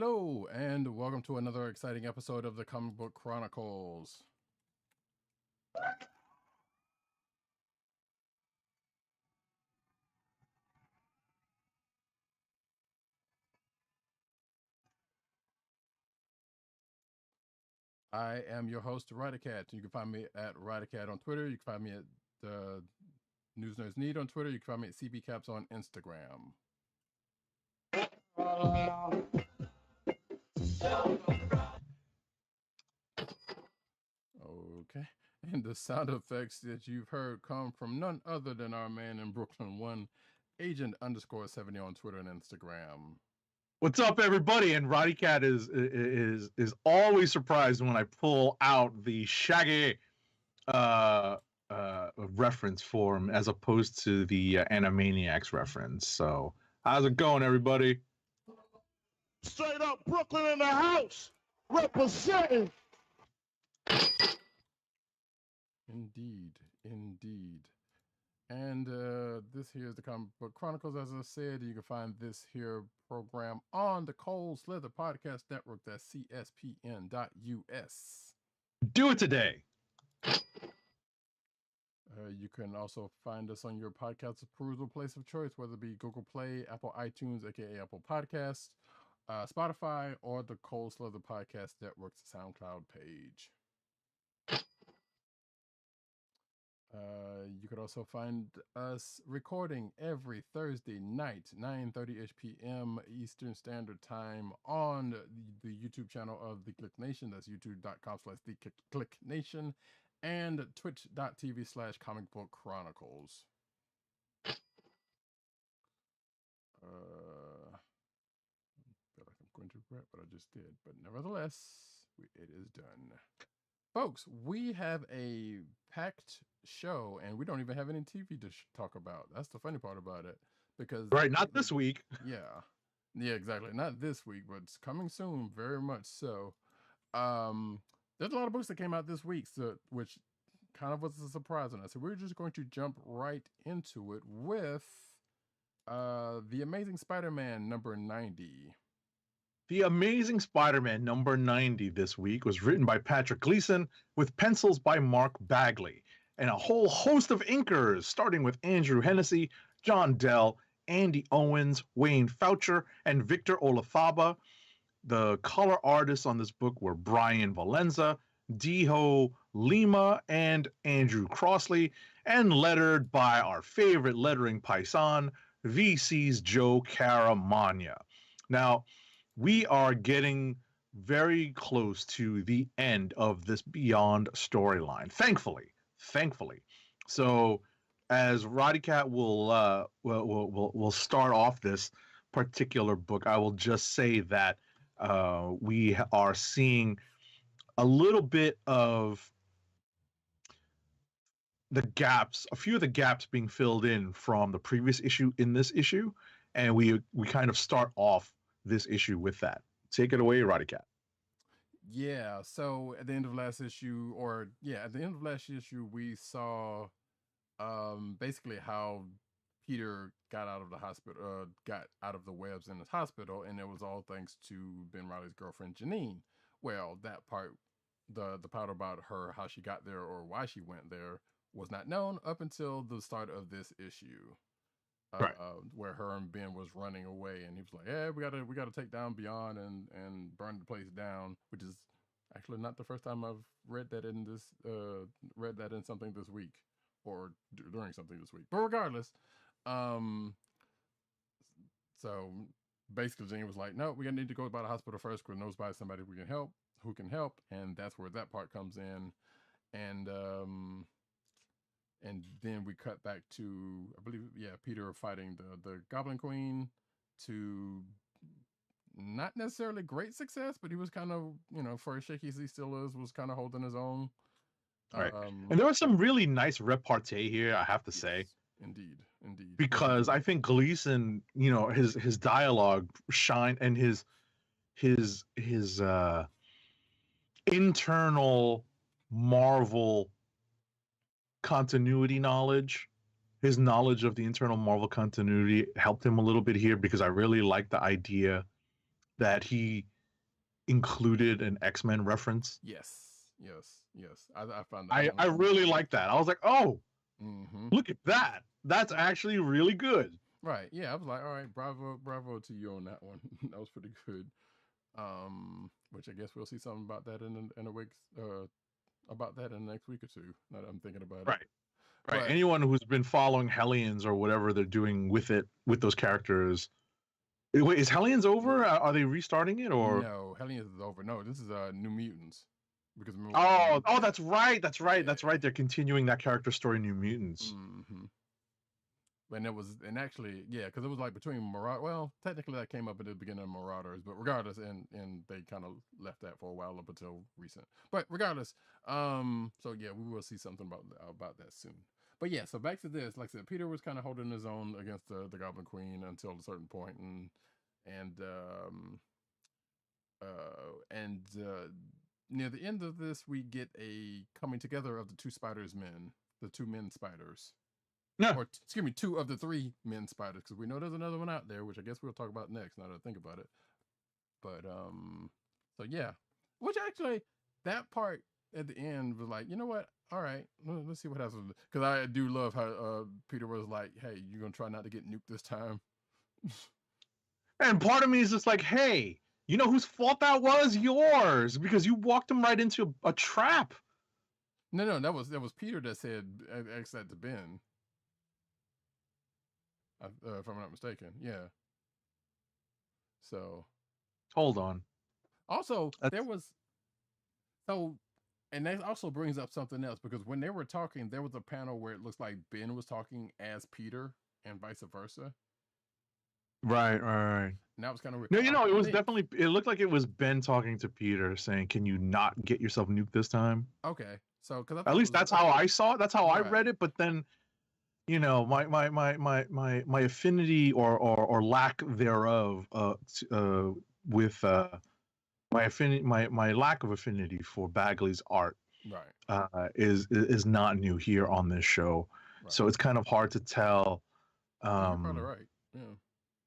Hello, and welcome to another exciting episode of the Comic Book Chronicles. I am your host, Roddykat. You can find me at Roddykat on Twitter. You can find me at News Nerds Need on Twitter. You can find me at CBCaps on Instagram. Okay. And the sound effects that you've heard come from none other than our man in Brooklyn, Agent_70 on Twitter and Instagram. What's up, everybody? And Roddykat is always surprised when I pull out the Shaggy reference for him as opposed to the Animaniacs reference. So, how's it going, everybody? Straight up Brooklyn in the house, representing. Indeed. And this here is the Comic Book Chronicles. As I said, you can find this here program on the Cold Slither Podcast Network. That's cspn.us. Do it today. You can also find us on your podcast perusal place of choice, whether it be Google Play, Apple iTunes, aka Apple Podcasts, Spotify, or the Cold Slither Podcast Network's SoundCloud page. You could also find us recording every Thursday night, 9:30ish p.m. Eastern Standard Time on the YouTube channel of The Click Nation. That's youtube.com/TheClickNation and twitch.tv/Comic Book Chronicles. I feel like I'm going to regret what I just did, but nevertheless, it is done. Folks, we have a packed show, and we don't even have any TV to talk about. That's the funny part about it, because not this week. Yeah, exactly. Not this week, but it's coming soon, very much so. There's a lot of books that came out this week, which kind of was a surprise on us. So we're just going to jump right into it with The Amazing Spider-Man number 90. The Amazing Spider-Man number 90 this week was written by Patrick Gleason with pencils by Mark Bagley and a whole host of inkers, starting with Andrew Hennessy, John Dell, Andy Owens, Wayne Foucher, and Victor Olafaba. The color artists on this book were Brian Valenza, Diho Lima, and Andrew Crossley, and lettered by our favorite lettering paisan, VC's Joe Caramagna. Now, we are getting very close to the end of this Beyond storyline, thankfully. So, as Roddykat will start off this particular book, I will just say that we are seeing a little bit of the gaps, a few of the gaps being filled in from the previous issue in this issue, and we kind of start off this issue with that. Take it away, Roddykat. Yeah, so at the end of last issue, we saw basically how Peter got out of the hospital, got out of the webs in his hospital, and it was all thanks to Ben Reilly's girlfriend Janine. Well, that part, the part about her, how she got there or why she went there, was not known up until the start of this issue. Right. Where her and Ben was running away, and he was like, "Yeah, we gotta take down Beyond and burn the place down," which is actually not the first time I've read that in this something this week or during something this week. But regardless, so basically, Jane was like, "No, we're gonna need to go by the hospital first because knows by somebody who can help," and that's where that part comes in, and then we cut back to, I believe, Peter fighting the Goblin Queen to not necessarily great success, but he was kind of, for as shaky as he still is, was kind of holding his own. Right. And there was some really nice repartee here, I have to say. Indeed. Because I think Gleason, his dialogue shine and his internal Marvel continuity knowledge, his knowledge of the internal Marvel continuity helped him a little bit here, because I really like the idea that he included an X-Men reference. Yes. I found that. I really like that. I was like, oh, look at that. That's actually really good. Right. Yeah. I was like, all right, bravo to you on that one. That was pretty good. Which I guess we'll see something about that in a week. About that in the next week or two. Now that I'm thinking about it. Right. But, anyone who's been following Hellions or whatever they're doing with those characters. Wait, is Hellions over? Are they restarting it or no? Hellions is over. No, this is New Mutants. Because that's right. They're continuing that character story, New Mutants. And actually, yeah, because it was like between Marauders. Well, technically that came up at the beginning of Marauders, but regardless, and they kind of left that for a while up until recent. But regardless, so yeah, we will see something about that soon. But yeah, so back to this. Like I said, Peter was kind of holding his own against the Goblin Queen until a certain point, and near the end of this, we get a coming together of the two men spiders. No. Or excuse me, 2 of the 3 men spiders, because we know there's another one out there, which I guess we'll talk about next. Now that I think about it, but so yeah, which actually that part at the end was like, you know what? All right, let's see what happens. Because I do love how Peter was like, "Hey, you're gonna try not to get nuked this time." And part of me is just like, hey, you know whose fault that was? Yours, because you walked him right into a trap. No, that was Peter that said, "Ask that to Ben." If I'm not mistaken, yeah. So, hold on. Also, there was and that also brings up something else, because when they were talking, there was a panel where it looks like Ben was talking as Peter and vice versa. Right. And that was kind of weird. No, it was definitely. It looked like it was Ben talking to Peter, saying, "Can you not get yourself nuked this time?" Okay, so because at least that's how I saw it. That's how I read it. But then, you know, my affinity or lack thereof with my affinity, my lack of affinity for Bagley's art, is not new here on this show. So it's kind of hard to tell. You're probably right. Yeah.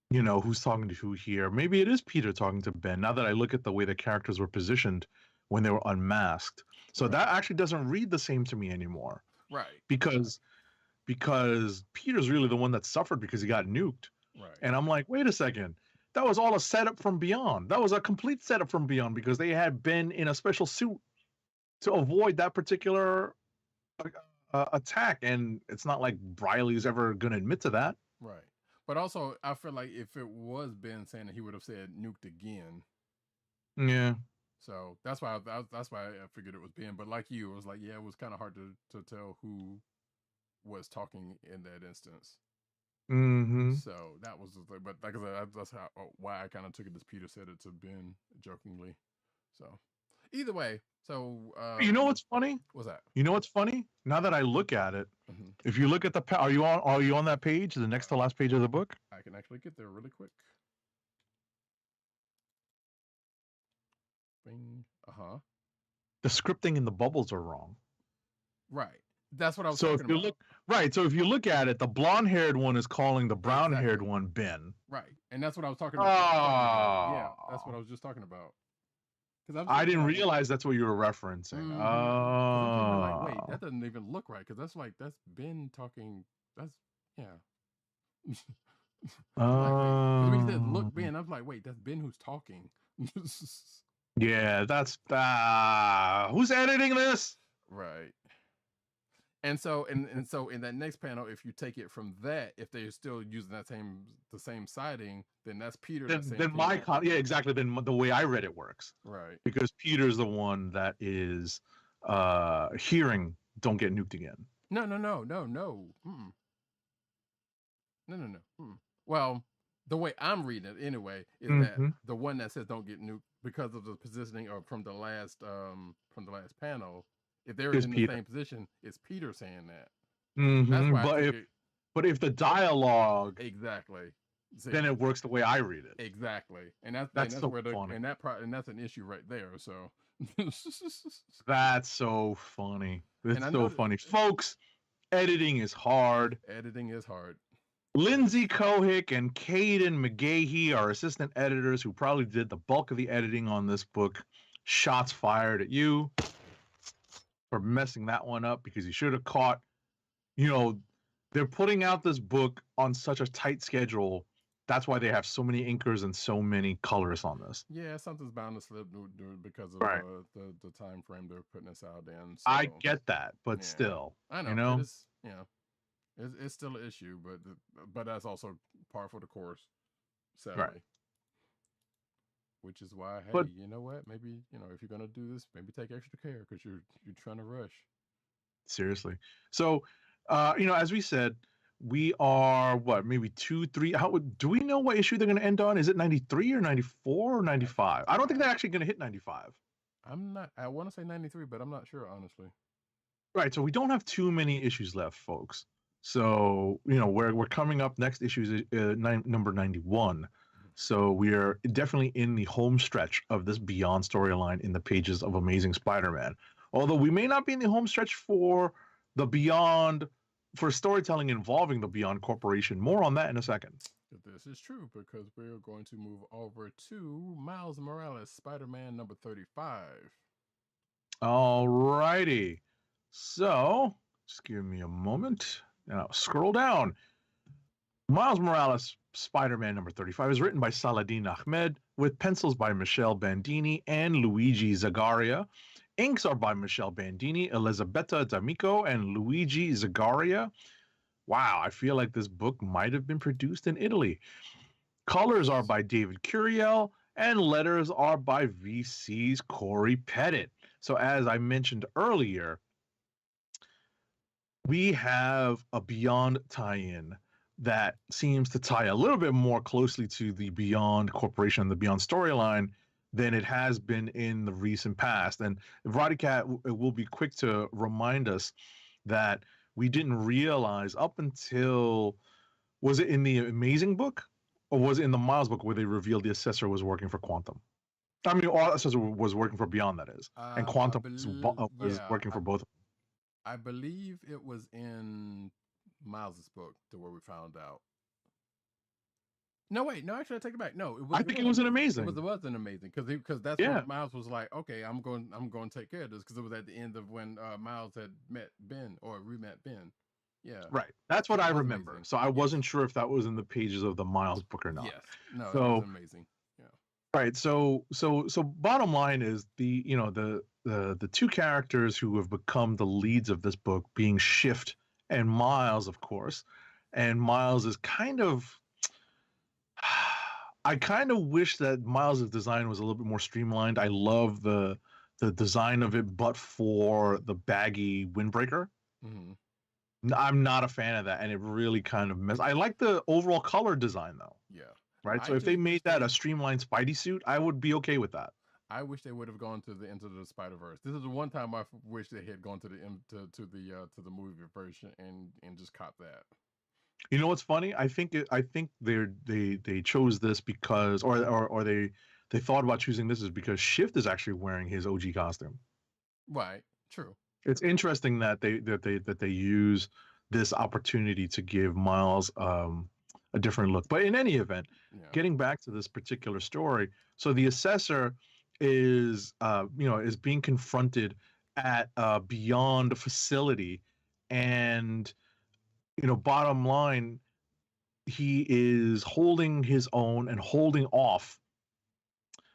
You know, who's talking to who here? Maybe it is Peter talking to Ben. Now that I look at the way the characters were positioned when they were unmasked, so that actually doesn't read the same to me anymore. Right. Because Peter's really the one that suffered because he got nuked. Right. And I'm like, wait a second. That was all a setup from Beyond. That was a complete setup from Beyond, because they had Ben in a special suit to avoid that particular attack. And it's not like Briley's ever going to admit to that. Right. But also, I feel like if it was Ben saying it, he would have said nuked again. Yeah. So that's why I figured it was Ben. But like you, it was like, yeah, it was kind of hard to tell who was talking in that instance. So that was the thing. But like I said, that's why I kind of took it as Peter said it to Ben jokingly. So either way, so you know what's funny? What's that? You know what's funny? Now that I look at it, if you look at the are you on that page, the next to last page of the book? I can actually get there really quick. Bing. The scripting and the bubbles are wrong. Right. That's what I was talking about. So if you look at it, the blonde-haired one is calling the brown-haired one Ben. Right. And that's what I was talking about. Yeah, that's what I was just talking about. I didn't realize that's what you were referencing. Like, wait, that doesn't even look right, because that's Ben talking. That's when he said look Ben, I was like, wait, that's Ben who's talking. Yeah, that's who's editing this? Right. And so in that next panel, if you take it from that, if they're still using the same siding, then that's Peter. Then exactly. Then the way I read it works. Right. Because Peter's the one that is hearing "Don't get nuked again." No. Well, the way I'm reading it anyway is that the one that says "Don't get nuked" because of the positioning or from the last panel. If they're in the same position, it's Peter saying that. That's why but if the dialogue exactly, then it works the way I read it. Exactly, and that's so where funny. And that's an issue right there. So that's so funny. It's so funny, folks. Editing is hard. Editing is hard. Lindsay Cohick and Caden McGahee are assistant editors who probably did the bulk of the editing on this book. Shots fired at you for messing that one up, because you should have caught, they're putting out this book on such a tight schedule. That's why they have so many inkers and so many colors on this. Yeah, something's bound to slip because of Right. the time frame they're putting this out in. So, I get that, but yeah. still, I know. It is, it's still an issue, but that's also par for the course, sadly. Right. Which is why, hey, but, you know what? Maybe, if you're gonna do this, maybe take extra care, because you're trying to rush. Seriously. So, as we said, we are maybe 2, 3. Do we know what issue they're going to end on? Is it 93 or 94 or 95? I don't think they're actually going to hit 95. I want to say 93, but I'm not sure, honestly. Right. So we don't have too many issues left, folks. So, we're coming up. Next issue is number 91. So we are definitely in the home stretch of this Beyond storyline in the pages of Amazing Spider-Man. Although we may not be in the home stretch for the Beyond, for storytelling involving the Beyond Corporation. More on that in a second. This is true, because we're going to move over to Miles Morales, Spider-Man number 35. All righty. So, just give me a moment. Now, scroll down. Miles Morales, Spider-Man number 35 is written by Saladin Ahmed, with pencils by Michelle Bandini and Luigi Zagaria. Inks are by Michelle Bandini, Elisabetta D'Amico, and Luigi Zagaria. Wow, I feel like this book might have been produced in Italy. Colors are by David Curiel, and letters are by VC's Corey Pettit. So as I mentioned earlier, we have a Beyond tie-in that seems to tie a little bit more closely to the Beyond Corporation, the Beyond storyline, than it has been in the recent past. And Roddykat will be quick to remind us that we didn't realize up until, was it in the Amazing book, or was it in the Miles book where they revealed the Accessor was working for Quantum? I mean, Accessor was working for Beyond, that is, and Quantum was working for both. I believe it was in Miles's book to where we found out. No, wait, no, actually, I take it back. No, I think it was an Amazing. It was an Amazing, because that's when Miles was like, okay, I'm going to take care of this, because it was at the end of when Miles had met Ben, or re-met Ben. Yeah, right. That's what I remember. Amazing. So I wasn't sure if that was in the pages of the Miles book or not. Yes, no, that was amazing. Yeah. Right. So bottom line is the two characters who have become the leads of this book being Shift and Miles, of course. And Miles is I kind of wish that Miles' design was a little bit more streamlined. I love the design of it, but for the baggy windbreaker. Mm-hmm. I'm not a fan of that, and it really kind of I like the overall color design, though. Yeah. Right. So if they made that a streamlined Spidey suit, I would be okay with that. I wish they would have gone to the Into the Spider-Verse. This is the one time I wish they had gone to the movie version and just caught that. You know what's funny? I think they chose this because, or they thought about choosing this is because Shift is actually wearing his OG costume. Right. True. It's interesting that they use this opportunity to give Miles a different look. But in any event, getting back to this particular story, so the Accessor is being confronted at a Beyond facility, and bottom line, he is holding his own and holding off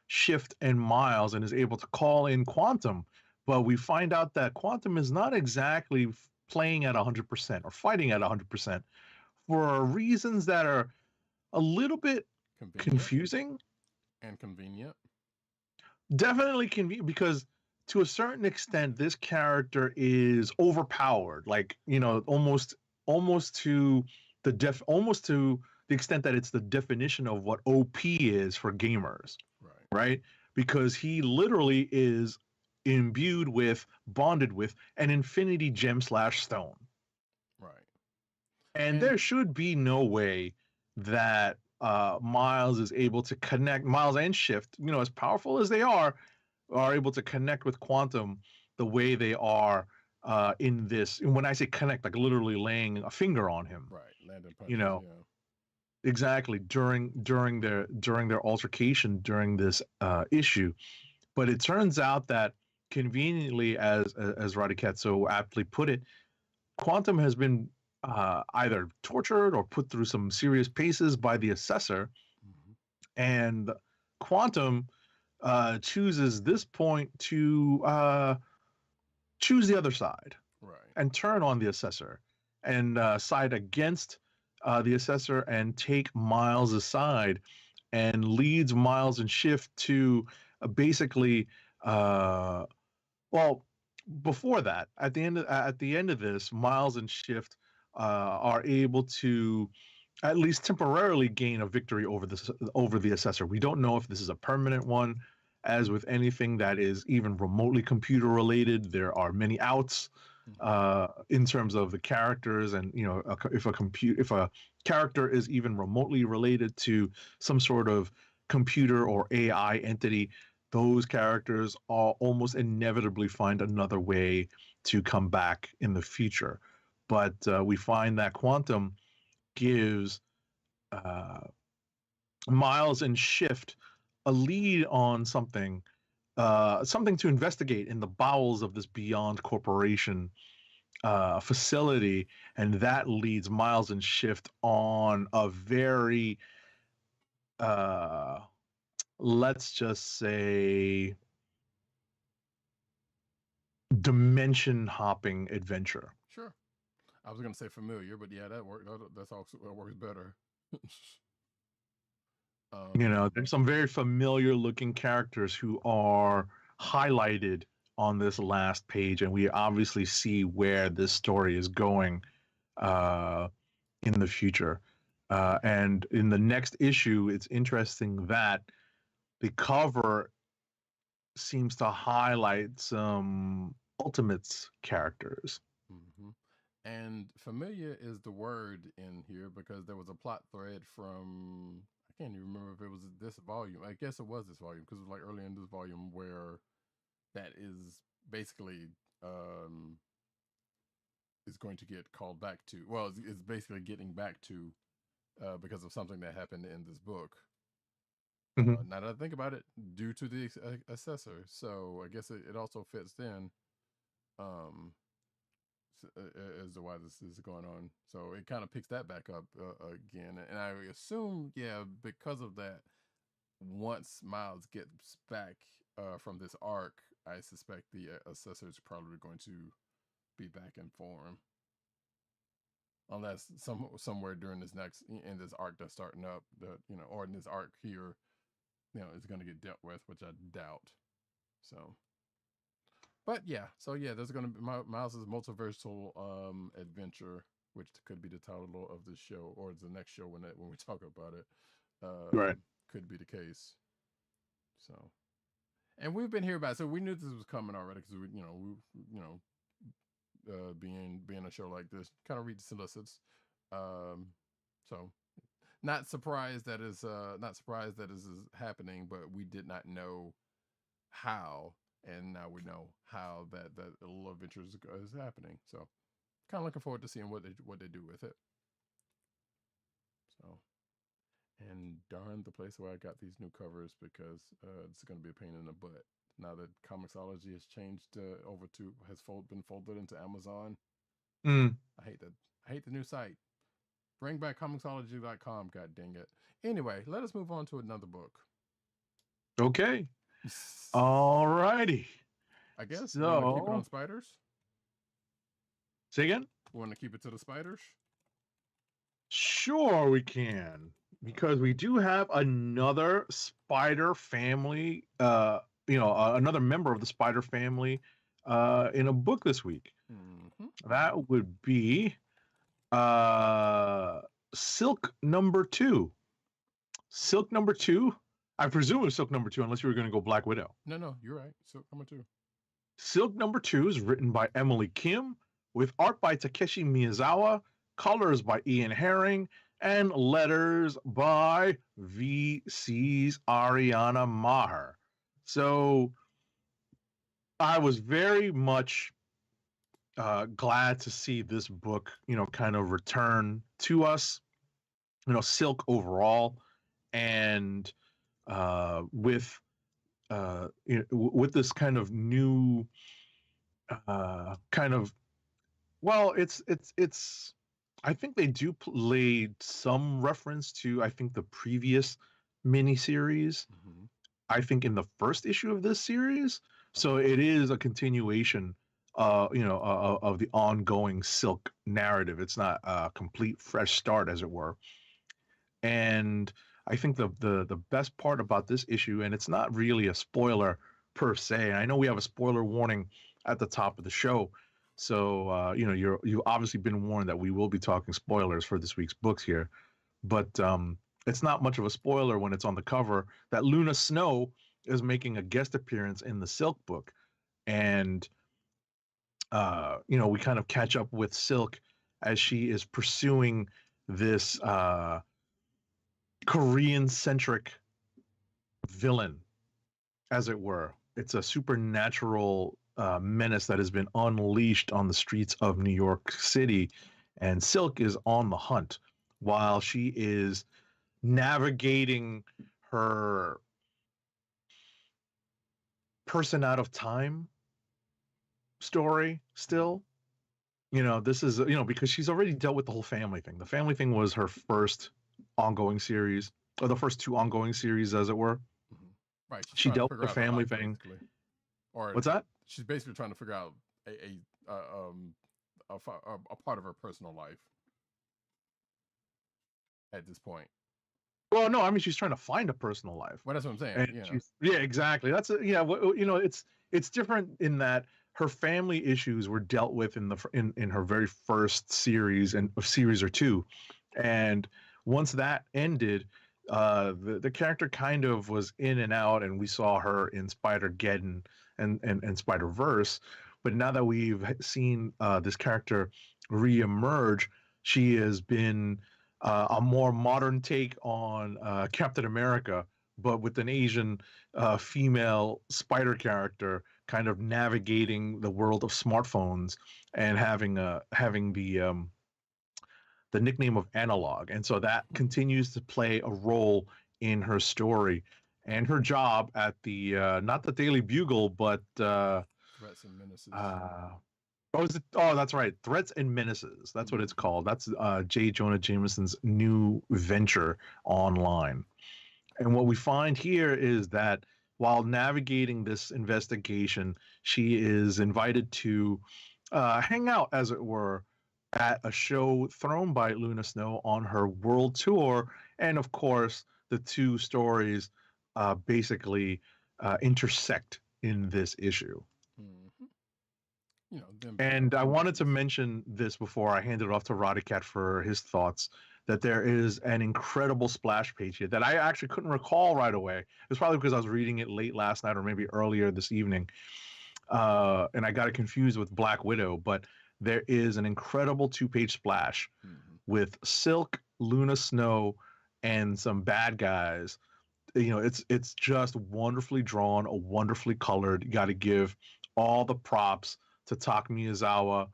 Shift and Miles, and is able to call in Quantum. But we find out that Quantum is not exactly playing at 100% or fighting at 100% for reasons that are a little bit confusing and convenient. Definitely convenient, because to a certain extent, this character is overpowered, like, almost to the extent that it's the definition of what OP is for gamers, right? Because he literally is bonded with an infinity gem / stone. Right. And there should be no way that Miles is able to connect, Miles and Shift, as powerful as they are able to connect with Quantum the way they are in this. And when I say connect, like literally laying a finger on him. Right. Landing punches. You know, yeah. exactly during their altercation during this issue. But it turns out that conveniently, as Roddykat so aptly put it, Quantum has been either tortured or put through some serious paces by the Accessor, and Quantum chooses this point to choose the other side, right, and turn on the Accessor and side against the Accessor and take Miles aside, and leads Miles and Shift to basically well, before that, at the end of this, Miles and Shift are able to at least temporarily gain a victory over the Accessor. We don't know if this is a permanent one. As with anything that is even remotely computer related, there are many outs in terms of the characters, and if a character is even remotely related to some sort of computer or AI entity, those characters all almost inevitably find another way to come back in the future. But we find that Quantum gives Miles and Shift a lead on something to investigate in the bowels of this Beyond Corporation facility, and that leads Miles and Shift on a very let's just say dimension hopping adventure. Sure. I was gonna say familiar, but yeah, that worked. That works better. There's some very familiar looking characters who are highlighted on this last page, and we obviously see where this story is going in the future. And in the next issue, it's interesting that the cover seems to highlight some Ultimates characters. And familiar is the word in here because there was a plot thread from, I can't even remember if it was this volume. I guess it was this volume because it was like early in this volume where that is basically is going to get called back to. Well, it's basically getting back to because of something that happened in this book. Now that I think about it, due to the Accessor, so I guess it also fits in as to why this is going on. So it kind of picks that back up again, and I assume, yeah, because of that, once Miles gets back from this arc, I suspect the Accessor is probably going to be back in form, unless somewhere during this arc that's starting up, or in this arc here, is going to get dealt with, which I doubt. So, but yeah, there's going to be Miles's multiversal adventure, which could be the title of this show, or the next show when we talk about it. Right. Could be the case. So, and we've been here about it, so we knew this was coming already because being a show like this, kind of read the solicits. So not surprised that is happening, but we did not know how, and now we know how that little adventure is happening. So kind of looking forward to seeing what they do with it. So, and darn the place where I got these new covers, because it's going to be a pain in the butt now that Comixology has changed been folded into Amazon. I hate the new site. Bring back Comixology.com, god dang it. Anyway, let us move on to another book. Okay. All righty. I guess we want to keep it on spiders. Say again? We want to keep it to the spiders? Sure, we can. Because we do have another spider family, another member of the spider family in a book this week. That would be Silk number 2. Silk number 2. I presume it was Silk number 2, unless you were going to go Black Widow. No, you're right. Silk number 2. Silk number 2 is written by Emily Kim, with art by Takeshi Miyazawa, colors by Ian Herring, and letters by VC's Ariana Maher. So I was very much glad to see this book, kind of return to us. Silk overall, and with with this kind of new kind of, well, it's I think they do play some reference to, I think, the previous miniseries. Mm-hmm. I think in the first issue of this series, so it is a continuation of the ongoing Silk narrative. It's not a complete fresh start, as it were. And I think the best part about this issue, and it's not really a spoiler per se, and I know we have a spoiler warning at the top of the show, so you've obviously been warned that we will be talking spoilers for this week's books here, but it's not much of a spoiler when it's on the cover that Luna Snow is making a guest appearance in the Silk book, and we kind of catch up with Silk as she is pursuing this Korean-centric villain, as it were. It's a supernatural menace that has been unleashed on the streets of New York City, and Silk is on the hunt while she is navigating her person out of time story still. This is, because she's already dealt with the whole family thing. The family thing was her first ongoing series, or the first two ongoing series, as it were. Mm-hmm. Right. She dealt with the family thing. Basically. Or what's that? She's basically trying to figure out a part of her personal life at this point. Well, no, I mean, she's trying to find a personal life. Well, that's what I'm saying. And yeah, exactly. That's it's different in that her family issues were dealt with in her very first series and a series or two, and once that ended, the character kind of was in and out, and we saw her in Spider-Geddon and Spider-Verse. But now that we've seen this character re-emerge, she has been a more modern take on Captain America, but with an Asian female spider character kind of navigating the world of smartphones and having the nickname of Analog. And so that continues to play a role in her story and her job at the not the Daily Bugle, but Threats and Menaces. That's right. Threats and Menaces. That's what it's called. That's J. Jonah Jameson's new venture online. And what we find here is that while navigating this investigation, she is invited to hang out, as it were, at a show thrown by Luna Snow on her world tour. And of course, the two stories basically intersect in this issue. Mm-hmm. And I wanted to mention this before I handed it off to Roddykat for his thoughts, that there is an incredible splash page here that I actually couldn't recall right away. It's probably because I was reading it late last night or maybe earlier this evening. And I got it confused with Black Widow, but there is an incredible 2-page splash with Silk, Luna Snow, and some bad guys. It's just wonderfully drawn, wonderfully colored. You got to give all the props to Tak Miyazawa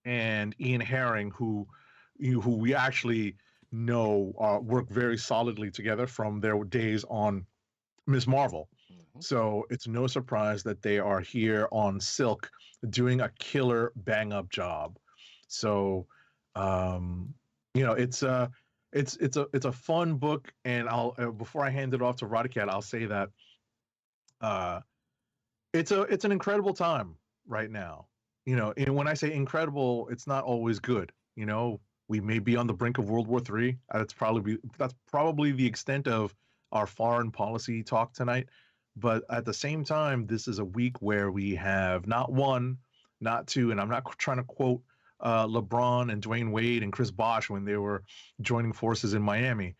and Ian Herring, who we actually know work very solidly together from their days on Ms. Marvel. So it's no surprise that they are here on Silk doing a killer bang up job. So it's a fun book, and I'll before I hand it off to Roddykat, I'll say that it's an incredible time right now. And when I say incredible, it's not always good. We may be on the brink of World War III. That's probably the extent of our foreign policy talk tonight. But at the same time, this is a week where we have not one, not two, and I'm not trying to quote LeBron and Dwayne Wade and Chris Bosh when they were joining forces in Miami,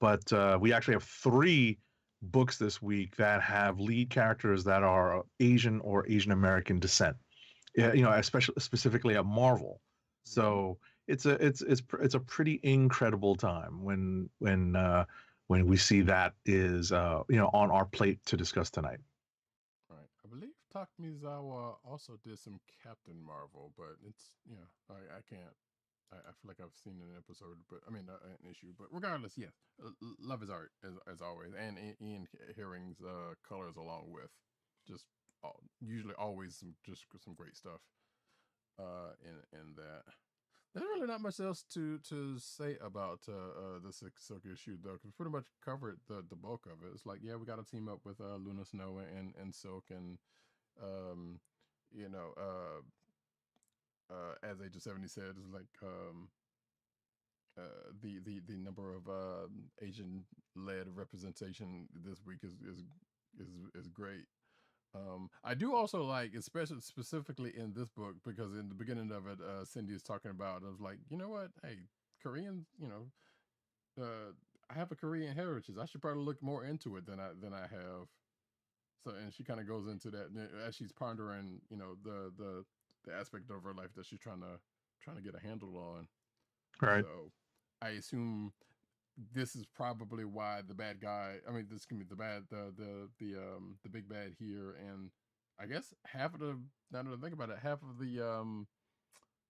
but we actually have 3 books this week that have lead characters that are Asian or Asian American descent. Specifically at Marvel. So it's a pretty incredible time when we see that is on our plate to discuss tonight. Right. I believe Takamizawa also did some Captain Marvel, but it's I can't. I feel like I've seen an episode, but I mean an issue. But regardless, yes, love his art as always, and Ian Herring's colors along with just usually always some great stuff in that. There's really not much else to say about the Silk issue though, because we pretty much covered the bulk of it. It's like, yeah, we got to team up with Luna Snow and Silk, and you know, as Age of 70 said, it's like the number of Asian led representation this week is great. I do also like, especially specifically in this book, because in the beginning of it, Cindy is talking about, I was like, you know what? Hey, Koreans, I have a Korean heritage. I should probably look more into it than I have. So, and she kind of goes into that as she's pondering, the aspect of her life that she's trying to get a handle on. Right. So, I assume this is probably why the bad guy. I mean, this can be the big bad here, and I guess half of the. Now that I think about it, half of the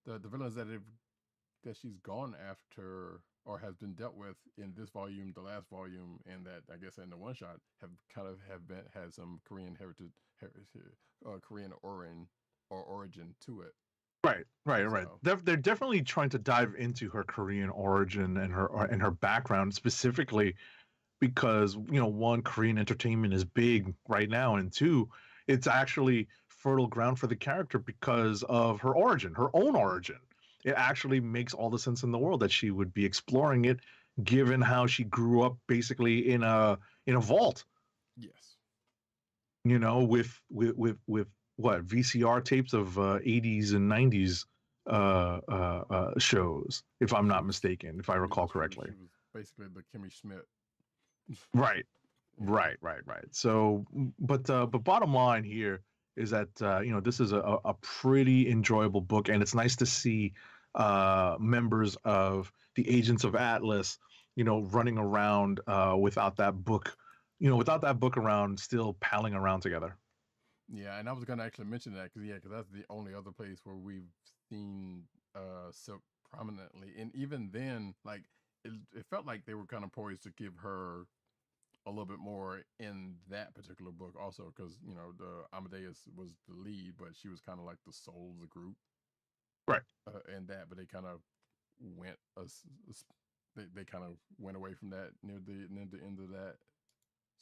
villains that she's gone after or has been dealt with in this volume, the last volume, and that I guess in the one shot had some Korean heritage, Korean origin to it. Right. They're definitely trying to dive into her Korean origin and her background, specifically because one, Korean entertainment is big right now, and two, it's actually fertile ground for the character because of her origin, her own origin. It actually makes all the sense in the world that she would be exploring it, given how she grew up basically in a vault. Yes. With what VCR tapes of 80s and 90s shows, if I'm not mistaken, if I recall correctly. She was basically the Kimmy Schmidt. Right. So, but bottom line here is that this is a pretty enjoyable book, and it's nice to see members of the Agents of Atlas, running around without that book around, still palling around together. Yeah, and I was going to actually mention that because that's the only other place where we've seen Silk prominently, and even then, like it felt like they were kind of poised to give her a little bit more in that particular book, also because the Amadeus was the lead, but she was kind of like the soul of the group, right? And that, but they kind of went they kind of went away from that near the end of that.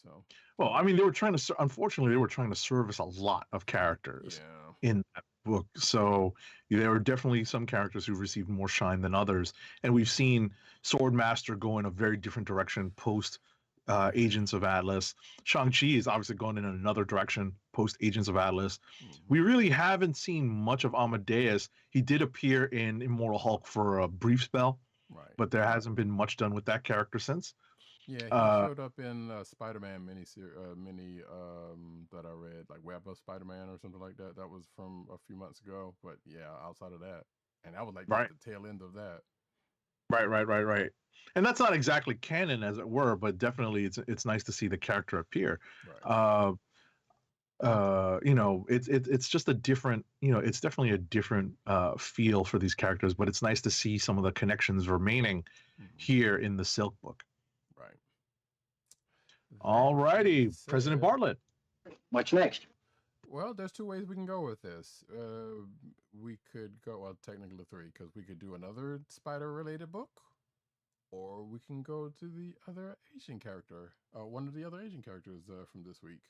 So, well, I mean, unfortunately, they were trying to service a lot of characters in that book. So there were definitely some characters who received more shine than others. And we've seen Swordmaster go in a very different direction post Agents of Atlas. Shangshi is obviously going in another direction post Agents of Atlas. Mm-hmm. We really haven't seen much of Amadeus. He did appear in Immortal Hulk for a brief spell, right? But there hasn't been much done with that character since. Yeah, he showed up in Spider-Man mini that I read, like Web of Spider-Man or something like that. That was from a few months ago. But yeah, outside of that, and I was like the tail end of that. Right. And that's not exactly canon, as it were, but definitely it's nice to see the character appear. Right. It's just a different, it's definitely a different feel for these characters, but it's nice to see some of the connections remaining here in the Silk book. Right. All righty, President Bartlett. What's next? Well, there's two ways we can go with this. We could go, well, technically three, because we could do another spider-related book, or we can go to the other Asian character, one of the other Asian characters from this week.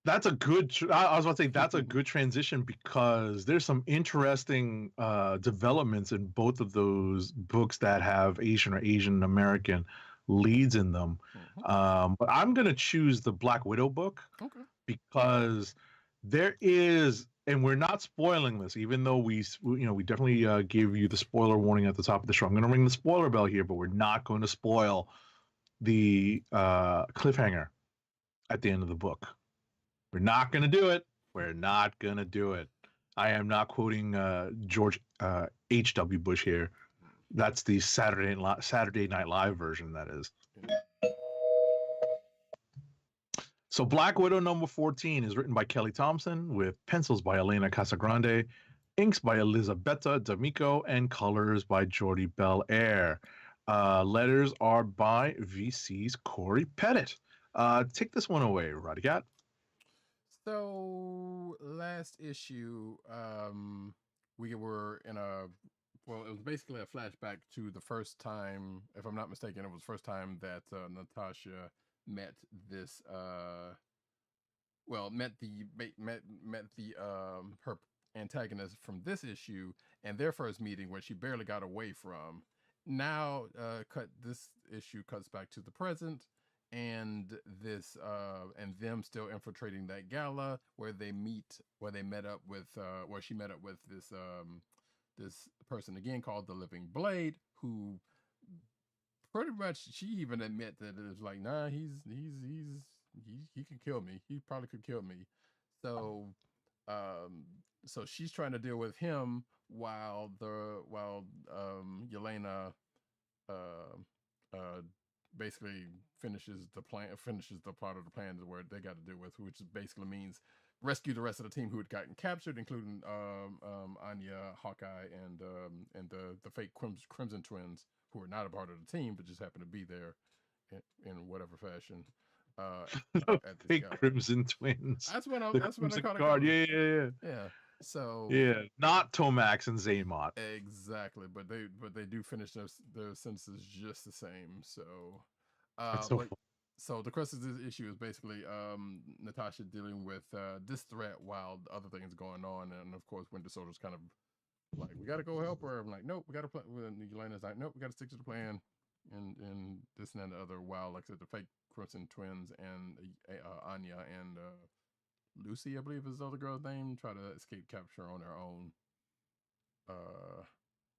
That's a good. I was about to say that's a good transition because there's some interesting developments in both of those books that have Asian or Asian American leads in them. Mm-hmm. But I'm gonna choose the Black Widow book because there is, and we're not spoiling this, even though we definitely gave you the spoiler warning at the top of the show. I'm gonna ring the spoiler bell here, but we're not going to spoil the cliffhanger at the end of the book. We're not going to do it. We're not going to do it. I am not quoting George H.W. Bush here. That's the Saturday Night Live version, that is. So Black Widow number 14 is written by Kelly Thompson with pencils by Elena Casagrande, inks by Elisabetta D'Amico, and colors by Jordi Belair. Letters are by VC's Corey Pettit. Take this one away, Roddykat. So last issue, we were in a, well, it was basically a flashback to the first time, if I'm not mistaken, it was the first time that Natasha met this, met the her antagonist from this issue, and their first meeting where she barely got away from. Now, this issue cuts back to the present, and this and them still infiltrating that gala where she met up with this person again called the Living Blade, who pretty much, she even admit that it's like, nah, he can kill me. He probably could kill me. So so she's trying to deal with him while Yelena basically finishes the plot of the plan where they got to deal with, which basically means rescue the rest of the team who had gotten captured, including Anya, Hawkeye, and the fake Crimson Twins, who are not a part of the team but just happen to be there in whatever fashion. At fake Crimson Twins. That's what I call it. Yeah. So yeah, not Tomax and Zaymot. Exactly, but they do finish their sentences just the same. So, so the crux of this issue is basically Natasha dealing with this threat while other things going on, and of course Winter Soldier's kind of like, we got to go help her. I'm like, nope, we got to play. Yelena's like, nope, we got to stick to the plan, and this and the other. While, like I said, the fake Crimson Twins and Anya and Lucy, I believe is the other girl's name, try to escape capture on their own.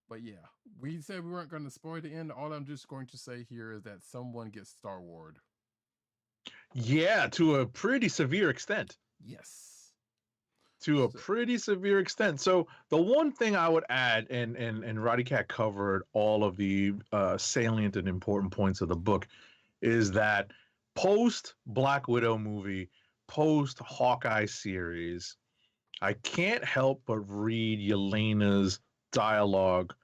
But yeah, we said we weren't going to spoil the end. All I'm just going to say here is that someone gets Star Wars. Yeah, to a pretty severe extent. Yes. To a pretty severe extent. So the one thing I would add, and Roddykat covered all of the salient and important points of the book, is that post Black Widow movie, post Hawkeye series, I can't help but read Yelena's dialogue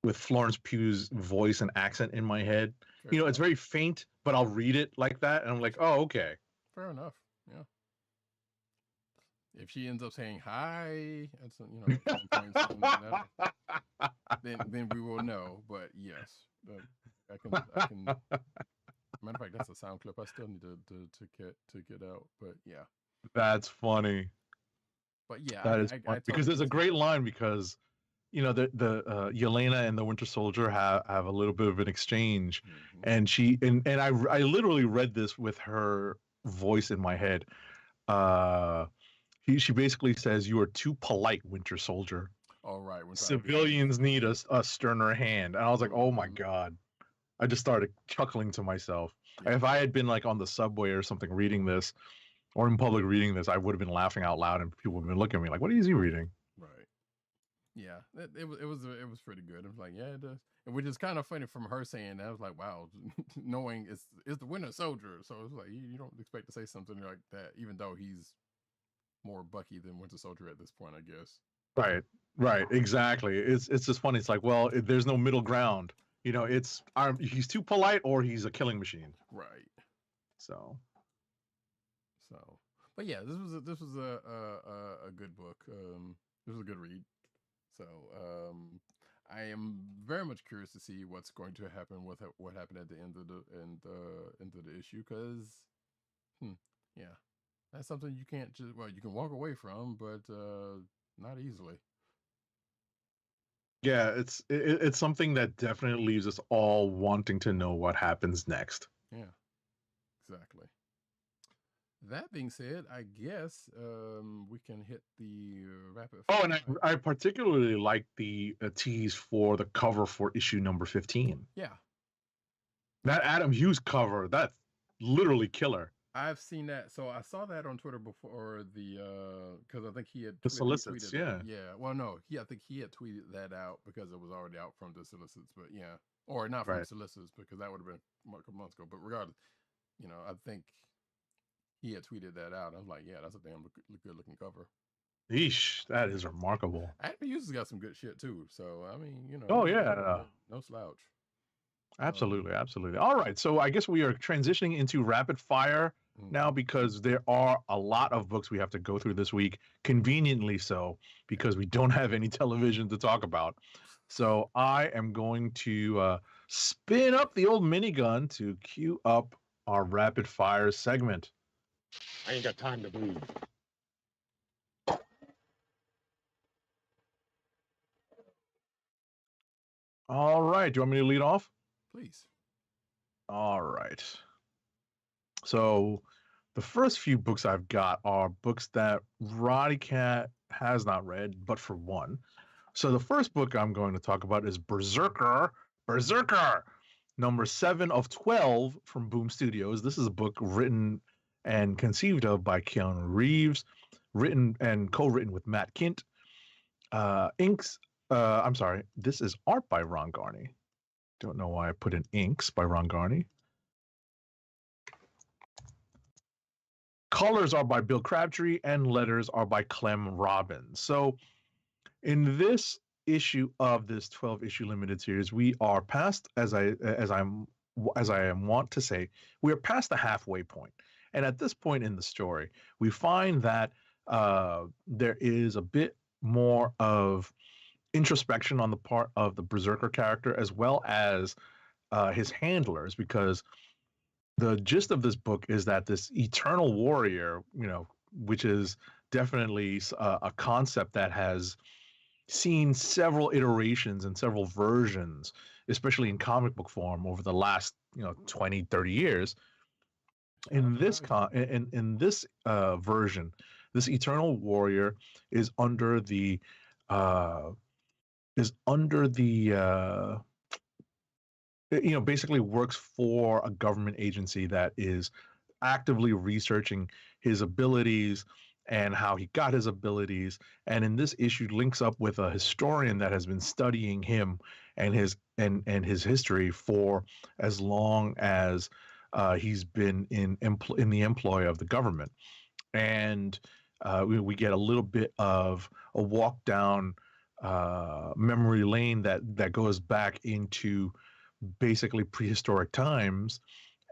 with Florence Pugh's voice and accent in my head. Fair enough. It's very faint, but I'll read it like that, and I'm like, oh, okay. Fair enough. Yeah. If she ends up saying hi at some, then we will know. But yes, I can. Matter of fact, that's a sound clip I still need to get out. But yeah, that's funny. But yeah, that is funny, because there's a great line, because the Yelena and the Winter Soldier have a little bit of an exchange, and I literally read this with her voice in my head. She basically says, "You are too polite, Winter Soldier. All right, civilians need a sterner hand." And I was like, "Oh my god!" I just started chuckling to myself. Yeah. If I had been like on the subway or something reading this, or in public reading this, I would have been laughing out loud, and people would have been looking at me like, "What is he reading?" Right. Yeah, it was pretty good. It was like, yeah, it does, which is kind of funny from her saying that. I was like, wow, knowing it's the Winter Soldier, so it's like you don't expect to say something like that, even though he's more Bucky than Winter Soldier at this point, I guess. Right, exactly. It's just funny. It's like, well, there's no middle ground. He's too polite or he's a killing machine. Right. So, but yeah, this was a good book. This was a good read. So, I am very much curious to see what's going to happen with what happened at the end of the issue, because, yeah, that's something you can't just, you can walk away from, but not easily. Yeah, it's something that definitely leaves us all wanting to know what happens next. Yeah, exactly. That being said, I guess we can hit the rapid fire. Oh, and I particularly like the tease for the cover for issue number 15. Yeah. That Adam Hughes cover, that's literally killer. I've seen that. So I saw that on Twitter before because I think he had the solicits. Yeah. Yeah. Well, no, I think he had tweeted that out because it was already out from the solicits. But yeah, or not from the solicits, because that would have been a couple months ago. But regardless, I think he had tweeted that out. I was like, yeah, that's a damn good looking cover. Eesh, that is remarkable. Acme User's got some good shit too. So I mean, you know. Oh yeah, no slouch. Absolutely, absolutely. All right, so I guess we are transitioning into rapid fire now because there are a lot of books we have to go through this week. Conveniently so, because we don't have any television to talk about. So I am going to spin up the old minigun to cue up our rapid fire segment. I ain't got time to breathe. All right. Do you want me to lead off? Please. All right. So the first few books I've got are books that Roddykat has not read, but for one. So the first book I'm going to talk about is Berserker. Berserker, number 7 of 12 from Boom Studios. This is a book written and conceived of by Keanu Reeves, written and co-written with Matt Kindt. I'm sorry, this is art by Ron Garney. Don't know why I put in inks by Ron Garney. Colors are by Bill Crabtree and letters are by Clem Robbins. So in this issue of this 12-issue limited series, we are past, as I am wont to say, we are past the halfway point. And at this point in the story, we find that there is a bit more of introspection on the part of the Berserker character as well as his handlers, because the gist of this book is that this eternal warrior, you know, which is definitely a concept that has seen several iterations and several versions, especially in comic book form over the last, 20, 30 years. In this version, this eternal warrior is under the basically works for a government agency that is actively researching his abilities and how he got his abilities. And in this issue links up with a historian that has been studying him and his history for as long as he's been in the employ of the government. And we get a little bit of a walk down memory lane that goes back into basically prehistoric times,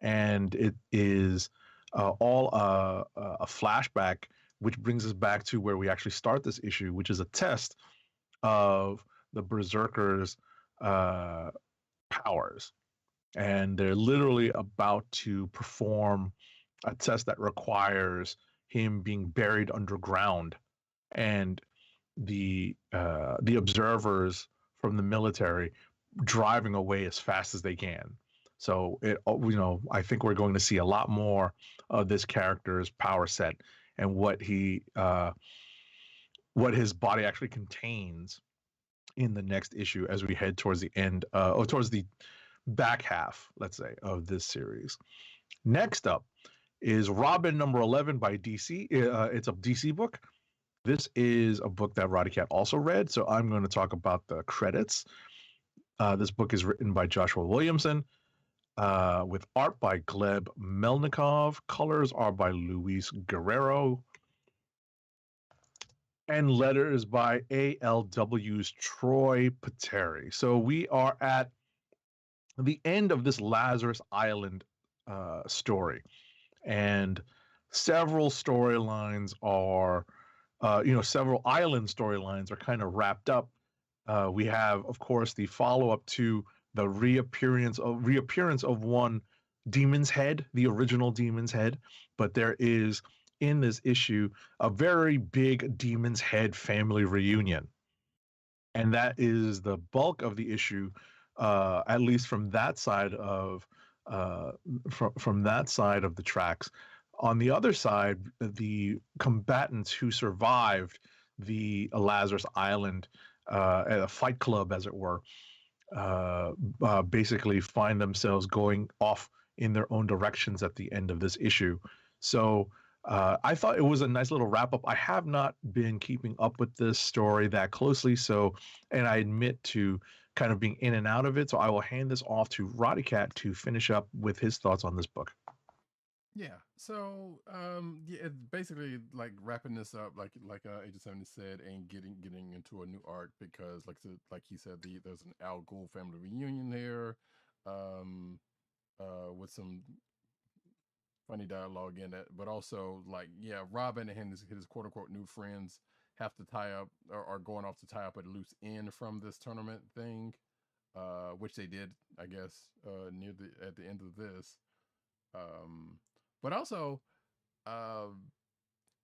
and it is all a flashback, which brings us back to where we actually start this issue, which is a test of the Berserkers' powers. And they're literally about to perform a test that requires him being buried underground, and the observers from the military driving away as fast as they can. So I think we're going to see a lot more of this character's power set and what his body actually contains in the next issue as we head towards the end, or towards the back half, let's say, of this series. Next up is Robin number 11 by DC. It's a DC book. This is a book that Roddykat also read, so I'm going to talk about the credits. This book is written by Joshua Williamson, with art by Gleb Melnikov. Colors are by Luis Guerrero, and letters by ALW's Troy Pateri. So we are at the end of this Lazarus Island story, and several storylines are, several island storylines are kind of wrapped up. We have, of course, the follow-up to the reappearance of one Demon's Head, the original Demon's Head, but there is in this issue a very big Demon's Head family reunion, and that is the bulk of the issue, at least from that side of from that side of the tracks. On the other side, the combatants who survived the Lazarus Island at a fight club, as it were, basically find themselves going off in their own directions at the end of this issue. So I thought it was a nice little wrap up. I have not been keeping up with this story that closely, and I admit to kind of being in and out of it. So I will hand this off to Roddykat to finish up with his thoughts on this book. Yeah. So yeah, it's basically like wrapping this up, like Agent 70 said, and getting into a new arc because like he said, there's an Al Ghul family reunion here, um, with some funny dialogue in it, but also like yeah, Robin and his quote unquote new friends have to tie up or are going off to tie up a loose end from this tournament thing, which they did, I guess, near the at the end of this. Um, but also, uh,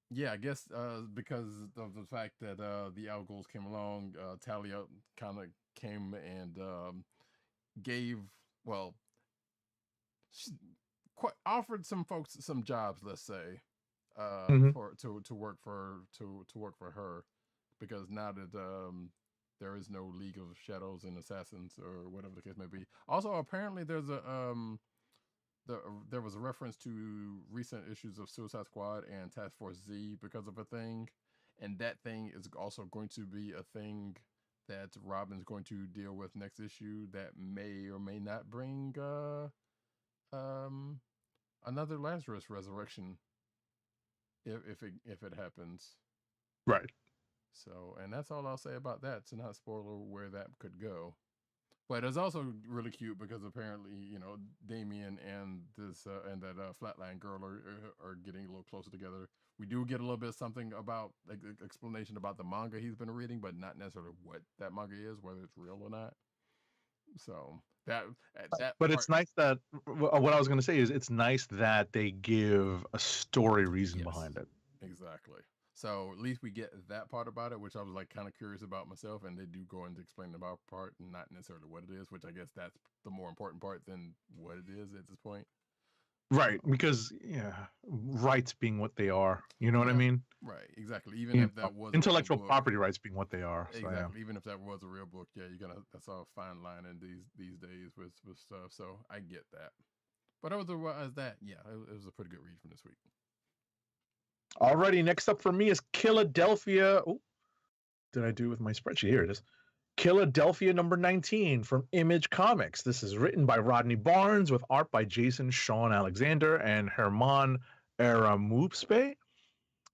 yeah, I guess because of the fact that the Algos came along, Talia kind of came and gave, well, she quite offered some folks some jobs, let's say, Hmm. for to work to work for her, because now that there is no League of Shadows and Assassins or whatever the case may be. Also, apparently there's a there was a reference to recent issues of Suicide Squad and Task Force Z because of a thing, and that thing is also going to be a thing that Robin's going to deal with next issue that may or may not bring um another Lazarus resurrection if it happens. Right. So, and that's all I'll say about that to not spoil where that could go. But it's also really cute because apparently, Damien and this and that Flatline girl are getting a little closer together. We do get a little bit of something about like explanation about the manga he's been reading, but not necessarily what that manga is, whether it's real or not. So that But part, it's nice that what I was going to say is it's nice that they give a story reason yes, behind it. exactly. So at least we get that part about it, which I was like kind of curious about myself, and they do go into explaining about part and not necessarily what it is, which I guess that's the more important part than what it is at this point. Right, because yeah, rights being what they are, you know what I Yeah, mean? right, exactly. Even You if that was a real intellectual book, property rights being what they are. So yeah. exactly. Even if that was a real book, yeah, that's a fine line in these days with stuff. So I get that. But otherwise, that yeah, it was a pretty good read from this week. Alrighty, next up for me is Killadelphia. Oh, did I do with my spreadsheet? Here it is. Killadelphia number 19 from Image Comics. This is written by Rodney Barnes with art by Jason Sean Alexander and Herman Aramuspe.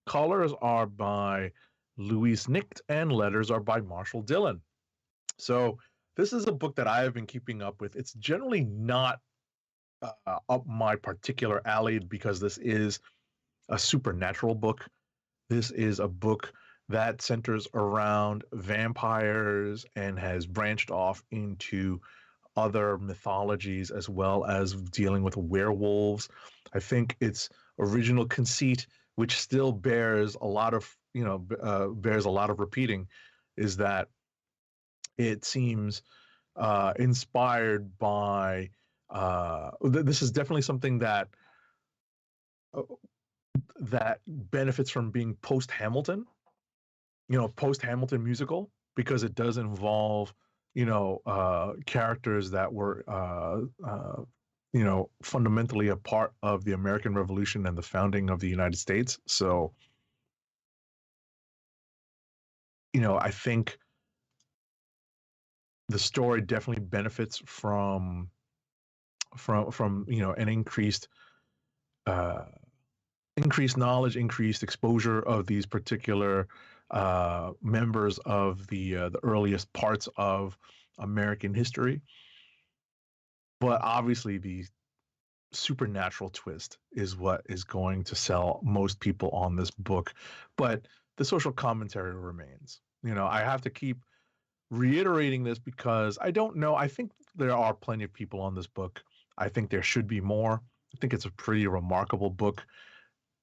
Colors are by Luis Nicht and letters are by Marshall Dillon. So this is a book that I have been keeping up with. It's generally not up my particular alley because this is a supernatural book. This is a book that centers around vampires and has branched off into other mythologies as well as dealing with werewolves. I think its original conceit, which still bears a lot of bears a lot of repeating, is that it seems inspired by. This is definitely something uh, that benefits from being post Hamilton, post Hamilton musical, because it does involve, characters that were, fundamentally a part of the American Revolution and the founding of the United States. So, I think the story definitely benefits from an uh, increased knowledge, increased exposure of these particular members of the earliest parts of American history. But obviously, the supernatural twist is what is going to sell most people on this book. But the social commentary remains. I have to keep reiterating this because I don't know. I think there are plenty of people on this book. I think there should be more. I think it's a pretty remarkable book.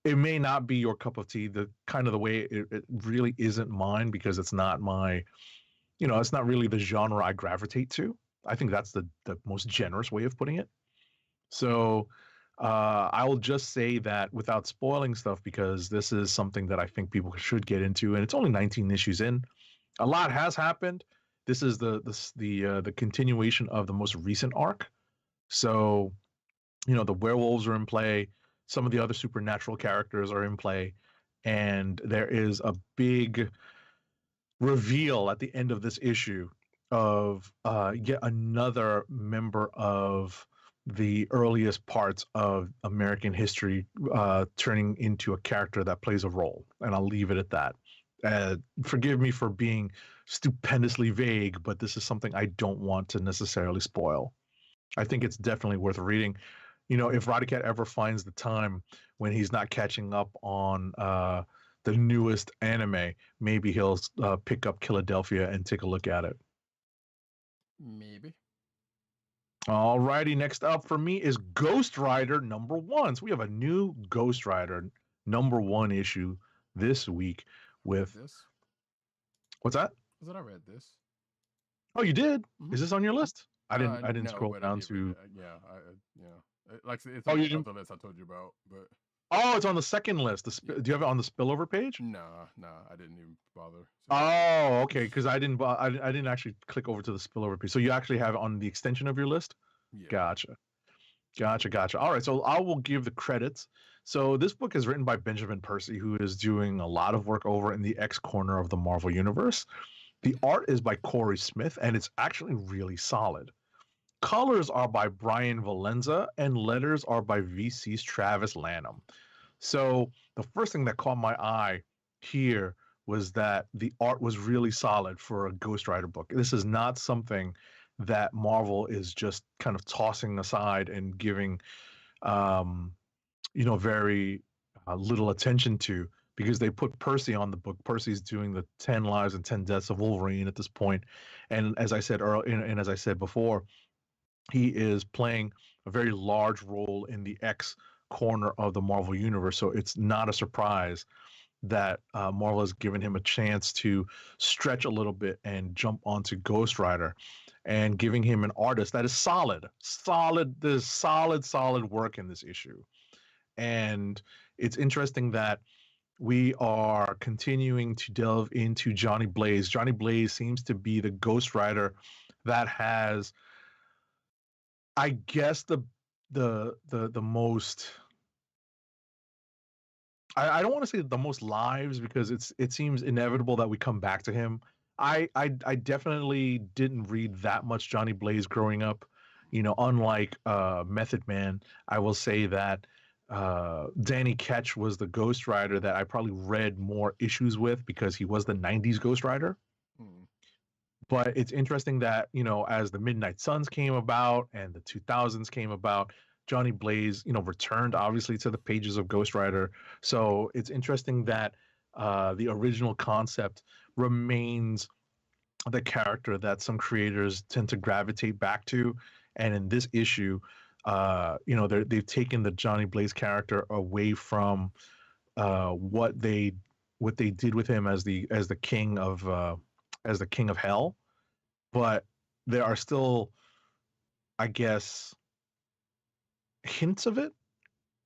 It may not be your cup of tea, the kind of the way it really isn't mine, because it's not my, it's not really the genre I gravitate to. I think that's the most generous way of putting it. So I will just say that without spoiling stuff, because this is something that I think people should get into, and it's only 19 issues in. A lot has happened. This is the continuation of the most recent arc. So, the werewolves are in play. Some of the other supernatural characters are in play, and there is a big reveal at the end of this issue of yet another member of the earliest parts of American history turning into a character that plays a role. And I'll leave it at that. Forgive me for being stupendously vague, but this is something I don't want to necessarily spoil. I think it's definitely worth reading. You know, if Roddykat ever finds the time when he's not catching up on the newest anime, maybe he'll pick up Killadelphia and take a look at it. Maybe. All righty, next up for me is Ghost Rider #1. So we have a new Ghost Rider #1 issue this week with this. What's that? I said I read this. Oh, you did? Mm-hmm. Is this on your list? I didn't no, scroll down to. Like it's Oh, on you didn't? the list I told you about, but Oh, it's on the second list. Do you have it on the spillover page? No, I didn't even bother. Oh, okay. Because I didn't actually click over to the spillover page. So you actually have it on the extension of your list. Yeah. Gotcha. All right. So I will give the credits. So this book is written by Benjamin Percy, who is doing a lot of work over in the X corner of the Marvel Universe. The art is by Corey Smith, and it's actually really solid. Colors are by Brian Valenza, and letters are by VC's Travis Lanham. So the first thing that caught my eye here was that the art was really solid for a Ghost Rider book. This is not something that Marvel is just kind of tossing aside and giving, very little attention to, because they put Percy on the book. Percy's doing the 10 Lives and 10 Deaths of Wolverine at this point. And as I said earlier, and as I said before, he is playing a very large role in the X corner of the Marvel Universe. So it's not a surprise that Marvel has given him a chance to stretch a little bit and jump onto Ghost Rider, and giving him an artist that is solid. There's solid work in this issue. And it's interesting that we are continuing to delve into Johnny Blaze. Johnny Blaze seems to be the Ghost Rider that has, I guess, the most, I don't want to say the most lives, because it seems inevitable that we come back to him. I definitely didn't read that much Johnny Blaze growing up. You know, unlike Method Man, I will say that Danny Ketch was the Ghost Rider that I probably read more issues with, because he was the 90s Ghost Rider. But it's interesting that, as the Midnight Suns came about and the 2000s came about, Johnny Blaze, returned obviously to the pages of Ghost Rider. So it's interesting that the original concept remains the character that some creators tend to gravitate back to. And in this issue, they've taken the Johnny Blaze character away from what they did with him as the king of Hell, but there are still, I guess, hints of it.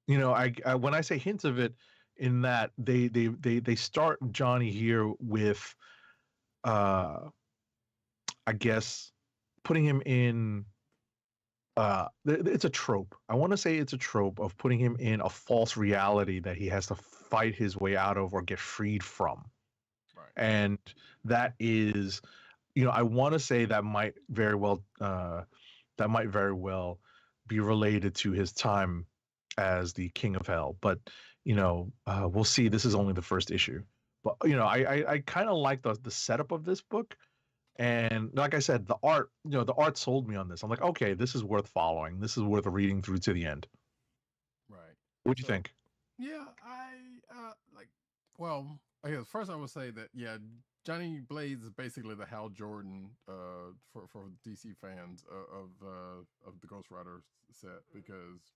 When I say hints of it, in that they start Johnny here with, I guess, putting him in. It's a trope. I want to say it's a trope of putting him in a false reality that he has to fight his way out of or get freed from. Right. And that is, I want to say that might very well be related to his time as the King of Hell. But we'll see. This is only the first issue. But I kind of like the setup of this book. And like I said, the art sold me on this. I'm like, okay, this is worth following. This is worth reading through to the end. Right. What do you think? Yeah, I guess first I would say that, Johnny Blaze is basically the Hal Jordan for DC fans of the Ghost Rider set, because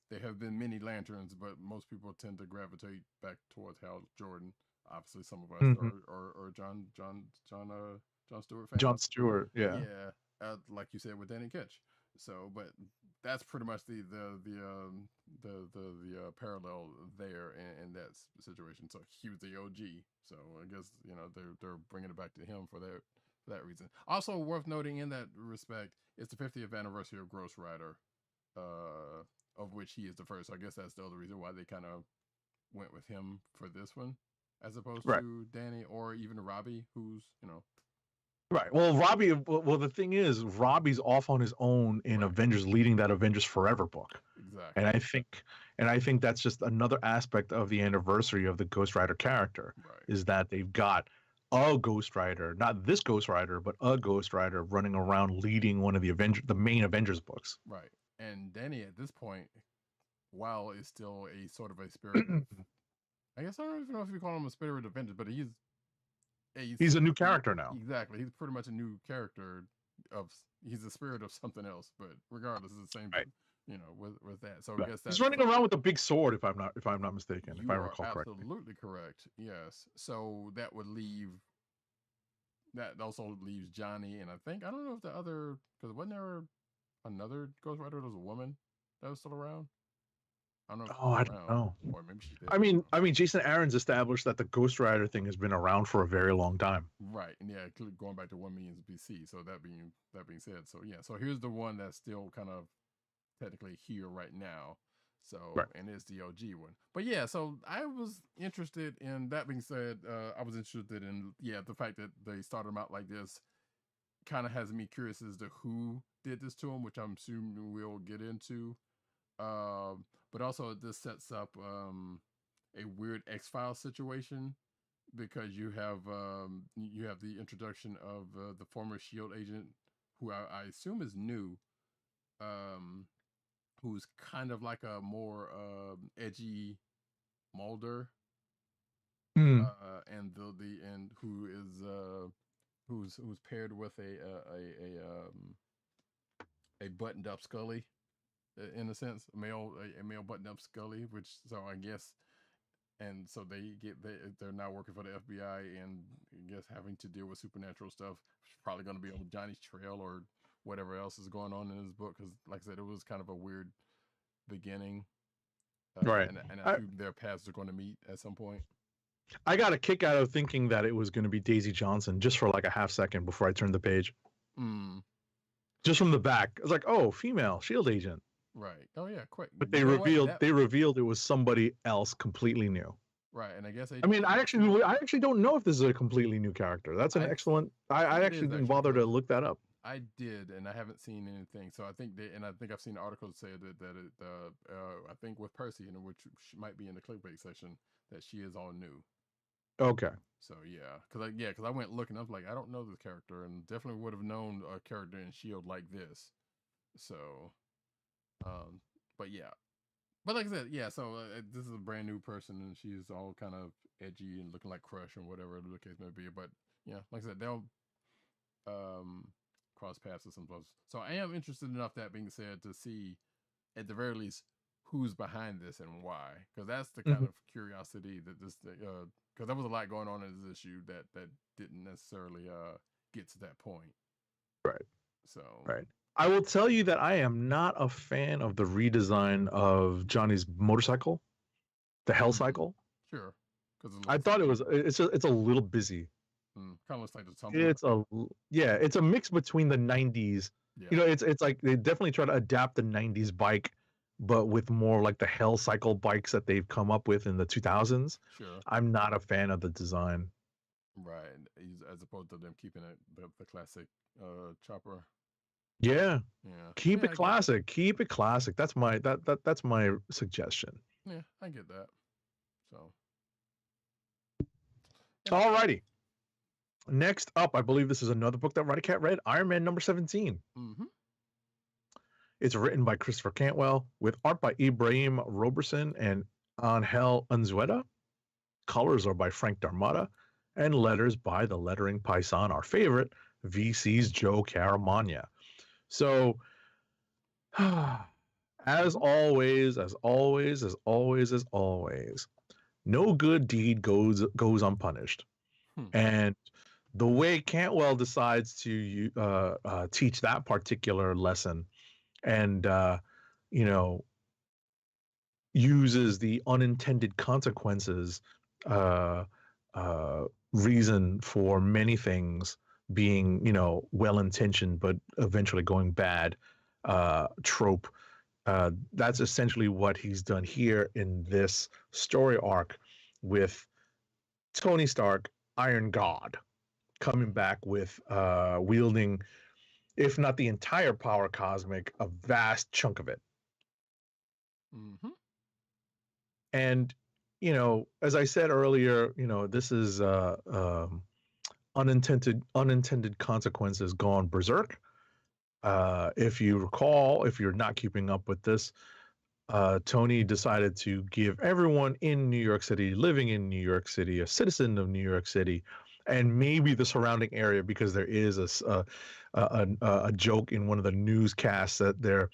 there have been many Lanterns, but most people tend to gravitate back towards Hal Jordan. Obviously, some of us are John Stewart fans. John Stewart, yeah. Like you said with Danny Ketch. So, but that's pretty much the parallel there in that situation. So he was the OG. So I guess they're bringing it back to him for that reason. Also worth noting in that respect, it's the 50th anniversary of Ghost Rider, of which he is the first. So I guess that's the other reason why they kind of went with him for this one, as opposed to Danny or even Robbie, who's Right. Well, Robbie. Well, the thing is, Robbie's off on his own in Right. Avengers, leading that Avengers Forever book, Exactly. and I think that's just another aspect of the anniversary of the Ghost Rider character, Right. is that they've got a Ghost Rider, not this Ghost Rider, but a Ghost Rider running around leading one of the main Avengers books. Right. And Danny at this point, while is still a sort of a spirit of, I guess I don't even know if you call him a spirit of Avengers, but He's a new character now. Exactly. He's pretty much a new character he's the spirit of something else, but regardless, it's the same Right. thing, you know, with that. So Right. I guess that's He's running around with a big sword, if I'm not mistaken, if I recall correctly. Absolutely correct. Yes. So that also leaves Johnny, and I don't know if the other, because wasn't there another Ghost Rider that was a woman that was still around? I don't know. I don't know. Or maybe she did. I mean, Jason Aaron's established that the Ghost Rider thing has been around for a very long time. Right, and yeah, going back to 1 million BC. So that being said, so yeah, so here's the one that's still kind of technically here right now. So Right. And it's the OG one. But yeah, so I was interested in that being said. I was interested in the fact that they started him out like this. Kind of has me curious as to who did this to him, which I'm assuming we'll get into. But also this sets up a weird X-Files situation, because you have the introduction of the former S.H.I.E.L.D. agent, who I assume is new, who's kind of like a more edgy Mulder, and who's paired with a buttoned up Scully, in a sense, a male buttoned up Scully, which, so I guess, and so they're now working for the FBI, and I guess having to deal with supernatural stuff. It's probably going to be on Johnny's trail or whatever else is going on in his book, because like I said, it was kind of a weird beginning, Right. And I assume their paths are going to meet at some point. I got a kick out of thinking that it was going to be Daisy Johnson just for like a half second before I turned the page. Just from the back, I was like, "Oh, female S.H.I.E.L.D. agent." Right. Oh yeah, quick. But they revealed it was somebody else completely new. Right, and I guess I mean, I actually don't know if this is a completely new character. That's an excellent. I actually didn't bother to look that up. I did, and I haven't seen anything. So I think I've seen articles say that I think with Percy, and which might be in the clickbait section, that she is all new. Okay. So yeah, because I went looking, I was like, I don't know this character, and definitely would have known a character in S.H.I.E.L.D. like this. So, but yeah. But like I said, yeah, so this is a brand new person, and she's all kind of edgy and looking like Crush or whatever the case may be. But yeah, like I said, they'll cross paths at some point. So I am interested enough, that being said, to see at the very least who's behind this and why, because that's the kind of curiosity that this, because there was a lot going on in this issue that didn't necessarily get to that point. Right. So right. I will tell you that I am not a fan of the redesign of Johnny's motorcycle, the Hell Cycle. Sure, because I thought it's a little busy. Kind of looks like the Tumbler. It's a mix between the 90s. Yeah. You know, it's like they definitely try to adapt the 90s bike, but with more like the Hell Cycle bikes that they've come up with in the 2000s. Sure. I'm not a fan of the design. Right, as opposed to them keeping it the classic chopper. Yeah. Keep it classic. Keep it classic. That's my that's my suggestion. Yeah, I get that. So, alrighty. Next up, I believe this is another book that Roddykat read, Iron Man number 17. It's written by Christopher Cantwell with art by Ibrahim Roberson and Angel Unzueta. Colors are by Frank Darmada, and letters by the lettering paisan, our favorite, VC's Joe Caramagna. So, as always, no good deed goes unpunished. And the way Cantwell decides to teach that particular lesson, and uses the unintended consequences reason for many things being, well-intentioned but eventually going bad trope. That's essentially what he's done here in this story arc with Tony Stark, Iron God, coming back with wielding, if not the entire power cosmic, a vast chunk of it. Mm-hmm. And, you know, as I said earlier, you know, this is unintended consequences gone berserk. If you recall, if you're not keeping up with this, Tony decided to give everyone in New York City, living in New York City, a citizen of New York City, and maybe the surrounding area, because there is a joke in one of the newscasts that they're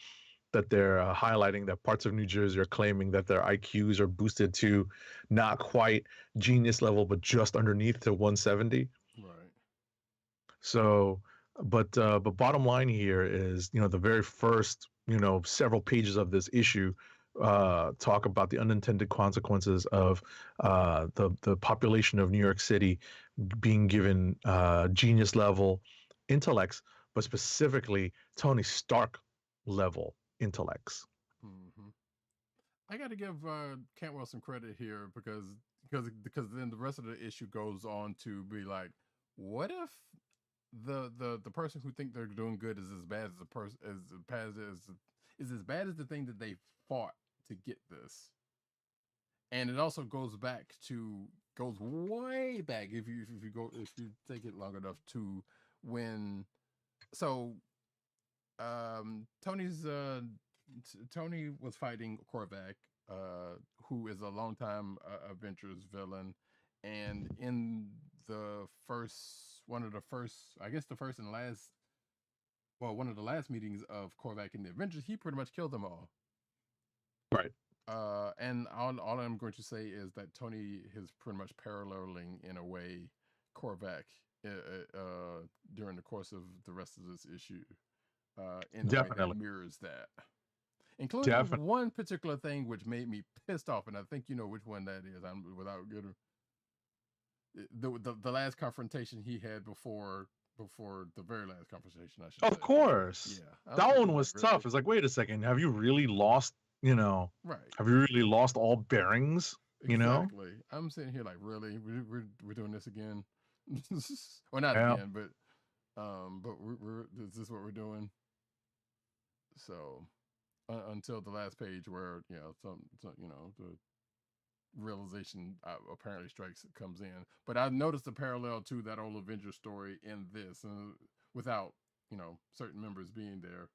highlighting that parts of New Jersey are claiming that their IQs are boosted to not quite genius level, but just underneath to 170. Right. So, but bottom line here is, you know, the very first, you know, several pages of this issue talk about the unintended consequences of the population of New York City being given genius level intellects, but specifically Tony Stark level intellects. Mm-hmm. I got to give Cantwell some credit here because then the rest of the issue goes on to be like, what if the person who think they're doing good is as bad as the person is as bad as the thing that they fought to get this. And it also goes way back if you take it long enough to when Tony was fighting Korvac, who is a longtime Avengers villain, and in one of the last meetings of Korvac and the Avengers, he pretty much killed them all. Right. And all I'm going to say is that Tony is pretty much paralleling in a way Korvac during the course of the rest of this issue. In a way that mirrors that. Including one particular thing which made me pissed off, and I think you know which one that is. I'm without getting the last confrontation he had before the very last conversation. I should. Of course. Yeah. That one was tough. It's like, wait a second, have you really lost? You know, right? Have you really lost all bearings? You know. Exactly. I'm sitting here like, really, we're doing this again? Or not again, but is this what we're doing? So. Until the last page where some the realization apparently comes in, but I noticed a parallel to that old Avenger story in this, without certain members being there.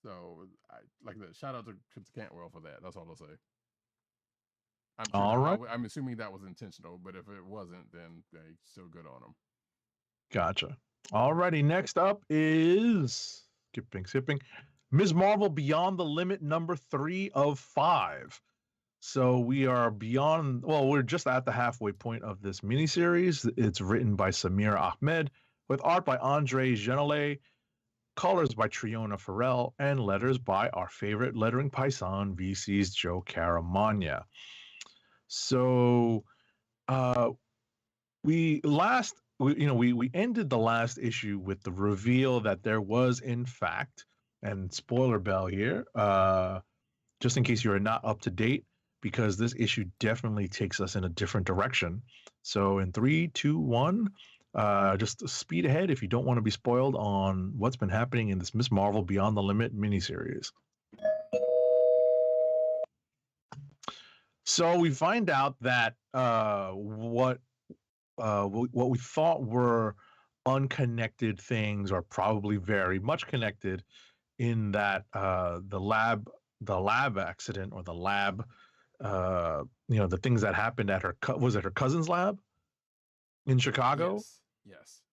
So I like that. Shout out to Cantwell for that. That's all I'll say. I'm assuming that was intentional, but if it wasn't, then they still good on them. Gotcha. Alrighty, next up is skipping. Ms. Marvel Beyond the Limit number 3 of 5. So we are beyond, we're just at the halfway point of this miniseries. It's written by Samir Ahmed with art by Andre Genole, colors by Triona Farrell, and letters by our favorite lettering paisan, VC's Joe Caramagna. So we ended the last issue with the reveal that there was, in fact, and spoiler bell here, just in case you're not up to date, because this issue definitely takes us in a different direction. So in 3, 2, 1, just speed ahead if you don't want to be spoiled on what's been happening in this Ms. Marvel Beyond the Limit miniseries. So we find out that what we thought were unconnected things are probably very much connected, in that the lab accident, or the lab, the things that happened at her cousin's lab in Chicago? Yes.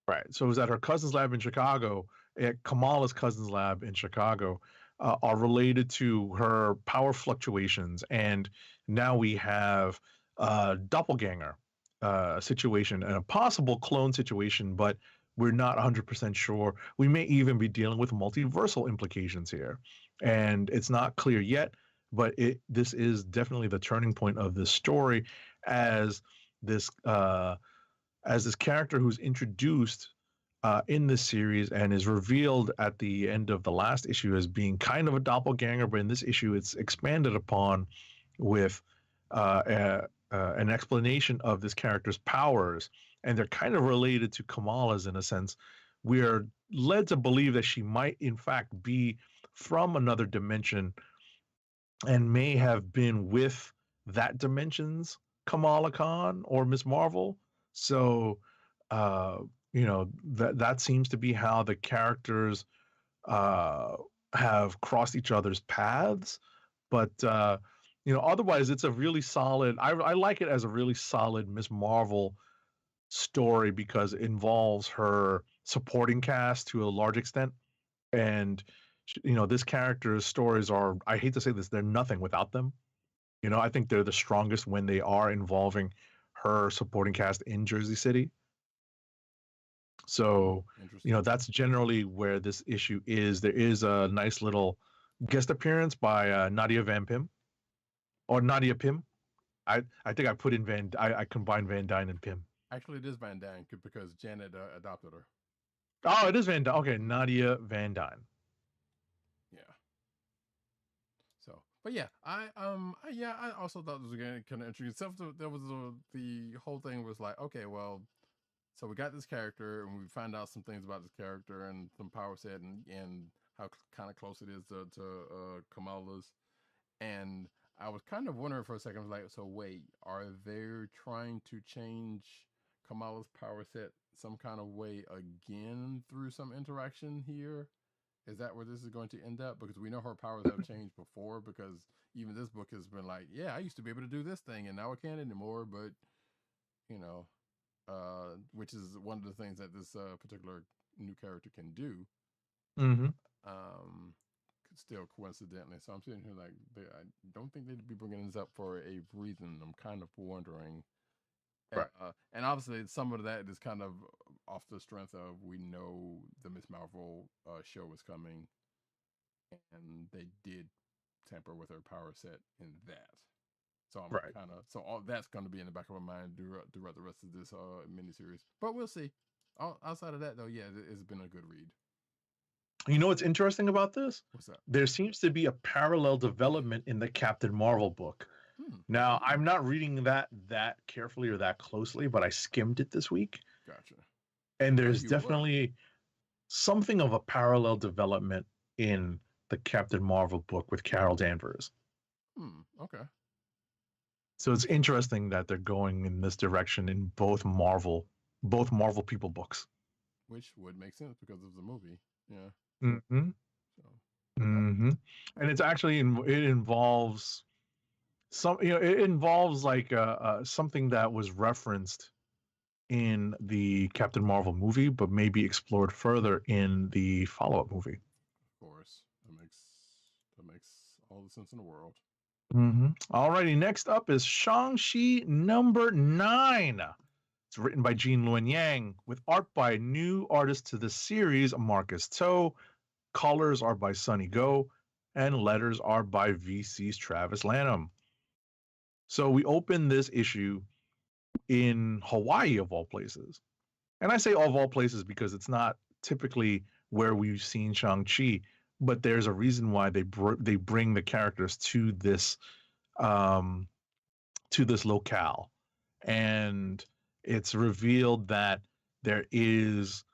Right. So it was at her cousin's lab in Chicago, at Kamala's cousin's lab in Chicago, are related to her power fluctuations. And now we have a doppelganger situation and a possible clone situation, but we're not 100% sure. We may even be dealing with multiversal implications here, and it's not clear yet. But this is definitely the turning point of this story, as this character who's introduced in this series and is revealed at the end of the last issue as being kind of a doppelganger, but in this issue it's expanded upon with an explanation of this character's powers, and they're kind of related to Kamala's in a sense. We are led to believe that she might, in fact, be from another dimension and may have been with that dimension's Kamala Khan or Miss Marvel. So, that seems to be how the characters have crossed each other's paths. But otherwise, it's a really solid. I like it as a really solid Miss Marvel story because it involves her supporting cast to a large extent, and this character's stories are, I hate to say this, they're nothing without them. I think they're the strongest when they are involving her supporting cast in Jersey City. So, that's generally where this issue is. There is a nice little guest appearance by Nadia Van Pym, or Nadia Pym. I think I put in I combined Van Dyne and Pym. Actually, it is Van Dyne because Janet adopted her. Oh, it is Van Dyne. Okay, Nadia Van Dyne. Yeah. So, but yeah, I also thought this was kind of interesting. Except there was the whole thing was like, okay, well, so we got this character and we find out some things about this character and some power set and how kind of close it is to Kamala's. And I was kind of wondering for a second, I was like, so wait, are they trying to change Kamala's power set some kind of way again through some interaction here? Is that where this is going to end up? Because we know her powers have changed before, because even this book has been like, yeah, I used to be able to do this thing and now I can't anymore, but which is one of the things that this particular new character can do. Mm-hmm. Still coincidentally. So I'm sitting here like, I don't think they'd be bringing this up for a reason. I'm kind of wondering. Right. And obviously some of that is kind of off the strength of, we know the Miss Marvel show was coming and they did tamper with her power set in that. So I'm kind of, so all that's going to be in the back of my mind throughout the rest of this miniseries. But we'll see. Outside of that, though, yeah, it's been a good read. You know what's interesting about this? What's that? There seems to be a parallel development in the Captain Marvel book. Now, I'm not reading that carefully or that closely, but I skimmed it this week. Gotcha. And there's definitely something of a parallel development in the Captain Marvel book with Carol Danvers. Okay. So it's interesting that they're going in this direction in both Marvel People books. Which would make sense because of the movie. Yeah. Mm-hmm. So, mm-hmm. And it's actually, it involves it involves like something that was referenced in the Captain Marvel movie, but maybe explored further in the follow-up movie. Of course. That makes all the sense in the world. Mm-hmm. Alrighty, next up is Shangshi number 9. It's written by Gene Luen Yang with art by new artist to the series, Marcus To. Colors are by Sonny Go, and letters are by VC's Travis Lanham. So we open this issue in Hawaii, of all places. And I say of all places because it's not typically where we've seen Shang-Chi, but there's a reason why they bring the characters to this locale. And it's revealed that there is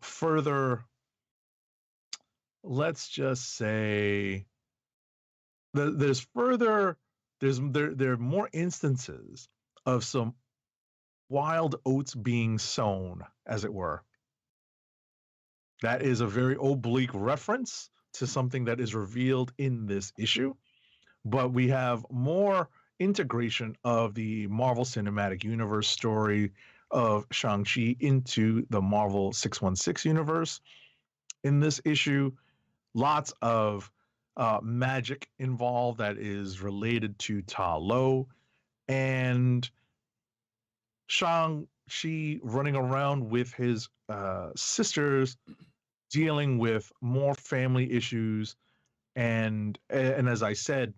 further, let's just say, there are more instances of some wild oats being sown, as it were. That is a very oblique reference to something that is revealed in this issue, but we have more integration of the Marvel Cinematic Universe story of Shang-Chi into the Marvel 616 universe. In this issue, lots of magic involved that is related to Ta Lo, and Shang-Chi running around with his sisters, dealing with more family issues, and as I said,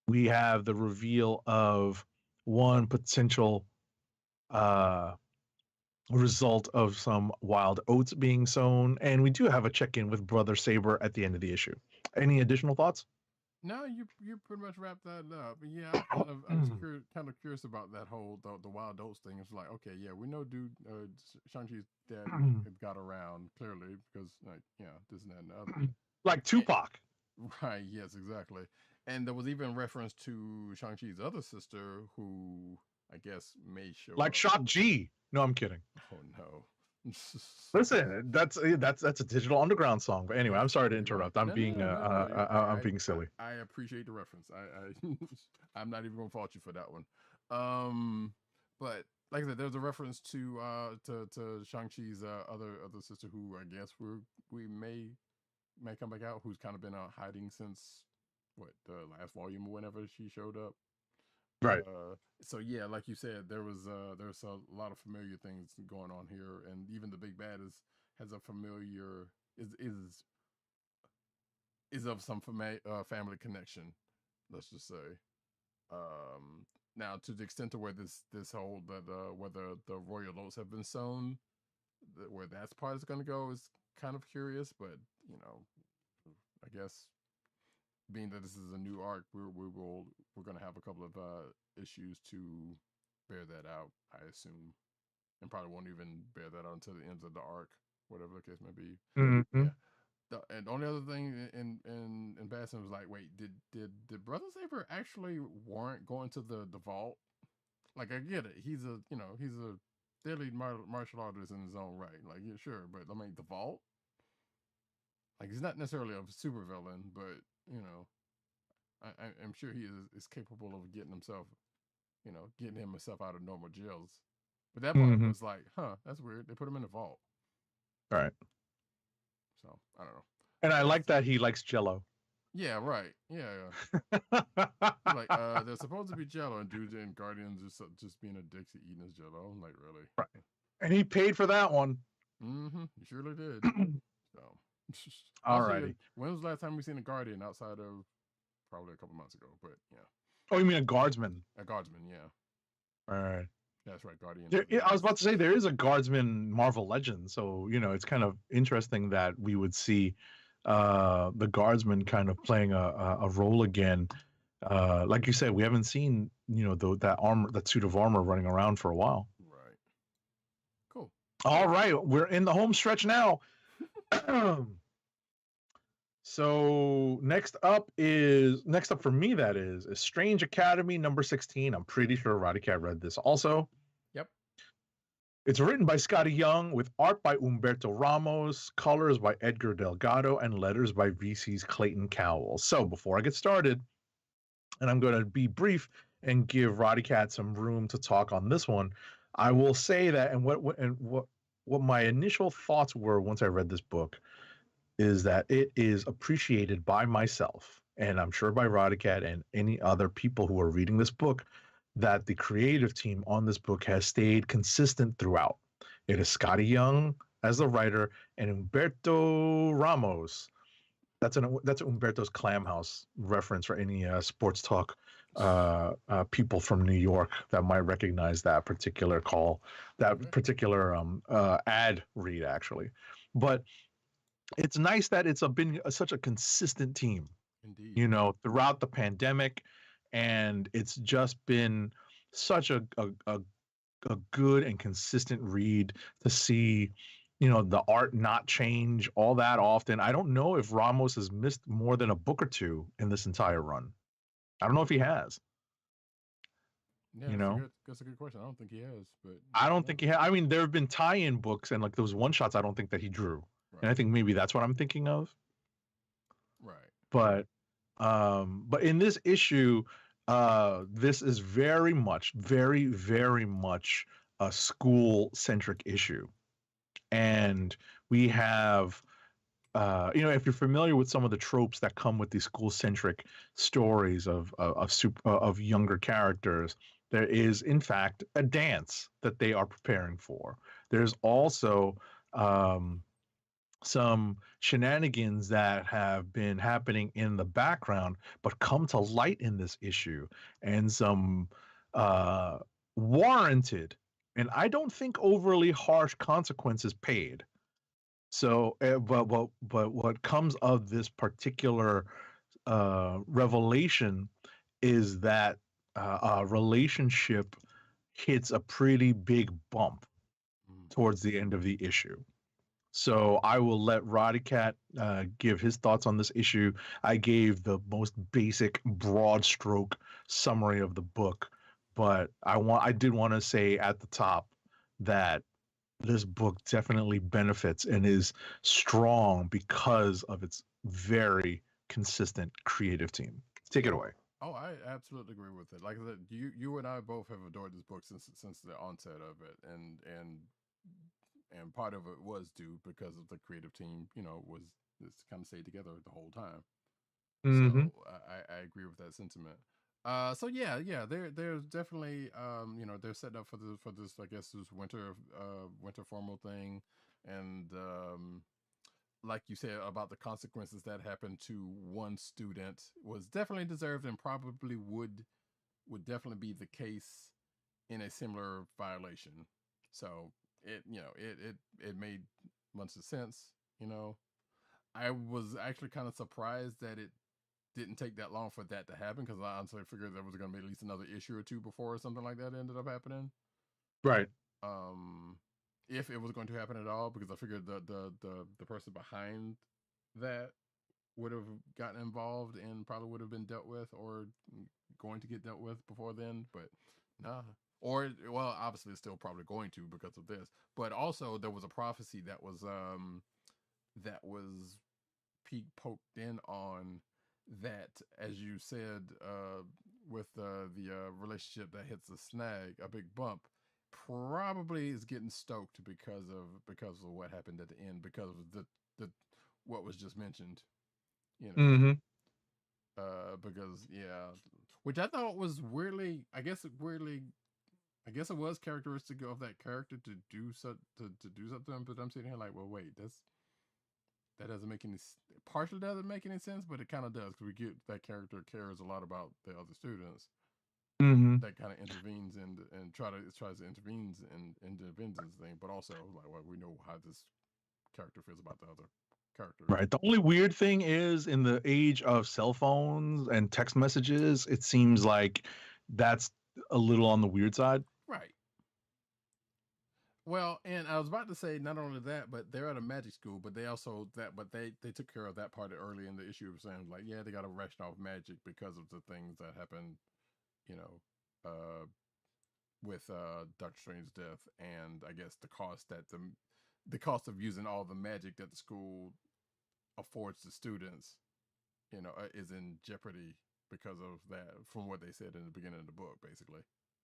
we have the reveal of one potential result of some wild oats being sown, and we do have a check-in with Brother Saber at the end of the issue. Any additional thoughts? No, you pretty much wrapped that up. Yeah, I was kind of curious about that whole the wild oats thing. It's like, okay, yeah, we know dude Shang-Chi's dad got around clearly because like this and that and the other. Like Tupac. Right, yes, exactly. And there was even reference to Shang-Chi's other sister who I guess may show like up. Shop G. No, I'm kidding. Oh no. Listen, that's a Digital Underground song. But anyway, I'm sorry to interrupt. I'm being silly. I appreciate the reference. I'm not even gonna fault you for that one. But like I said, there's a reference to Shang-Chi's other sister who I guess we may come back out, who's kind of been hiding since the last volume or whenever she showed up. Right. So yeah, like you said, there's a lot of familiar things going on here, and even the big bad has a familiar is of some family connection. Let's just say. Now, to the extent to where this whole whether the royal oats have been sown, where that part is going to go is kind of curious, but I guess being that this is a new arc, we're going to have a couple of issues to bear that out, I assume, and probably won't even bear that out until the ends of the arc, whatever the case may be. Mm-hmm. Yeah. And the only other thing in Bastion was like, wait, did Brother Saber actually warrant going to the vault? Like, I get it, he's a deadly martial artist in his own right. Like, yeah, sure, but I mean, the vault. Like, he's not necessarily a super villain, but I'm sure he is capable of getting himself out of normal jails. But that part was like, that's weird. They put him in the vault. All right. So I don't know. And I like that he likes Jello. Yeah, right. Yeah. Like, there's supposed to be Jello, and dudes in Guardians just being a Dixie eating his Jello. I'm like, really? Right. And he paid for that one. Mm-hmm. He surely did. So. Alrighty. When was the last time we seen a Guardian outside of probably a couple months ago? But yeah. Oh, you mean a Guardsman? A Guardsman, yeah. All right. That's right, Guardian. I was about to say there is a Guardsman Marvel Legend, so it's kind of interesting that we would see the Guardsman kind of playing a role again. Like you said, we haven't seen that suit of armor running around for a while. Right. Cool. All right, we're in the home stretch now. So next up for me, that is Estranged Academy number 16. I'm pretty sure Roddykat read this also. Yep. It's written by Scotty Young with art by Humberto Ramos, colors by Edgar Delgado, and letters by VC's Clayton Cowell. So before I get started, and I'm going to be brief and give Roddykat some room to talk on this one, I will say that what my initial thoughts were once I read this book is that it is appreciated by myself, and I'm sure by Roddykat and any other people who are reading this book, that the creative team on this book has stayed consistent throughout. It is Scotty Young as the writer and Humberto Ramos. That's Humberto's Clam House reference for any sports talk people from New York that might recognize that particular particular ad read, actually. But it's nice that it's been such a consistent team. Indeed. Throughout the pandemic, and it's just been such a good and consistent read to see, the art not change all that often. I don't know if Ramos has missed more than a book or two in this entire run. I don't know if he has. Yeah, that's a good question. I don't think he has, but I don't think he has. I mean, there have been tie-in books and like those one-shots I don't think that he drew. Right. And I think maybe that's what I'm thinking of. Right. But in this issue, this is very, very much a school-centric issue. And we have, if you're familiar with some of the tropes that come with these school-centric stories of younger characters, there is, in fact, a dance that they are preparing for. There's also some shenanigans that have been happening in the background, but come to light in this issue, and some warranted, and I don't think overly harsh consequences paid. So, but what comes of this particular revelation is that a relationship hits a pretty big bump towards the end of the issue. So I will let Roddykat give his thoughts on this issue. I gave the most basic, broad stroke summary of the book, but I did want to say at the top that this book definitely benefits and is strong because of its very consistent creative team. Take it away. Oh, I absolutely agree with it. Like I said, you and I both have adored this book since the onset of it, and part of it was due because of the creative team. Was kind of stayed together the whole time. Mm-hmm. So I agree with that sentiment. So yeah, there's definitely they're setting up for this I guess this winter formal thing, and like you said about the consequences that happened to one student was definitely deserved and probably would definitely be the case in a similar violation. So it made much of sense. I was actually kind of surprised that it didn't take that long for that to happen, because I honestly figured there was going to be at least another issue or two before something like that ended up happening. Right. If it was going to happen at all, because I figured the person behind that would have gotten involved and probably would have been dealt with or going to get dealt with before then, but nah. Or well, obviously it's still probably going to because of this. But also there was a prophecy that was poked in on that, as you said, with the relationship that hits a snag, a big bump, probably is getting stoked because of what happened at the end, because of the what was just mentioned, Mm-hmm. because which I thought was weirdly, I guess it was characteristic of that character to do to do something, but I'm sitting here like, well, wait, that doesn't make any, partially doesn't make any sense, but it kind of does, because we get that character cares a lot about the other students. Mm-hmm. That kind of intervenes and tries to intervenes and defends this thing, but also like, well, we know how this character feels about the other characters. Right. The only weird thing is, in the age of cell phones and text messages, it seems like that's a little on the weird side. Right. Well, and I was about to say not only that, but they're at a magic school, but they took care of that part early in the issue of saying like, yeah, they got to ration off magic because of the things that happened, you know, with Doctor Strange's death, and I guess the cost of using all the magic that the school affords to students, is in jeopardy because of that, from what they said in the beginning of the book, basically.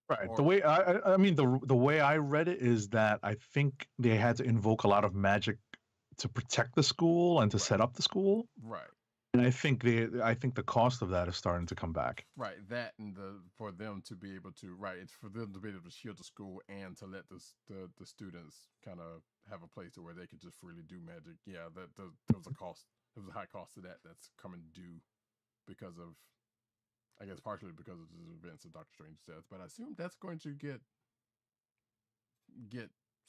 Right. The way I mean, the way I read it is that I think they had to invoke a lot of magic to protect the school and to set up the school. Right. And I think the cost of that is starting to come back. Right. That, and for them to be able to, right, it's for them to be able to shield the school and to let the students kind of have a place where they could just freely do magic. Yeah, there was a cost. There was a high cost to that that's coming due because of, I guess, partially because of the events of Doctor Strange's death. But I assume that's going to get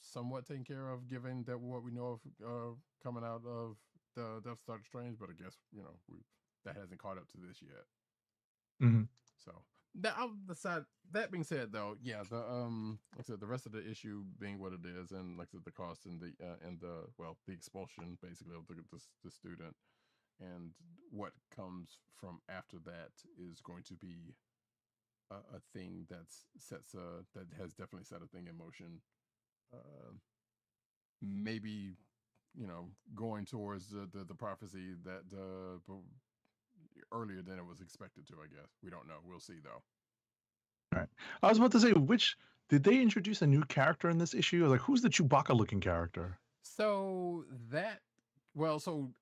somewhat taken care of, given that what we know of coming out of the Death of Doctor Strange. But I guess that hasn't caught up to this yet. Mm-hmm. So that being said, though, yeah, like I said, the rest of the issue being what it is, and like I said, the cost and the expulsion basically of the student, and what comes from after that is going to be a thing that has definitely set a thing in motion. Maybe going towards the prophecy that earlier than it was expected to. I guess we don't know. We'll see though. All right. I was about to say, did they introduce a new character in this issue? I was like, who's the Chewbacca looking character? So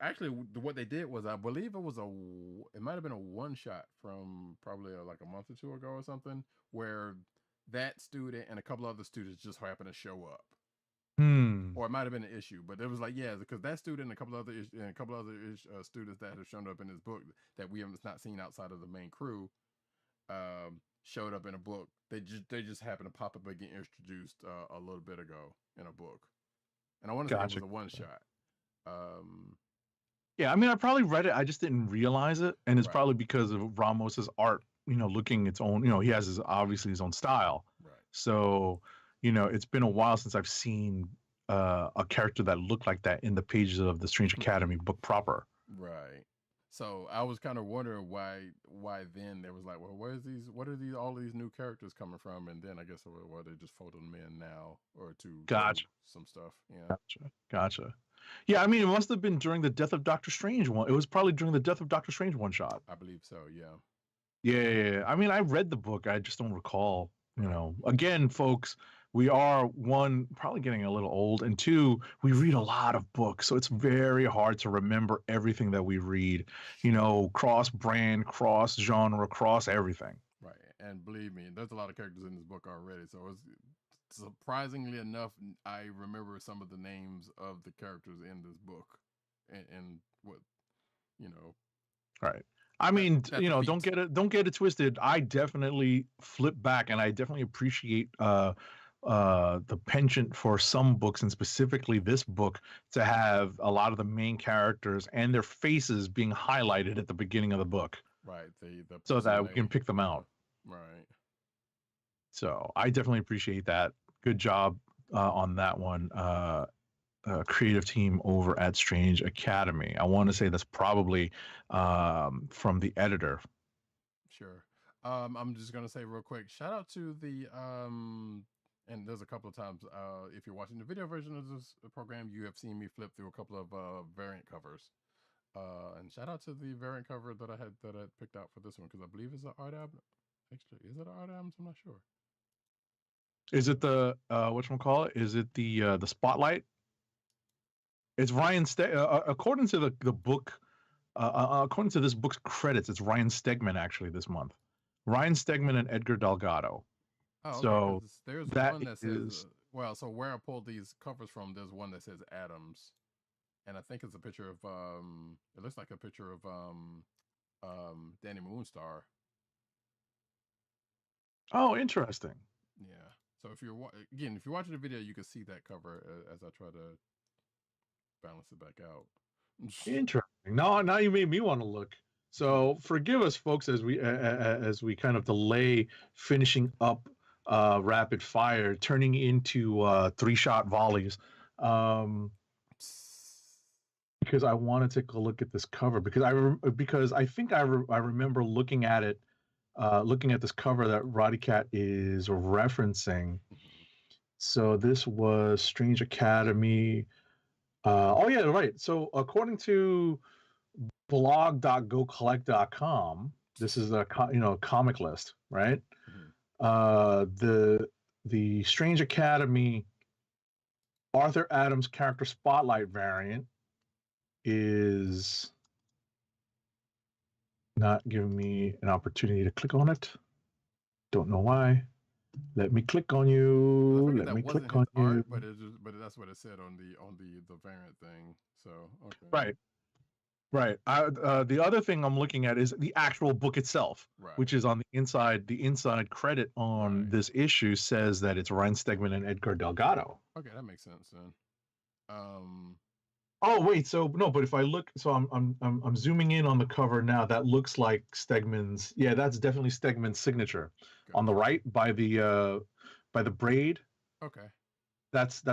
actually, what they did was, I believe it might have been a one shot from probably like a month or two ago or something, where that student and a couple other students just happened to show up. Or it might have been an issue, but it was like, yeah, because that student and a couple other students that have shown up in this book that we have not seen outside of the main crew, showed up in a book. They just happened to pop up and get introduced a little bit ago in a book, and I want to say it was a one shot. Yeah, I mean, I probably read it. I just didn't realize it, and it's Right. probably because of Ramos's art. Looking its own. He has obviously his own style. Right. So, it's been a while since I've seen a character that looked like that in the pages of the Strange Academy book proper. Right. So I was kind of wondering why then there was like, well, what are all these new characters coming from? And then I guess they just folded them in now or to Gotcha. some stuff. Yeah. Gotcha. Yeah, I mean, it must have been during the death of Doctor Strange one. It was probably during the death of Doctor Strange one shot. I believe so. Yeah. Yeah. I mean, I read the book. I just don't recall. Again, folks, we are one probably getting a little old, and two, we read a lot of books, so it's very hard to remember everything that we read. Cross brand, cross genre, cross everything. Right. And believe me, there's a lot of characters in this book already. So it's surprisingly enough, I remember some of the names of the characters in this book, and what Right. I mean, don't get it twisted. I definitely flip back, and I definitely appreciate the penchant for some books, and specifically this book, to have a lot of the main characters and their faces being highlighted at the beginning of the book. Right. So that we can pick them out. Right. So I definitely appreciate that. Good job on that one. Creative team over at Strange Academy. I want to say that's probably from the editor. Sure. I'm just gonna say real quick, shout out to the and there's a couple of times if you're watching the video version of this program, you have seen me flip through a couple of variant covers. And shout out to the variant cover that I picked out for this one, because I believe it's an art album. Actually, is it an art album? I'm not sure. Is it the whatchamacallit? Is it the Spotlight? It's Ryan according to the book, according to this book's credits, it's Ryan Stegman actually this month. Ryan Stegman and Edgar Delgado. Oh, okay, so there's that one that says, so where I pulled these covers from, there's one that says Adams, and I think it's a picture of it looks like a picture of Danny Moonstar. Oh, interesting. Yeah. So if you're watching the video, you can see that cover as I try to balance it back out. Interesting. Now you made me want to look. So forgive us, folks, as we kind of delay finishing up rapid fire, turning into 3-shot volleys, because I want to take a look at this cover, because I think I remember looking at it, looking at this cover that Roddykat is referencing. So this was Strange Academy. Oh yeah, right. So according to blog.gocollect.com, this is a comic list, right? The Strange Academy Arthur Adams character spotlight variant is not giving me an opportunity to click on it. Don't know why. Let me click on you. Let me click on you. But that's what it said on the variant thing. So okay. Right. The other thing I'm looking at is the actual book itself, which is on the inside. The inside credit on this issue says that it's Ryan Stegman and Edgar Delgado. Okay, that makes sense then. Oh wait, so no, but if I look, so I'm zooming in on the cover now. That looks like Stegman's. Yeah, that's definitely Stegman's signature. Gotcha. On the right by the braid. Okay. That's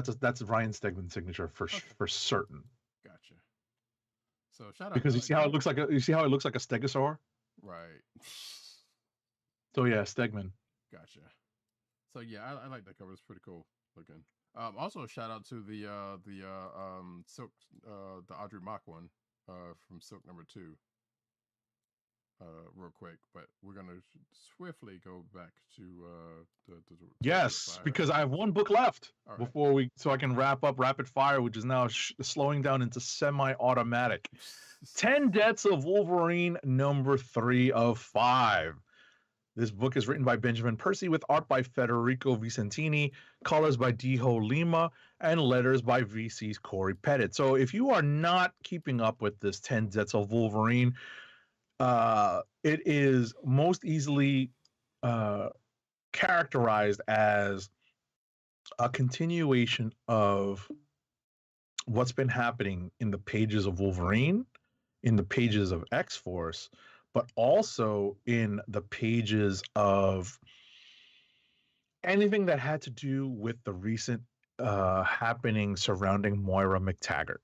Ryan Stegman's signature for certain. Gotcha. So shout out, because you see how it looks like a stegosaur. Right. So yeah, Stegman. Gotcha. So yeah, I like that cover. It's pretty cool looking. Also shout out to the Silk, the Audrey Mock one from Silk #2. Real quick, but we're gonna swiftly go back to the yes, because I have one book left before so I can wrap up rapid fire, which is now slowing down into semi-automatic. 10 Deaths of Wolverine #3 of 5. This book is written by Benjamin Percy with art by Federico Vicentini, colors by Diho Lima, and letters by VC's Corey Pettit. So if you are not keeping up with this 10 Deaths of Wolverine, it is most easily characterized as a continuation of what's been happening in the pages of Wolverine, in the pages of X-Force, but also in the pages of anything that had to do with the recent happenings surrounding Moira McTaggart,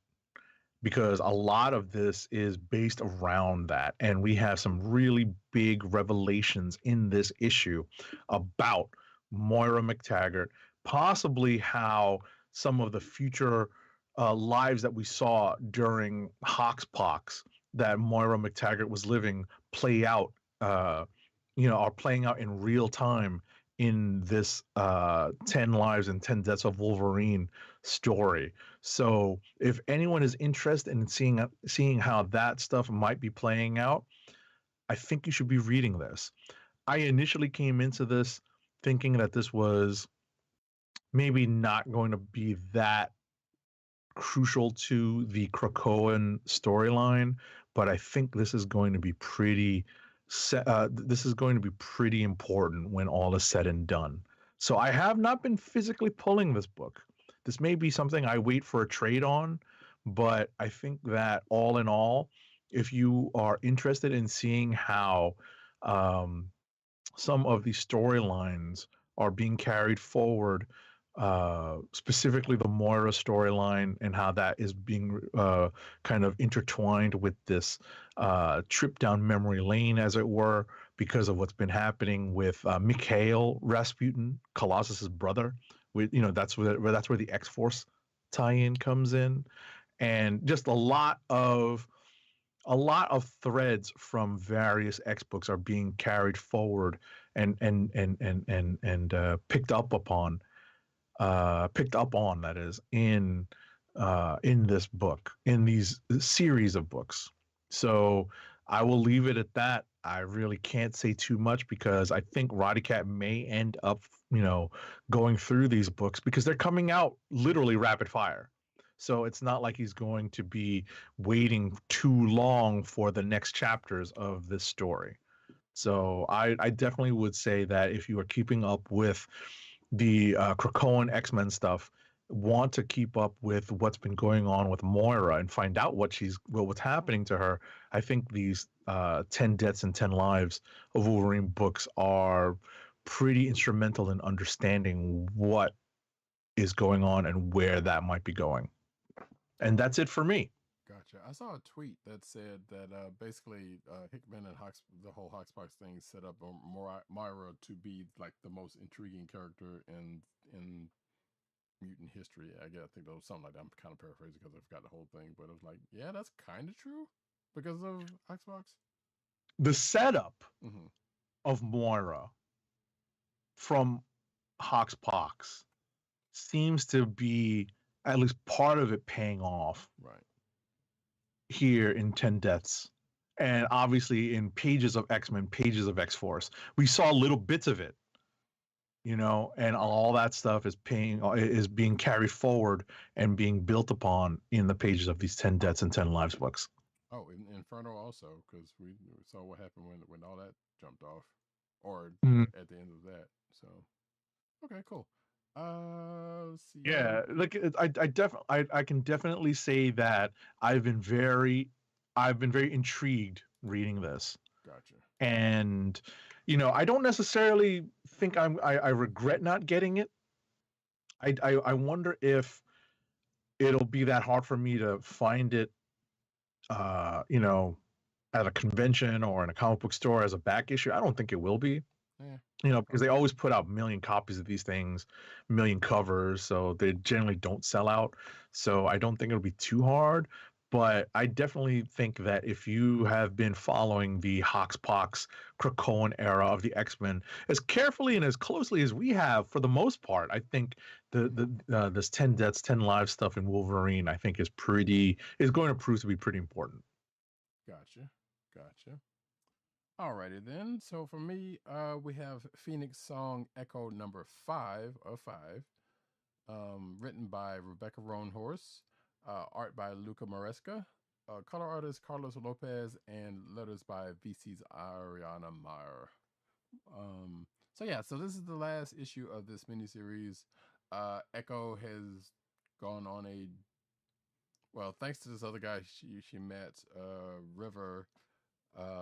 because a lot of this is based around that. And we have some really big revelations in this issue about Moira McTaggart, possibly how some of the future lives that we saw during Hoxpox that Moira McTaggart was living play out, are playing out in real time in this 10 Lives and 10 Deaths of Wolverine story. So if anyone is interested in seeing how that stuff might be playing out, I think you should be reading this. I initially came into this thinking that this was maybe not going to be that crucial to the Krakoan storyline, but I think this is going to be pretty important when all is said and done. So I have not been physically pulling this book. This may be something I wait for a trade on, but I think that all in all, if you are interested in seeing how some of these storylines are being carried forward, specifically the Moira storyline and how that is being kind of intertwined with this trip down memory lane, as it were, because of what's been happening with Mikhail Rasputin, Colossus's brother. That's where the X-Force tie-in comes in, and just a lot of threads from various X books are being carried forward and picked up on that is in this book, in these series of books. So I will leave it at that. I really can't say too much because I think Roddykat may end up, going through these books because they're coming out literally rapid fire. So it's not like he's going to be waiting too long for the next chapters of this story. So I definitely would say that if you are keeping up with the Krakoan X-Men stuff, want to keep up with what's been going on with Moira and find out what's happening to her, I think these 10 Deaths and 10 Lives of Wolverine books are pretty instrumental in understanding what is going on and where that might be going. And that's it for me. Gotcha. I saw a tweet that said that basically Hickman and the whole Hoxpox thing set up Moira to be like the most intriguing character in mutant history. I think that was something like that. I'm kind of paraphrasing because I forgot the whole thing, but it was like, yeah, that's kind of true because of Hoxpox. The setup of Moira from Hoxpox seems to be at least part of it paying off right here in 10 Deaths, and obviously in pages of X-Men, pages of X-Force. We saw little bits of it, and all that stuff is being carried forward and being built upon in the pages of these 10 Deaths and 10 Lives books. Oh, Inferno also, because we saw what happened when all that jumped off, or at the end of that. So, okay, cool. Let's see. Yeah, like I can definitely say that I've been very intrigued reading this. Gotcha. And I don't necessarily think I regret not getting it. I wonder if it'll be that hard for me to find it at a convention or in a comic book store as a back issue. I don't think it will be. Yeah. Because they always put out 1 million copies of these things, 1 million covers, so they generally don't sell out. So I don't think it'll be too hard. But I definitely think that if you have been following the Hoxpox Krakoan era of the X-Men as carefully and as closely as we have, for the most part, I think this 10 Deaths, 10 Lives stuff in Wolverine, I think is going to prove to be pretty important. Gotcha. Alrighty then. So for me, we have Phoenix Song Echo number 5 of 5, written by Rebecca Roanhorse, art by Luca Maresca, color artist Carlos Lopez, and letters by VC's Ariana Meyer. So this is the last issue of this miniseries. Echo has gone on a well, thanks to this other guy she met, River.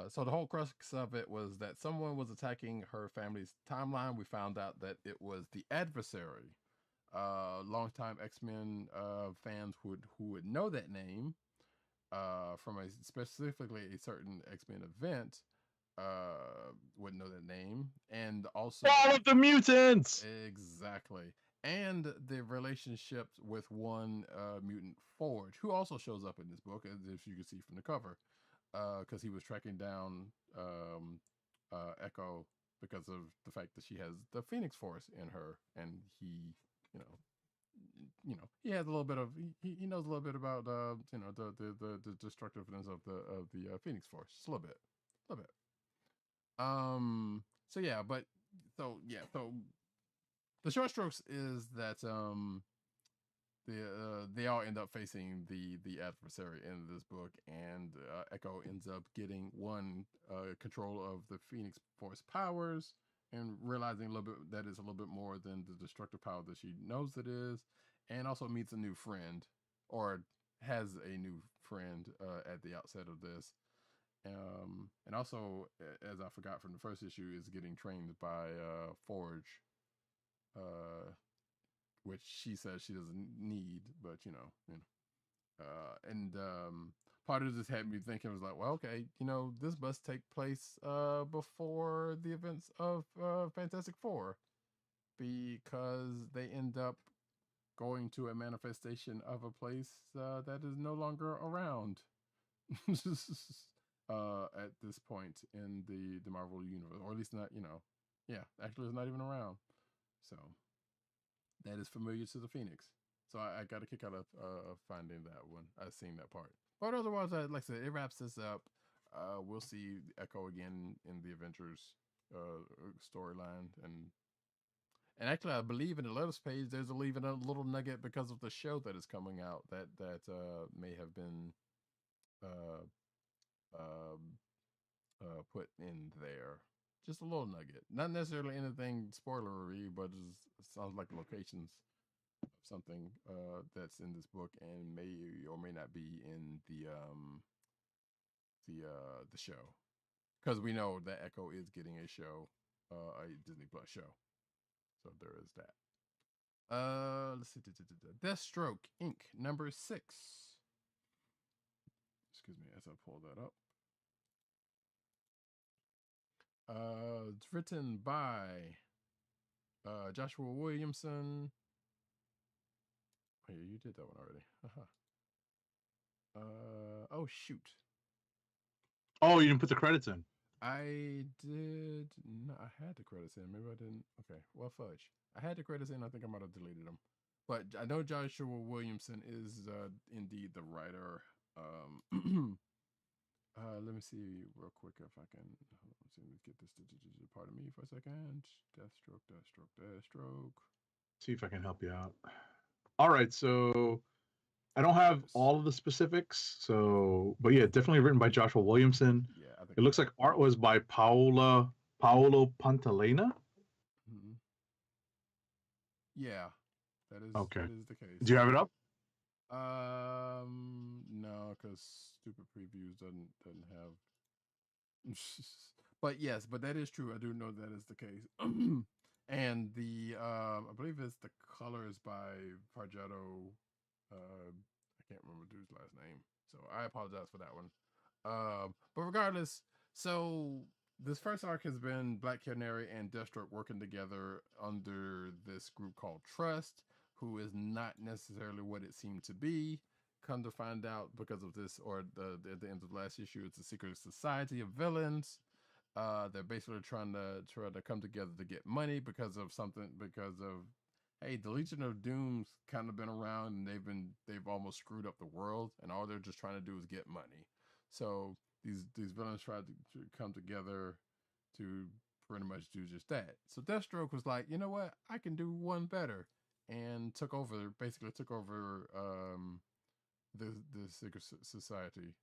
So the whole crux of it was that someone was attacking her family's timeline. We found out that it was the adversary. Longtime X-Men fans who would know that name from specifically a certain X-Men event would know that name, and also all of the mutants. exactly, and the relationship with one mutant Forge, who also shows up in this book, as if you can see from the cover, because he was tracking down Echo because of the fact that she has the Phoenix Force in her, and he, he has a little bit of he knows a little bit about the destructiveness of the Phoenix Force, just a little bit. So yeah, so the short strokes is that they all end up facing the adversary in this book, and Echo ends up getting control of the Phoenix Force powers, and realizing a little bit that is a little bit more than the destructive power that she knows it is, and also meets a new friend, or has a new friend at the outset of this. And also, as I forgot from the first issue, is getting trained by Forge, which she says she doesn't need, but and part of this had me thinking, was like, well, okay, this must take place before the events of Fantastic Four, because they end up going to a manifestation of a place that is no longer around at this point in the Marvel universe, or at least not, actually it's not even around. So that is familiar to the Phoenix. So I got a kick out of finding that one. I've seen that part. But otherwise, like I said, it wraps this up. We'll see Echo again in the Avengers storyline, and actually, I believe in the letters page, there's even a little nugget because of the show that is coming out that may have been put in there. Just a little nugget, not necessarily anything spoilery, but it sounds like locations of something that's in this book and may or may not be in the show, because we know that Echo is getting a show, a Disney Plus show. So there is that. Let's see. Deathstroke Inc. number 6. Excuse me as I pull that up. It's written by Joshua Williamson. Oh, yeah, you did that one already. Oh shoot. Oh, you didn't put the credits in. I did. No, I had the credits in. Maybe I didn't. Okay, well, fudge. I had the credits in. I think I might have deleted them. But I know Joshua Williamson is indeed the writer. Let me see real quick if I can. Let's see, let's get this. Pardon me for a second. Deathstroke. See if I can help you out. All right, so I don't have all of the specifics. So, but yeah, definitely written by Joshua Williamson. Yeah, I think it looks like art was by Paolo Pantalena. Mm-hmm. Yeah, that is okay. That is the case. Do you have it up? No, because stupid previews doesn't have. But yes, but that is true. I do know that is the case. And the I believe it's the colors by Fargetto. I can't remember the dude's last name, so I apologize for that one. But regardless, so this first arc has been Black Canary and Deathstroke working together under this group called Trust, who is not necessarily what it seemed to be. Come to find out, because of this, or at the end of the last issue, it's a secret society of villains. They're basically trying to come together to get money because of hey, the Legion of Doom's kind of been around, and they've almost screwed up the world, and all they're just trying to do is get money. So these villains tried to come together to pretty much do just that. So Deathstroke was like, you know what, I can do one better, and basically took over the secret society.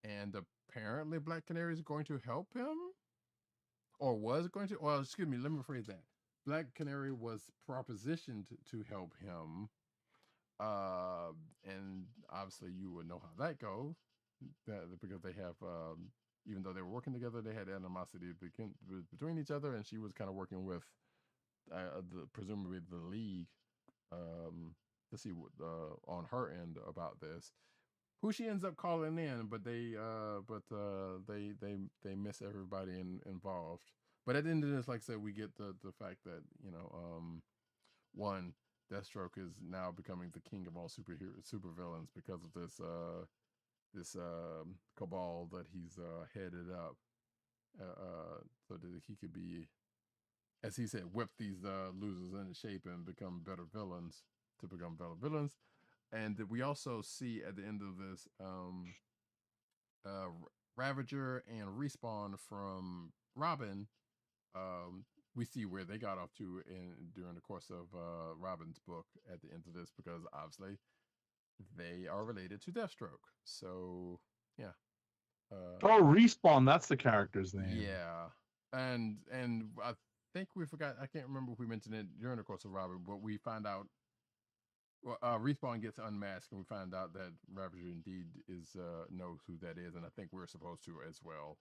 And apparently Black Canary is going to help him, or was going to. Well, excuse me, let me rephrase that. Black Canary was propositioned to help him, And obviously you would know how that goes. Because they have, even though they were working together, they had animosity between each other, and she was kind of working with presumably the League to see what on her end about this. Who she ends up calling in, but they miss everybody involved. But at the end of this, like I said, we get the fact that one, Deathstroke is now becoming the king of all supervillains because of this cabal that he's headed up, so that he could be, as he said, whip these losers into shape and become better villains to become better villains. And we also see at the end of this Ravager and Respawn from Robin. We see where they got off to during the course of Robin's book at the end of this, because obviously they are related to Deathstroke. So yeah. Oh, Respawn, that's the character's name. Yeah. And I think we forgot, I can't remember if we mentioned it during the course of Robin, but we find out, well, Respawn gets unmasked, and we find out that Ravager indeed knows who that is, and I think we're supposed to as well.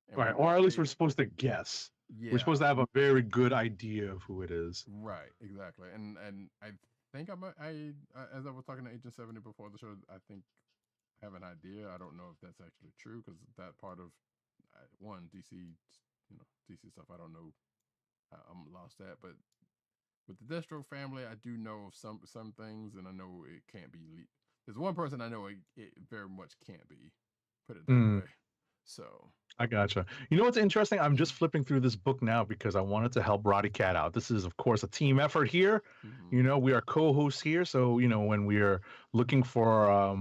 And Right, or at least we're supposed to guess. Yeah. We're supposed to have a very good idea of who it is. Right, exactly. And I think as I was talking to Agent 70 before the show, I think I have an idea. I don't know if that's actually true, because that part of DC, DC stuff, I don't know. I'm lost at, but with the Deathstroke family, I do know of some things, and I know it can't be. There's one person I know it very much can't be. Put it that way. So I gotcha. You know what's interesting? I'm just flipping through this book now because I wanted to help Roddykat out. This is, of course, a team effort here. Mm-hmm. We are co-hosts here, so when we are looking for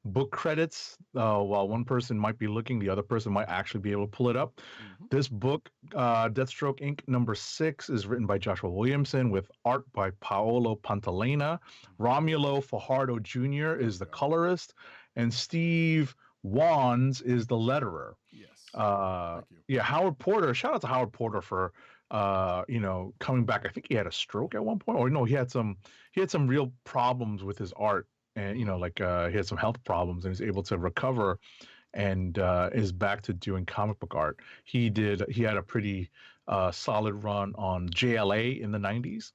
book credits, while one person might be looking, the other person might actually be able to pull it up. Mm-hmm. This book, Deathstroke Inc. #6, is written by Joshua Williamson with art by Paolo Pantalena. Romulo Fajardo Jr. is the colorist, and Steve Wands is the letterer. Yes. Thank you. Yeah, Howard Porter. Shout out to Howard Porter for coming back. I think he had a stroke at one point, or no, he had some real problems with his art, and he had some health problems, and he's able to recover, and is back to doing comic book art. He had a pretty solid run on JLA in the 90s,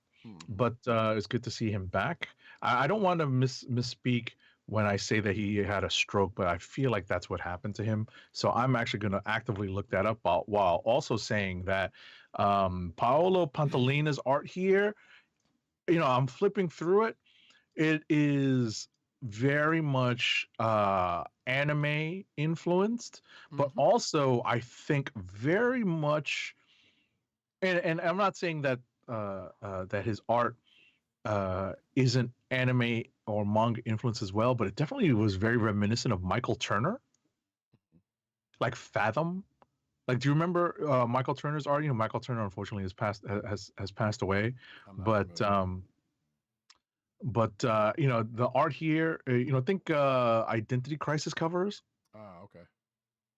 but it's good to see him back. I don't want to misspeak when I say that he had a stroke, but I feel like that's what happened to him. So I'm actually going to actively look that up while also saying that Paolo Pantalena's art here, I'm flipping through it. It is very much anime influenced, but also I think very much, and I'm not saying that that his art isn't anime or manga influence as well, but it definitely was very reminiscent of Michael Turner, like Fathom. Like, do you remember Michael Turner's art? Michael Turner unfortunately has passed away, but the art here, think Identity Crisis covers. Okay.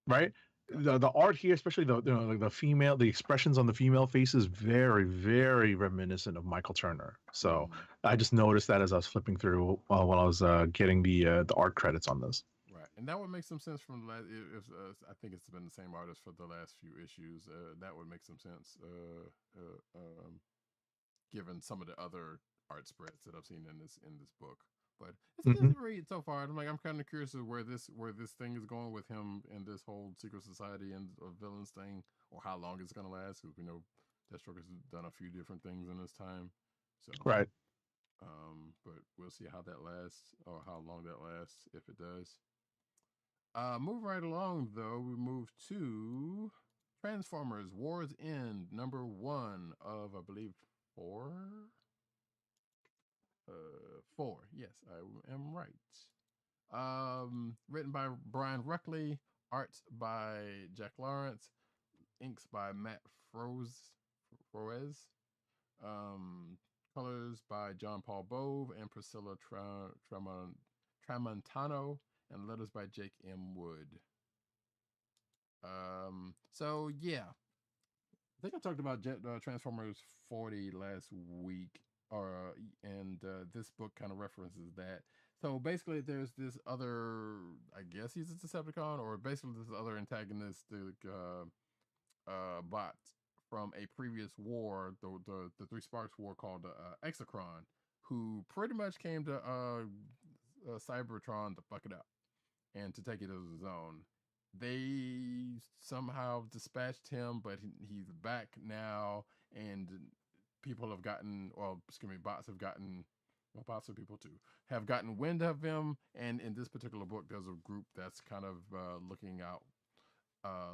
Right. The art here, especially the expressions on the female faces, very, very reminiscent of Michael Turner. So I just noticed that as I was flipping through while I was getting the art credits on this. Right, and that would make some sense from the last. I think it's been the same artist for the last few issues. That would make some sense, given some of the other art spreads that I've seen in this book. But it's a decent read so far. I'm kind of curious of where this thing is going with him and this whole secret society and villains thing, or how long it's going to last. Because we know Deathstroke has done a few different things in this time. So right. But we'll see how that lasts, or how long that lasts, if it does. Move right along, though. We move to Transformers War's End, #1 of, I believe, 4. 4. Yes, I am right. Written by Brian Ruckley, art by Jack Lawrence, inks by Matt Froese, colors by John Paul Bove and Priscilla Tramontano, and letters by Jake M. Wood. So yeah, I think I talked about Transformers 40 last week. this book kind of references that. So basically, there's this other, I guess he's a Decepticon, or basically this other antagonistic bot from a previous war, the Three Sparks War, called Exocron, who pretty much came to Cybertron to fuck it up and to take it as his own. They somehow dispatched him, but he's back now, and people have gotten, well, excuse me, bots have gotten, well, bots are people too, have gotten wind of him. And in this particular book, there's a group that's kind of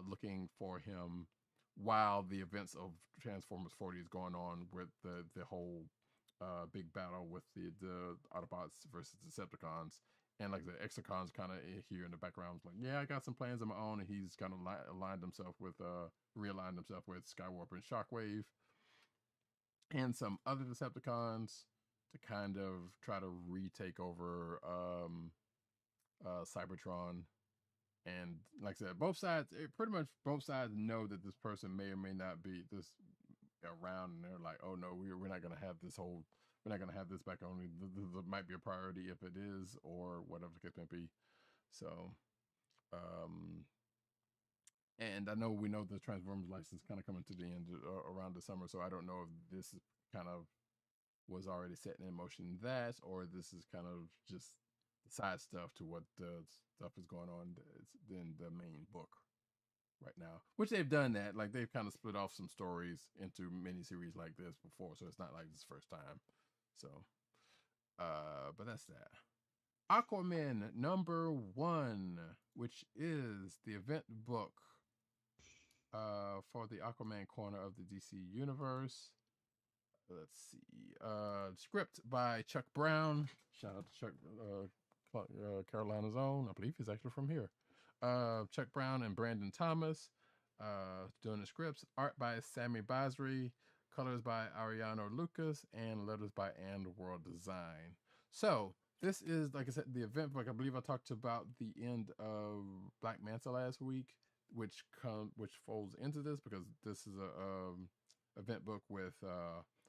looking for him while the events of Transformers 40 is going on, with the whole big battle with the Autobots versus Decepticons. And like the Exocon's kind of here in the background, like, yeah, I got some plans of my own. And he's kind of realigned himself with Skywarp and Shockwave and some other Decepticons to kind of try to retake over Cybertron. And like I said, pretty much both sides know that this person may or may not be this around, and they're like, oh no, we're not going to have this whole, we're not going to have this back only. This might be a priority if it is, or whatever the case may be. So, and I know we know the Transformers license kind of coming to the end around the summer, so I don't know if this kind of was already setting in motion that, or this is kind of just side stuff to what the stuff is going on in the main book right now, which they've done that. Like, they've kind of split off some stories into miniseries like this before, so it's not like this first time. So, but that's that. Aquamen #1, which is the event book for the Aquaman corner of the DC universe. Let's see. Script by Chuck Brown. Shout out to Chuck, Carolina's own. I believe he's actually from here. Chuck Brown and Brandon Thomas doing the scripts. Art by Sammy Basri. Colors by Ariano Lucas. And letters by And World Design. So, this is, like I said, the event book. I believe I talked about the end of Black Manta last week, which folds into this, because this is a event book with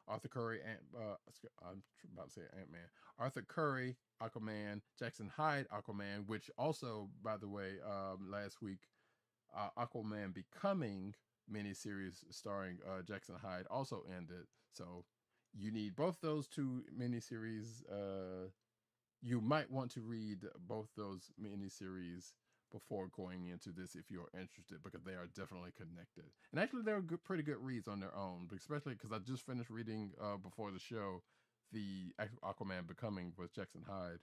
Arthur Curry and I'm about to say Ant-Man. Arthur Curry, Aquaman, Jackson Hyde, Aquaman, which also, by the way, last week, Aquaman Becoming miniseries starring Jackson Hyde also ended. So you need both those two miniseries. You might want to read both those miniseries before going into this if you're interested, because they are definitely connected. And actually, they're pretty good reads on their own, especially because I just finished reading before the show the Aquaman Becoming with Jackson Hyde,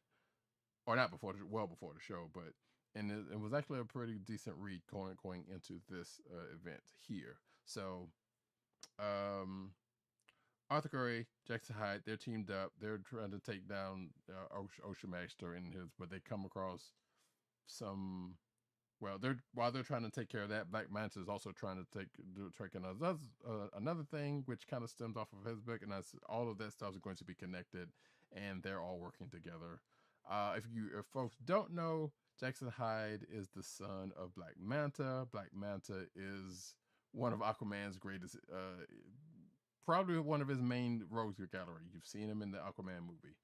or not before, well before the show, but it was actually a pretty decent read going into this event here. So, Arthur Curry, Jackson Hyde, they're teamed up. They're trying to take down Ocean Master and his, but they come across some. Well, while they're trying to take care of that, Black Manta is also trying to take another thing, which kind of stems off of his book, and that's all of that stuff is going to be connected, and they're all working together. If folks don't know, Jackson Hyde is the son of Black Manta. Black Manta is one of Aquaman's greatest, probably one of his main rogues gallery. You've seen him in the Aquaman movie.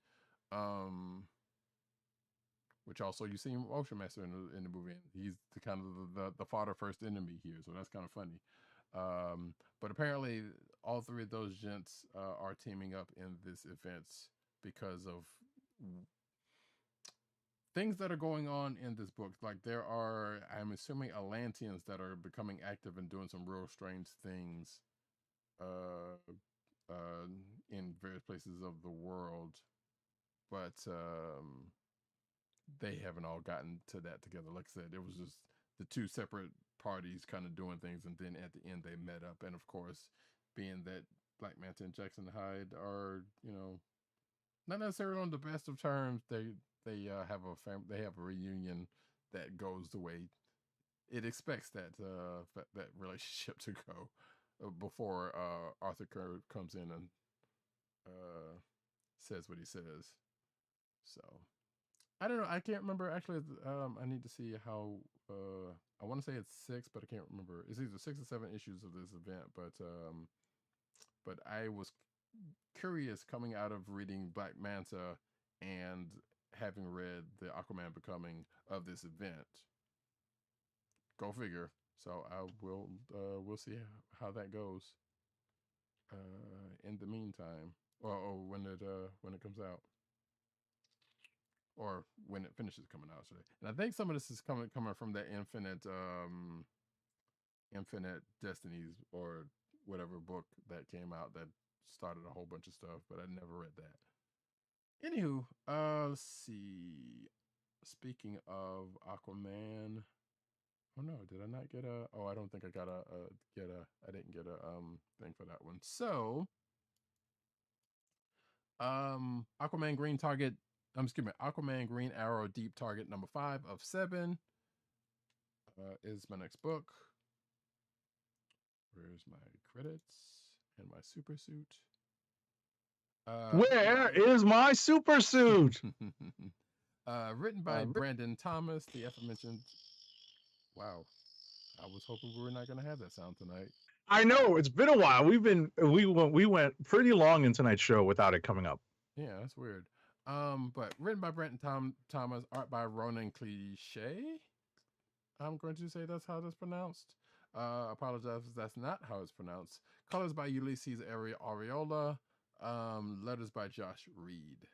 Which also you see Ocean Master in the movie. He's the kind of the father first enemy here, so that's kind of funny. But apparently, all three of those gents are teaming up in this event because of things that are going on in this book. Like, there are, I'm assuming, Atlanteans that are becoming active and doing some real strange things in various places of the world, but they haven't all gotten to that together. Like I said, it was just the two separate parties kind of doing things, and then at the end they met up. And of course, being that Black Manta and Jackson Hyde are, not necessarily on the best of terms, they have a reunion that goes the way it expects that relationship to go before Arthur Curry comes in and says what he says. So I don't know. I can't remember. Actually, I need to see how. I want to say it's 6, but I can't remember. It's either 6 or 7 issues of this event. But I was curious coming out of reading Black Manta and having read the Aquaman becoming of this event. Go figure. So I will we'll see how that goes. In the meantime, or when it comes out, or when it finishes coming out today. And I think some of this is coming from that Infinite Destinies or whatever book that came out that started a whole bunch of stuff, but I never read that. Anywho, let's see. Speaking of Aquaman, oh no, did I not get a? Oh, I don't think I got I didn't get a thing for that one. So, Aquaman Green Target. Excuse me, Aquaman Green Arrow Deep Target number 5 of 7 is my next book. Where's my credits and my super suit? Where is my super suit? Written by Brandon Thomas, the aforementioned. Wow, I was hoping we were not going to have that sound tonight. I know, it's been a while. We went pretty long in tonight's show without it coming up. Yeah, that's weird. But written by Brandon Thomas, art by Ronan Cliche. I'm going to say that's how that's pronounced. Apologize if that's not how it's pronounced. Colors by Ulysses Areola. Letters by Josh Reed.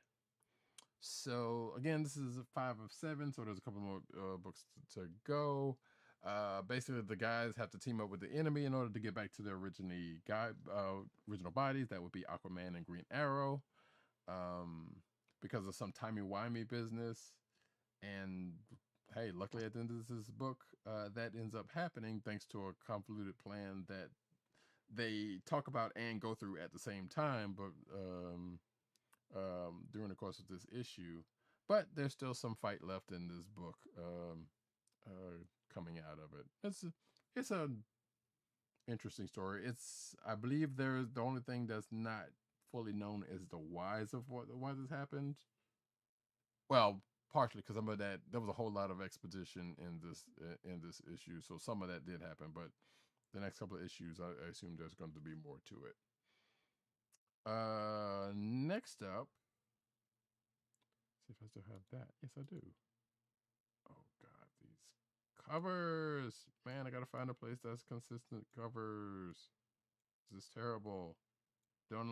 So again, this is 5 of 7, so there's a couple more books to go. Basically, the guys have to team up with the enemy in order to get back to their original bodies. That would be Aquaman and Green Arrow. Because of some timey-wimey business. And hey, luckily at the end of this book, that ends up happening thanks to a convoluted plan that they talk about and go through at the same time, but during the course of this issue. But there's still some fight left in this book coming out of it. It's a interesting story. I believe the only thing that's not fully known is the whys of why this happened. Well, partially because some of that, there was a whole lot of exposition in this issue, so some of that did happen. But the next couple of issues, I assume there's going to be more to it. Next up, see if I still have that. Yes, I do. Oh God, these covers, man! I gotta find a place that's consistent covers. This is terrible. I don't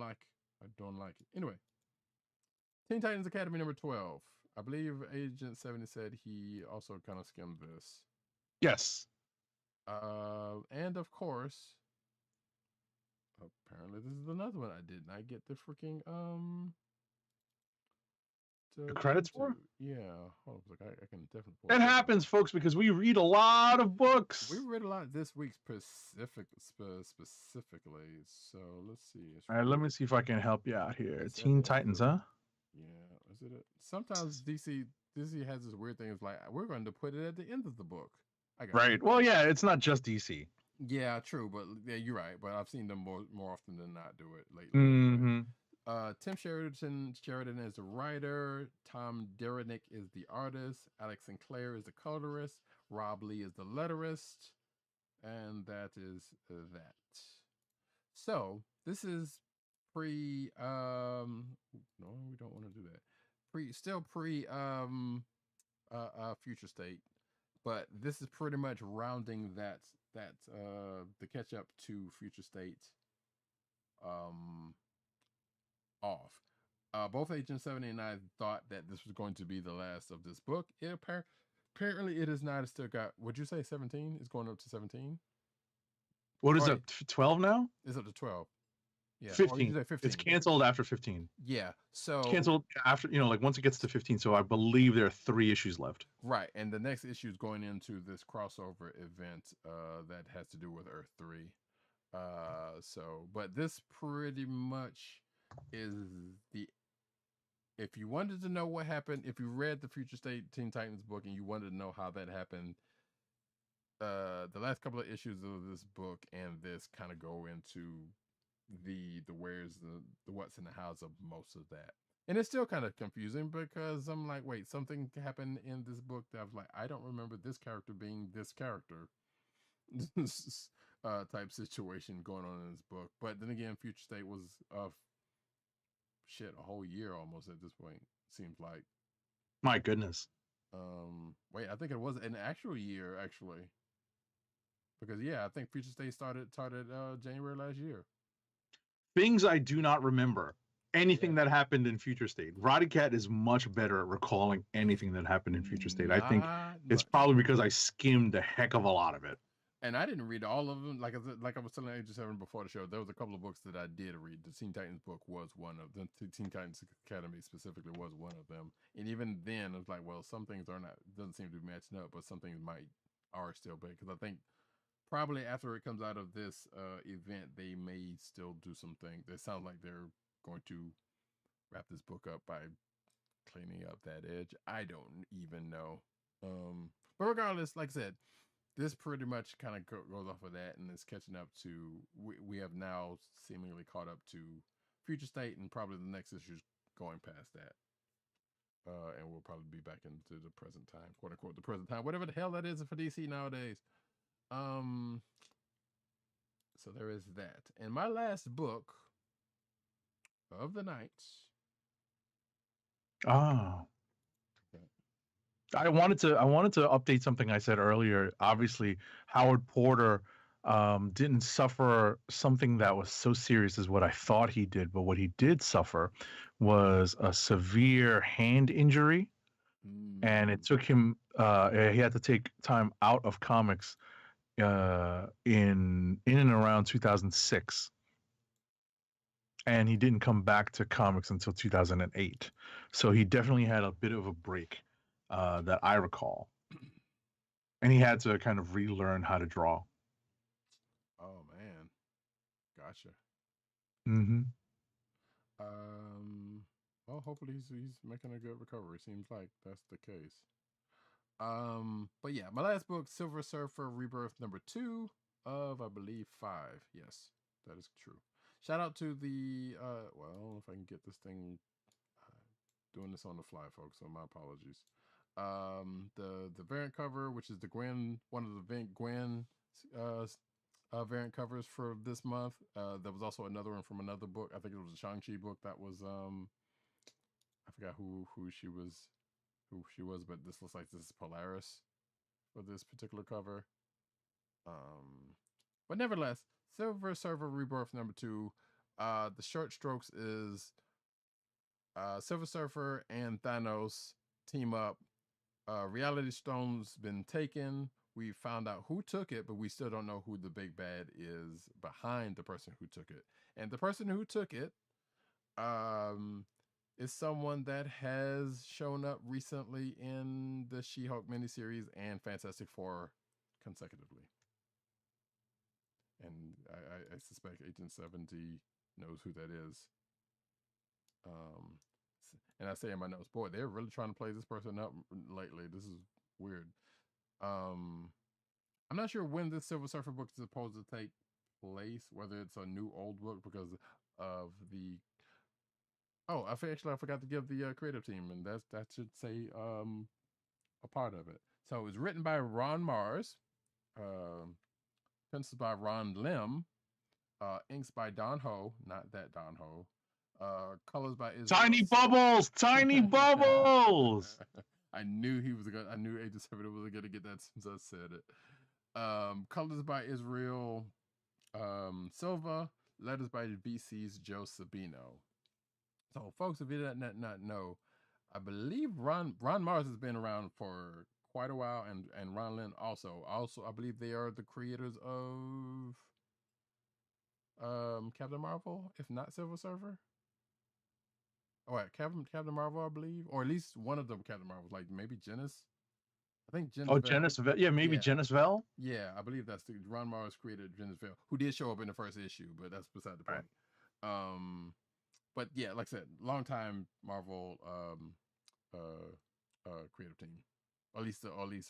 like it. Anyway, Teen Titans Academy number 12. I believe Agent 70 said he also kind of skimmed this. Yes. And of course, apparently this is another one I did not get the freaking the credits for? Yeah, hold on, I can definitely pull it happens, folks, because we read a lot of books. We read a lot this week specifically. So let's see. All right, let me see if I can help you out here. Teen Titans, huh? Yeah, is it? Sometimes DC has this weird thing. It's like we're going to put it at the end of the book. Right. Well, yeah, it's not just DC. Yeah, true, but yeah, you're right. But I've seen them more often than not do it lately. Mm-hmm. Tim Sheridan is the writer. Tom Derenick is the artist. Alex Sinclair is the colorist. Rob Lee is the letterist, and that is that. So this is pre. No, we don't want to do that. Still pre. Future State, but this is pretty much rounding that the catch up to Future State. Off. Both Agent 70 and I thought that this was going to be the last of this book. Apparently it is not. It's still got, would you say 17? It's going up to 17? What is it, 12 now? It's up to 12. Yeah. 15. 15. It's canceled after 15. Yeah. So it's canceled after, like once it gets to 15. So I believe there are 3 issues left. Right. And the next issue is going into this crossover event that has to do with Earth 3. But this pretty much is if you wanted to know what happened, if you read the Future State Teen Titans book and you wanted to know how that happened, the last couple of issues of this book and this kind of go into the where's the what's in the hows of most of that. And it's still kind of confusing because I'm like, wait, something happened in this book that I was like, I don't remember this character being this character. Type situation going on in this book. But then again, Future State was shit, a whole year almost at this point. Seems like. My goodness. Wait, I think it was an actual year actually. Because yeah, I think Future State started January last year. Things I do not remember. Anything that happened in Future State. Roddykat is much better at recalling anything that happened in Future State. I think it's probably because I skimmed a heck of a lot of it. And I didn't read all of them. Like I was telling Agent 7 before the show, there was a couple of books that I did read. The Teen Titans book was one of them. The Teen Titans Academy specifically was one of them. And even then, it was like, well, some things doesn't seem to be matching up, but some things are still big. Because I think probably after it comes out of this event, they may still do something. It sounds like they're going to wrap this book up by cleaning up that edge. I don't even know. But regardless, like I said, this pretty much kind of goes off of that, and it's catching up to. We have now seemingly caught up to Future State, and probably the next issue is going past that. And we'll probably be back into the present time, quote unquote, the present time, whatever the hell that is for DC nowadays. So there is that. And my last book of the night. Oh. I wanted to update something I said earlier. Obviously, Howard Porter didn't suffer something that was so serious as what I thought he did, but what he did suffer was a severe hand injury, and it took him. He had to take time out of comics in and around 2006. And he didn't come back to comics until 2008. So he definitely had a bit of a break that I recall. And he had to kind of relearn how to draw. Oh, man. Gotcha. Mm-hmm. Well, hopefully he's making a good recovery. Seems like that's the case. But yeah, my last book, Silver Surfer Rebirth #2 of, I believe, 5. Yes, that is true. Shout out to the, well, I don't know if I can get this thing, doing this on the fly, folks, so my apologies. The variant cover, which is the Gwen, one of the Gwen variant covers for this month. There was also another one from another book. I think it was a Shangshi book that was, I forgot who she was, but this looks like this is Polaris for this particular cover. But nevertheless, Silver Surfer Rebirth #2. The short strokes is Silver Surfer and Thanos team up. Reality Stone's been taken. We found out who took it, but we still don't know who the big bad is behind the person who took it. And the person who took it is someone that has shown up recently in the She-Hulk miniseries and Fantastic Four consecutively. And I suspect Agent 70 knows who that is. And I say in my notes, boy, they're really trying to play this person up lately. This is weird. I'm not sure when this Silver Surfer book is supposed to take place, whether it's a new old book because of the. Oh, I forgot to give the creative team, and that should say a part of it. So it was written by Ron Mars, pencils by Ron Lim, inks by Don Ho, not that Don Ho. Colors by Israel. Tiny Bubbles! Tiny Bubbles! I knew I knew Agent 7 was gonna get that since I said it. Colors by Israel Silva, letters by BC's Joe Sabino. So, folks, if you did not know, I believe Ron Mars has been around for quite a while, and Ron Lin also. I believe they are the creators of Captain Marvel, if not Silver Surfer. Oh, wait, Captain Marvel, I believe, or at least one of them Captain Marvels, like maybe Genis. I think Genis. Oh, Genis Vell. Yeah, maybe Genis Vell. Yeah, I believe that's Ron Mars created Genis Vell, who did show up in the first issue, but that's beside the point. Right. But yeah, like I said, long time Marvel creative team. At least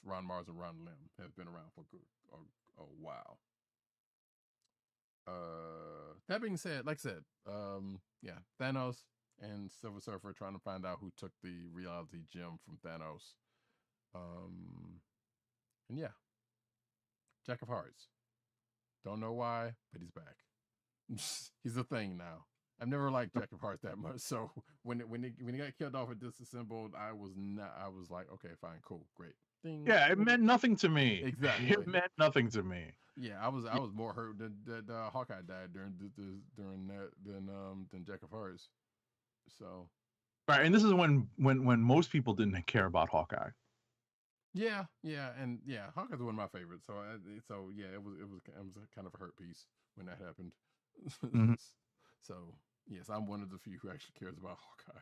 Ron Mars and Ron Lim have been around for a while. That being said, like I said, yeah, Thanos and Silver Surfer trying to find out who took the reality gem from Thanos. And yeah, Jack of Hearts. Don't know why, but he's back. He's a thing now. I've never liked Jack of Hearts that much. So when he got killed off and disassembled, I was like, okay, fine, cool, great. Ding. Yeah, it meant nothing to me. Exactly. It meant nothing to me. Yeah, I was more hurt that Hawkeye died during that than Jack of Hearts. So. Right, and this is when most people didn't care about Hawkeye. Yeah, and Hawkeye's one of my favorites. So yeah, it was kind of a hurt piece when that happened. Mm-hmm. So yes, I'm one of the few who actually cares about Hawkeye.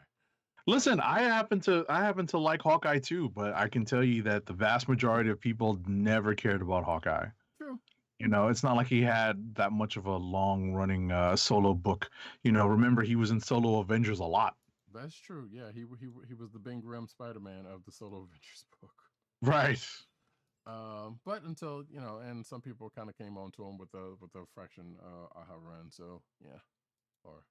Listen, I happen to like Hawkeye too, but I can tell you that the vast majority of people never cared about Hawkeye. True. You know, it's not like he had that much of a long-running solo book. You know, remember he was in Solo Avengers a lot. That's true. Yeah, he was the Ben Grimm Spider-Man of the Solo Avengers book. Right. But until and some people kind of came on to him with the Fraction Aha run. So yeah, or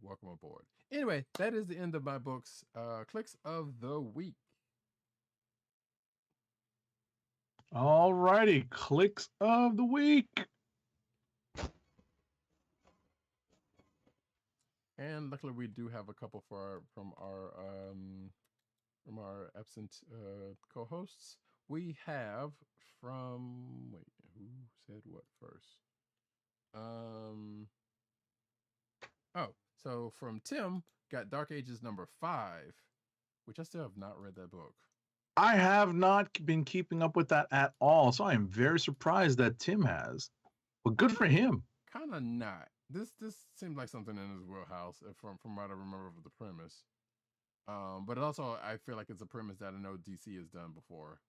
welcome aboard. Anyway, that is the end of my books. Clicks of the week. All righty, clicks of the week. And luckily, we do have a couple from our absent co-hosts. We have from who said what first? So from Tim, got Dark Ages number 5, which I still have not read that book. I have not been keeping up with that at all, so I am very surprised that Tim has. But good for him. Kind of not. This seemed like something in his wheelhouse from what I remember of the premise. But also I feel like it's a premise that I know DC has done before.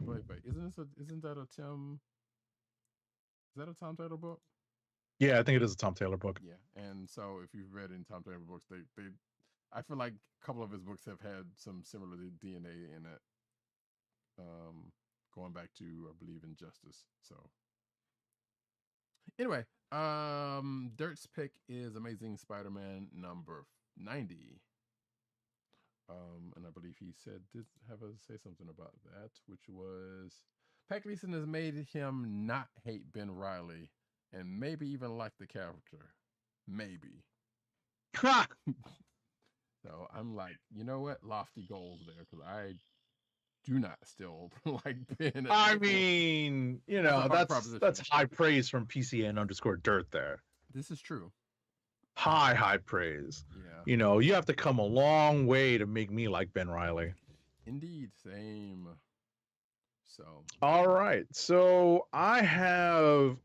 But isn't that a Tim? Is that a Tom Taylor book? Yeah, I think it is a Tom Taylor book. Yeah, and so if you've read any Tom Taylor books, they I feel like a couple of his books have had some similar DNA in it. Going back to I believe Injustice. So anyway, Dirt's pick is Amazing Spider-Man number 90. And I believe he did have us say something about that, which was Pat Gleason has made him not hate Ben Reilly and maybe even like the character. Maybe. So I'm like, you know what? Lofty goals there, because I do not still like Ben. I mean, that's high praise from PCN_dirt there. This is true. High praise. Yeah. You have to come a long way to make me like Ben Reilly. Indeed, same. So. All right. So I have,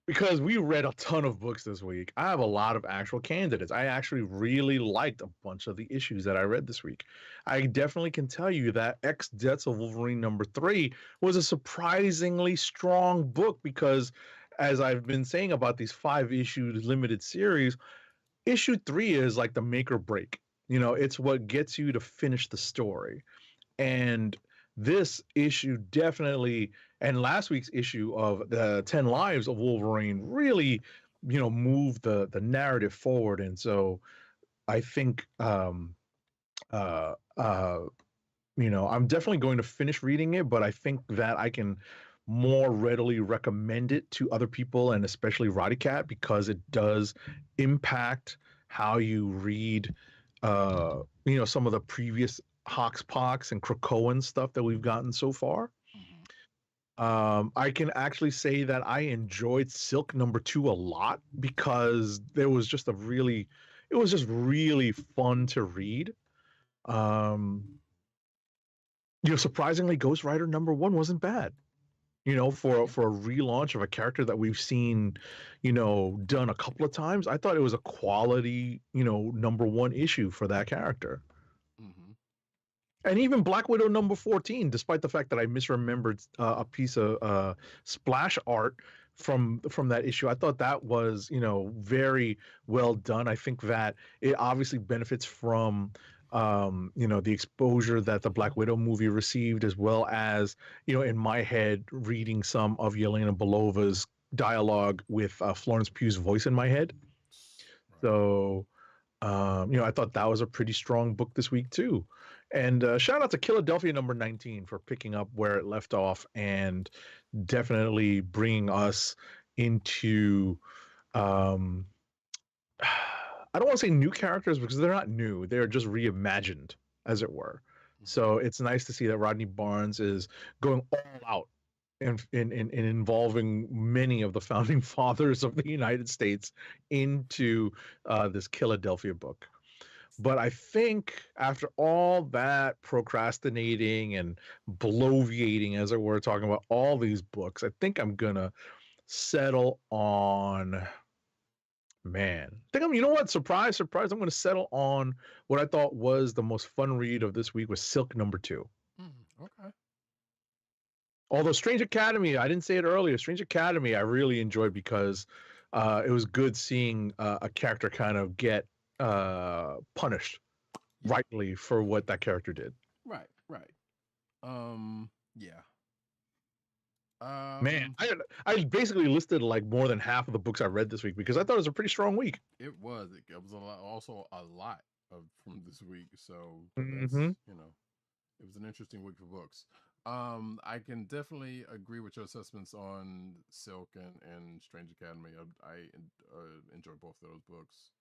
because we read a ton of books this week, I have a lot of actual candidates. I actually really liked a bunch of the issues that I read this week. I definitely can tell you that X Deaths of Wolverine number 3 was a surprisingly strong book because, as I've been saying about these 5-issue limited series, issue 3 is like the make or break. It's what gets you to finish the story. And this issue definitely, and last week's issue of the 10 Lives of Wolverine really, moved the narrative forward. And so I think, I'm definitely going to finish reading it, but I think that I can more readily recommend it to other people, and especially Roddykat, because it does impact how you read, some of the previous Hoxpox and Krakoan stuff that we've gotten so far. I can actually say that I enjoyed Silk number 2 a lot because it was just really fun to read. Surprisingly, Ghost Rider number 1 wasn't bad. For a relaunch of a character that we've seen, done a couple of times. I thought it was a quality, number 1 issue for that character. And even Black Widow number 14, despite the fact that I misremembered a piece of splash art from that issue, I thought that was, very well done. I think that it obviously benefits from, the exposure that the Black Widow movie received, as well as, in my head, reading some of Yelena Belova's dialogue with Florence Pugh's voice in my head. So, I thought that was a pretty strong book this week too. And shout out to Killadelphia number 19 for picking up where it left off and definitely bringing us into Um, I don't want to say new characters because they're not new. They're just reimagined, as it were. So it's nice to see that Rodney Barnes is going all out in involving many of the founding fathers of the United States into this Killadelphia book. But I think after all that procrastinating and bloviating, as it were, talking about all these books, I think I'm gonna settle on, man. I think I'm, you know what? Surprise, surprise. I'm gonna settle on what I thought was the most fun read of this week was Silk #2. Okay. Although Strange Academy, I didn't say it earlier. Strange Academy, I really enjoyed because it was good seeing a character kind of get punished rightly for what that character did. Right. Yeah. Man, I basically listed like more than half of the books I read this week because I thought it was a pretty strong week. It was. It was also a lot from this week. So that's, Mhm. it was an interesting week for books. I can definitely agree with your assessments on Silk and Strange Academy. I enjoy both of those books.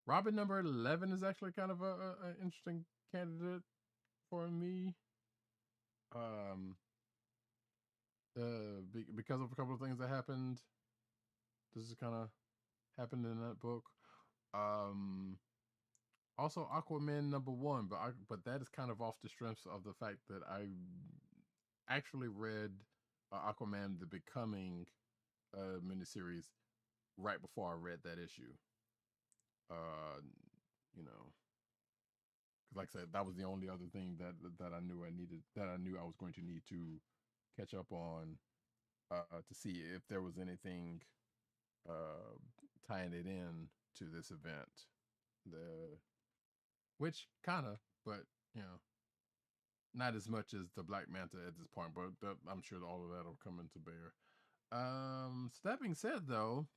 Robin number 11 is actually kind of a interesting candidate for me. Because of a couple of things that happened. This is kind of happened in that book. Also Aquamen number 1, but that is kind of off the strength of the fact that I actually read Aquaman the Becoming miniseries right before I read that issue. Like I said, that was the only other thing that I knew I was going to need to catch up on to see if there was anything tying it in to this event. Which kind of, but not as much as the Black Manta at this point. But I'm sure all of that will come into bear. So that being said, though,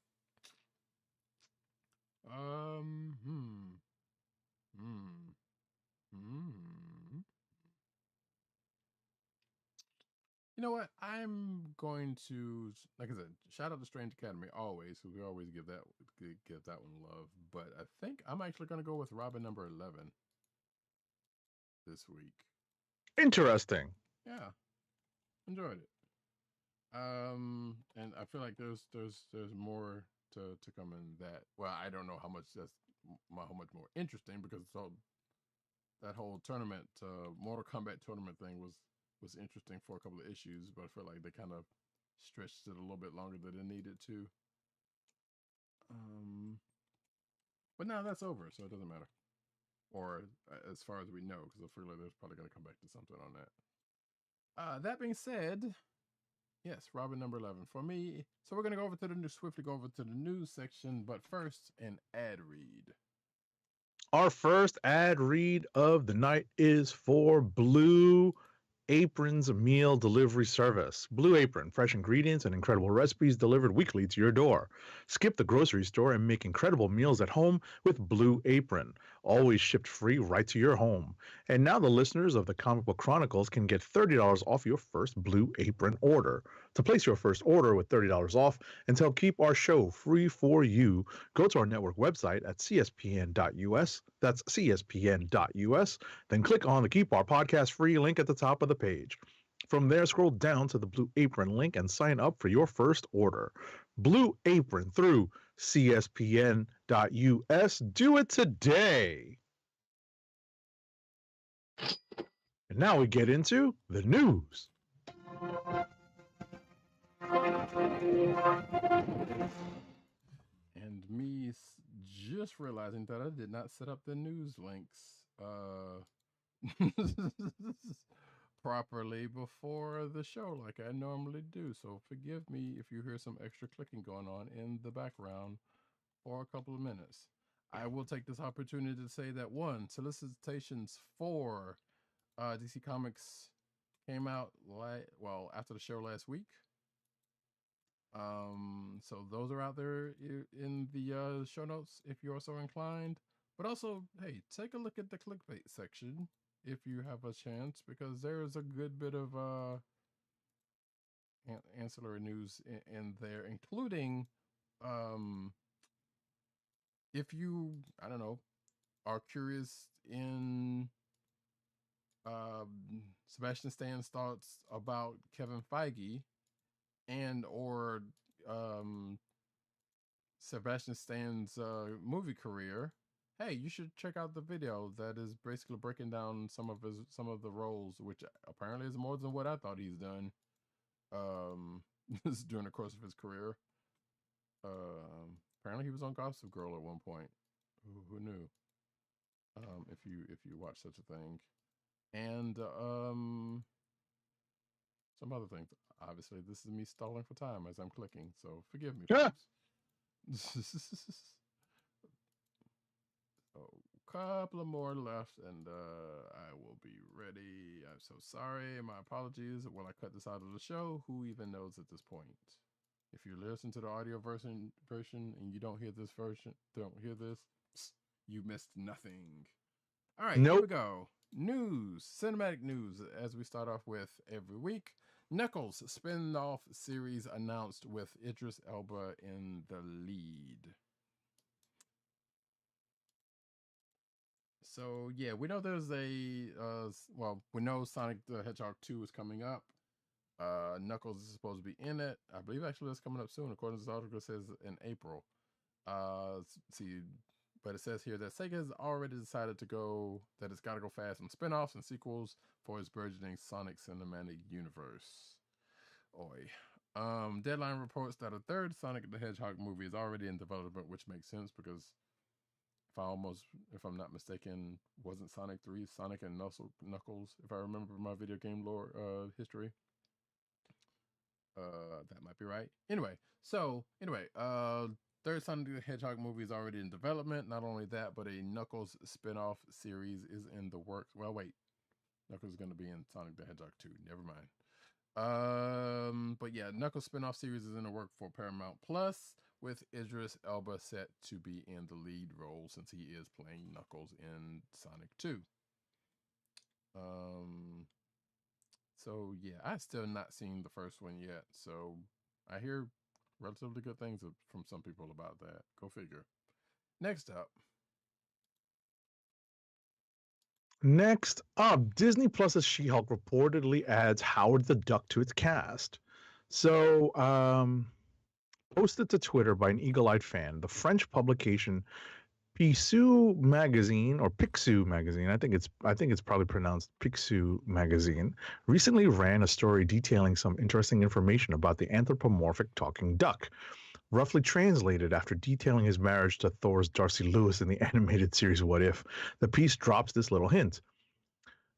you know what? I'm going to, like I said, shout out to Strange Academy always, because we always give that one love. But I think I'm actually going to go with Robin number 11 this week. Interesting. Yeah, enjoyed it. And I feel like there's more to come in that. Well, I don't know how much more interesting, because that whole tournament, Mortal Kombat tournament thing was interesting for a couple of issues, but I feel like they kind of stretched it a little bit longer than it needed to. But now that's over, so it doesn't matter. Or as far as we know, because I feel like there's probably going to come back to something on that. That being said, yes, Robin number 11 for me. So we're going to go over to the news, swiftly go over to the news section, but first, an ad read. Our first ad read of the night is for Blue Apron's meal delivery service. Blue Apron, fresh ingredients and incredible recipes delivered weekly to your door. Skip the grocery store and make incredible meals at home with Blue Apron, always shipped free right to your home. And now the listeners of the Comic Book Chronicles can get $30 off your first Blue Apron order. To place your first order with $30 off and to help keep our show free for you, go to our network website at cspn.us. That's cspn.us. Then click on the Keep Our Podcast Free link at the top of the page. From there, scroll down to the Blue Apron link and sign up for your first order. Blue Apron through cspn.us. Do it today. And now we get into the news. And me just realizing that I did not set up the news links properly before the show like I normally do. So forgive me if you hear some extra clicking going on in the background for a couple of minutes. I will take this opportunity to say that one, solicitations for DC Comics came out after the show last week. So those are out there in the show notes if you're so inclined. But also, hey, take a look at the clickbait section if you have a chance, because there is a good bit of ancillary news in there, including if you, I don't know, are curious in Sebastian Stan's thoughts about Kevin Feige and or Sebastian Stan's movie career, hey, you should check out the video that is basically breaking down some of the roles, which apparently is more than what I thought he's done during the course of his career. Apparently he was on Gossip Girl at one point. Who knew? If you watch such a thing, and some other things. Obviously, this is me stalling for time as I'm clicking, so forgive me, folks. A couple of more left, and I will be ready. I'm so sorry. My apologies. Will I cut this out of the show? Who even knows at this point? If you listen to the audio version and you don't hear this, you missed nothing. All right, Here we go. News, cinematic news, as we start off with every week. Knuckles spin-off series announced with Idris Elba in the lead. So yeah, we know there's we know Sonic the Hedgehog 2 is coming up. Knuckles is supposed to be in it. I believe actually that's coming up soon, according to this article. It says in April. But it says here that Sega has already decided that it's got to go fast on spin-offs and sequels for its burgeoning Sonic cinematic universe. Deadline reports that a third Sonic the Hedgehog movie is already in development, which makes sense because if I'm not mistaken, wasn't Sonic 3 Sonic and Knuckles, if I remember my video game lore history? That might be right. Anyway, third Sonic the Hedgehog movie is already in development. Not only that, but a Knuckles spin-off series is in the works. Well, wait. Knuckles is going to be in Sonic the Hedgehog 2. Never mind. But yeah, Knuckles spin-off series is in the work for Paramount Plus, with Idris Elba set to be in the lead role since he is playing Knuckles in Sonic 2. So yeah, I've still not seen the first one yet. So I hear relatively good things from some people about that. Go figure. Next up, Disney Plus's She-Hulk reportedly adds Howard the Duck to its cast. So, posted to Twitter by an eagle-eyed fan, the French publication Picsou Magazine, or Picsou Magazine, I think it's probably pronounced Picsou Magazine, recently ran a story detailing some interesting information about the anthropomorphic talking duck. Roughly translated, after detailing his marriage to Thor's Darcy Lewis in the animated series What If, the piece drops this little hint.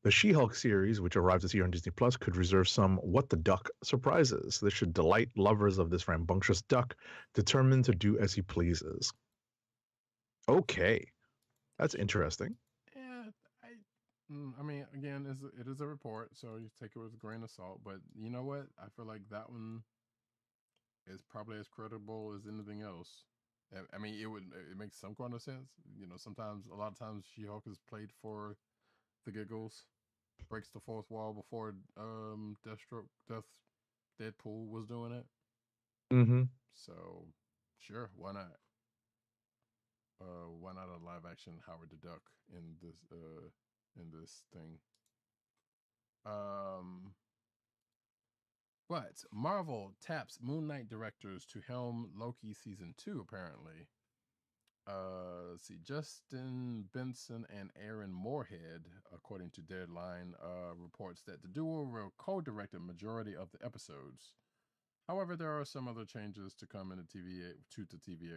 The She-Hulk series, which arrives this year on Disney Plus, could reserve some what the duck surprises. This should delight lovers of this rambunctious duck, determined to do as he pleases. Okay, that's interesting. Yeah, I mean, again, it is a report, so you take it with a grain of salt. But you know what? I feel like that one is probably as credible as anything else. I mean, it makes some kind of sense. You know, a lot of times, She-Hulk is played for the giggles, breaks the fourth wall before Deadpool was doing it. Mm-hmm. So, sure, why not? Why not a live action Howard the Duck in this thing? But Marvel taps Moon Knight directors to helm Loki season 2, apparently. Justin Benson and Aaron Moorhead, according to Deadline, reports that the duo will co-direct a majority of the episodes. However, there are some other changes to come in the TVA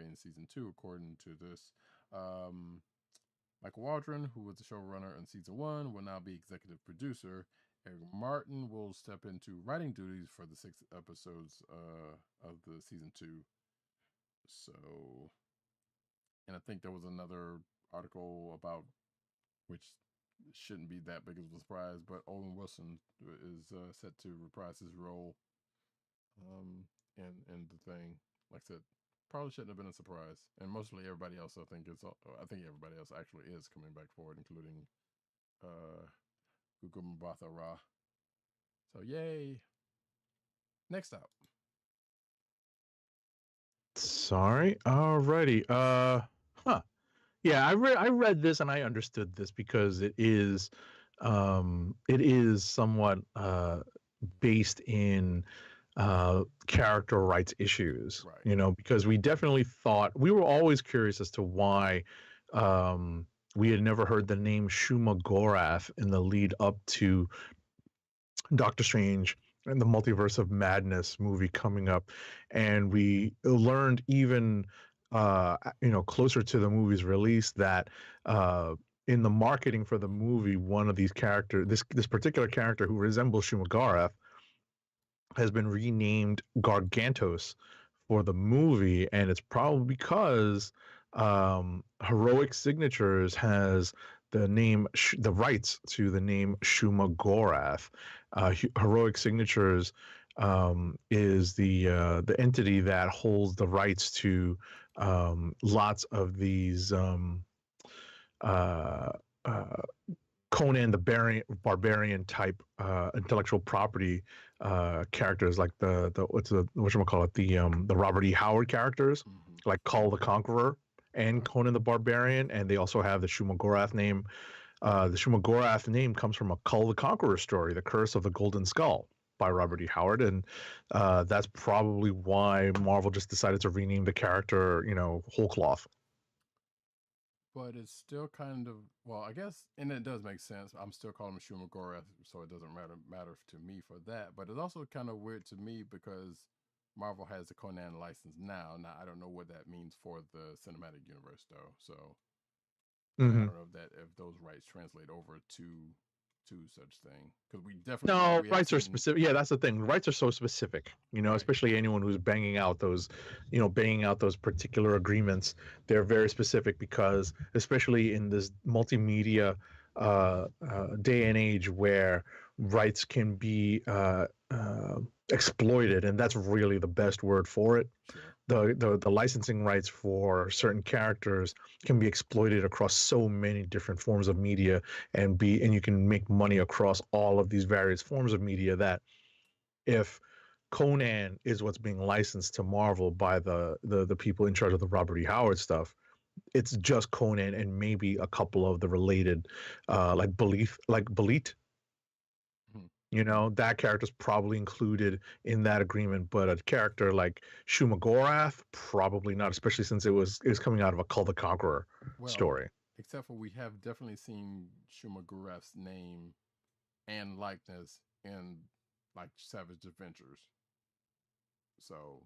in season 2, according to this. Michael Waldron, who was the showrunner in season 1, will now be executive producer. Eric Martin will step into writing duties for the 6 episodes of the season 2. So, and I think there was another article about, which shouldn't be that big of a surprise, but Owen Wilson is set to reprise his role in the thing. Like I said, probably shouldn't have been a surprise. And mostly everybody else, I think everybody else actually is coming back forward, including Gugu Mbatha-Raw. So yay. Next up. Sorry. Alrighty. Huh. Yeah, I read this and I understood this because it is somewhat based in character rights issues. Right. You know, because we definitely thought we were always curious as to why we had never heard the name Shuma Gorath in the lead up to Doctor Strange and the Multiverse of Madness movie coming up, and we learned even closer to the movie's release that in the marketing for the movie, one of these characters, this particular character who resembles Shuma Gorath, has been renamed Gargantos for the movie, and it's probably because Heroic Signatures has the rights to the name Shuma Gorath. Heroic Signatures is the entity that holds the rights to lots of these Conan the Barbarian type intellectual property characters, like the whatchamacallit, the Robert E. Howard characters, like Kull the Conqueror and Conan the Barbarian, and they also have the Shuma Gorath name. The Shuma Gorath name comes from a Kull the Conqueror story, The Curse of the Golden Skull, by Robert E. Howard, and that's probably why Marvel just decided to rename the character, whole cloth. But it's still kind of, well, I guess, and it does make sense. I'm still calling him Shuma Gorath, so it doesn't matter to me for that. But it's also kind of weird to me because Marvel has the Conan license now. Now I don't know what that means for the cinematic universe, though. So I don't know if those rights translate over to such thing, because we definitely rights are specific. Yeah, that's the thing. Rights are so specific, right. Especially anyone who's banging out those particular agreements. They're very specific because, especially in this multimedia day and age where rights can be exploited, and that's really the best word for it. Sure. The licensing rights for certain characters can be exploited across so many different forms of media, and you can make money across all of these various forms of media, that if Conan is what's being licensed to Marvel by the people in charge of the Robert E. Howard stuff, it's just Conan and maybe a couple of the related like Belit. That character's probably included in that agreement, but a character like Shuma Gorath, probably not, especially since it was coming out of a Kull the Conqueror story. Except for we have definitely seen Shuma Gorath's name and likeness in like Savage Adventures. So.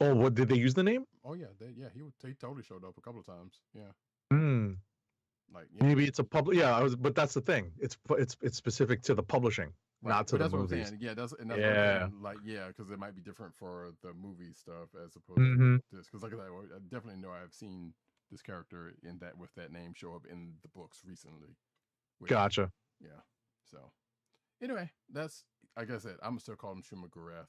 Oh, what did they use the name? Oh yeah, he totally showed up a couple of times. Yeah. Like maybe it's a public. Yeah, but that's the thing. It's specific to the publishing, right, not to the movies. What I'm saying. Yeah, that's what I'm saying. Like because it might be different for the movie stuff as opposed to this. Because like I definitely know I've seen this character with that name show up in the books recently. Gotcha. Yeah. So anyway, that's like I said, I'm still calling him Shuma Gorath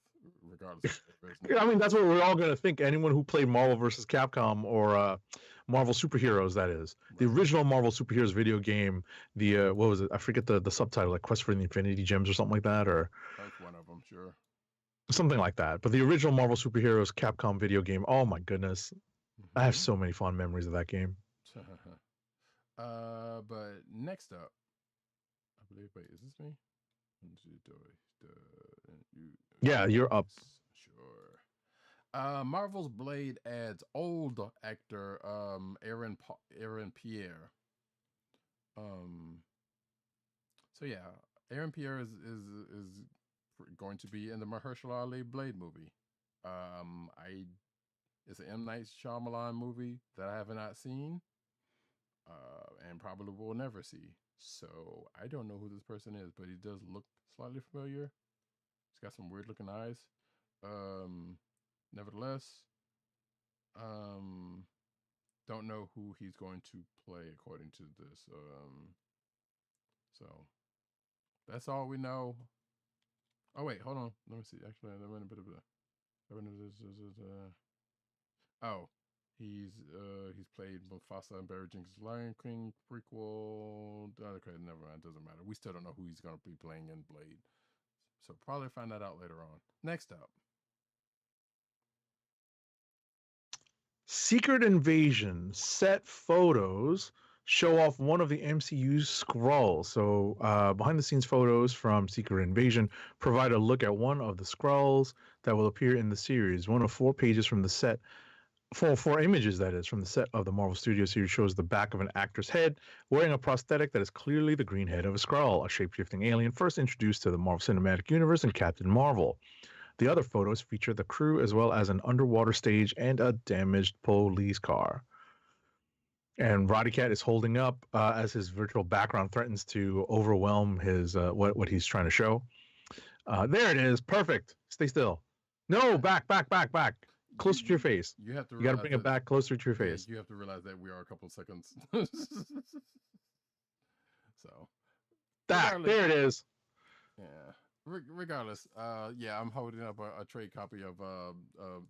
regardless of I mean, that's what we're all gonna think. Anyone who played Marvel vs. Capcom or Marvel Superheroes, that is the original Marvel Superheroes video game. The what was it? I forget the subtitle, like Quest for the Infinity Gems or something like that, or that's one of them, sure, something like that. But the original Marvel Superheroes Capcom video game. Oh my goodness, I have so many fond memories of that game. But next up, I believe. Wait, is this me? Yeah, you're up. Sure. Marvel's Blade adds old actor Aaron Pierre. So yeah, Aaron Pierre is going to be in the Mahershala Ali Blade movie. It's an M. Night Shyamalan movie that I have not seen, and probably will never see. So I don't know who this person is, but he does look slightly familiar. He's got some weird looking eyes. Nevertheless, don't know who he's going to play according to this. So that's all we know. Oh wait, hold on. Let me see. Actually, there went a bit of oh, he's played Mufasa and Barry Jenkins' Lion King prequel. Okay, never mind. Doesn't matter. We still don't know who he's gonna be playing in Blade. So probably find that out later on. Next up. Secret Invasion set photos show off one of the MCU's Skrulls. So behind the scenes photos from Secret Invasion provide a look at one of the Skrulls that will appear in the series. One of 4 pages from the set, four images that is, from the set of the Marvel Studios series shows the back of an actor's head wearing a prosthetic that is clearly the green head of a Skrull, a shape-shifting alien first introduced to the Marvel Cinematic Universe in Captain Marvel. The other photos feature the crew as well as an underwater stage and a damaged police car. And Roddykat is holding up as his virtual background threatens to overwhelm his what he's trying to show. There it is. Perfect. Stay still. No, back. Closer to your face. You have to. You got to bring it back closer to your face. You have to realize that we are a couple of seconds. So. There it is. Yeah. Regardless, yeah, I'm holding up a trade copy of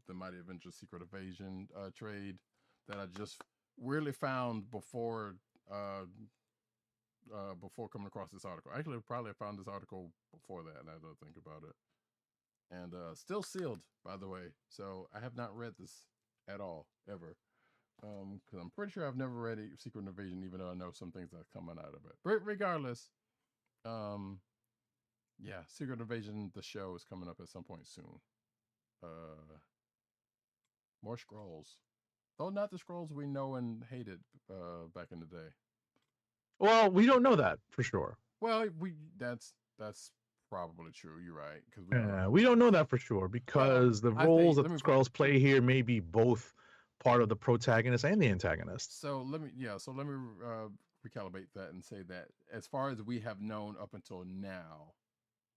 the Mighty Avengers Secret Invasion trade that I just really found before coming across this article. Actually, probably found this article before that, now that I think about it. And still sealed, by the way. So I have not read this at all, ever. Because I'm pretty sure I've never read Secret Invasion, even though I know some things that are coming out of it. But regardless, yeah, Secret Invasion, the show, is coming up at some point soon. More Skrulls. Though not the Skrulls we know and hated back in the day. Well, we don't know that for sure. Well, that's probably true. You're right. We don't know that for sure because the roles that the Skrulls play here may be both part of the protagonist and the antagonist. So let me recalibrate that and say that as far as we have known up until now,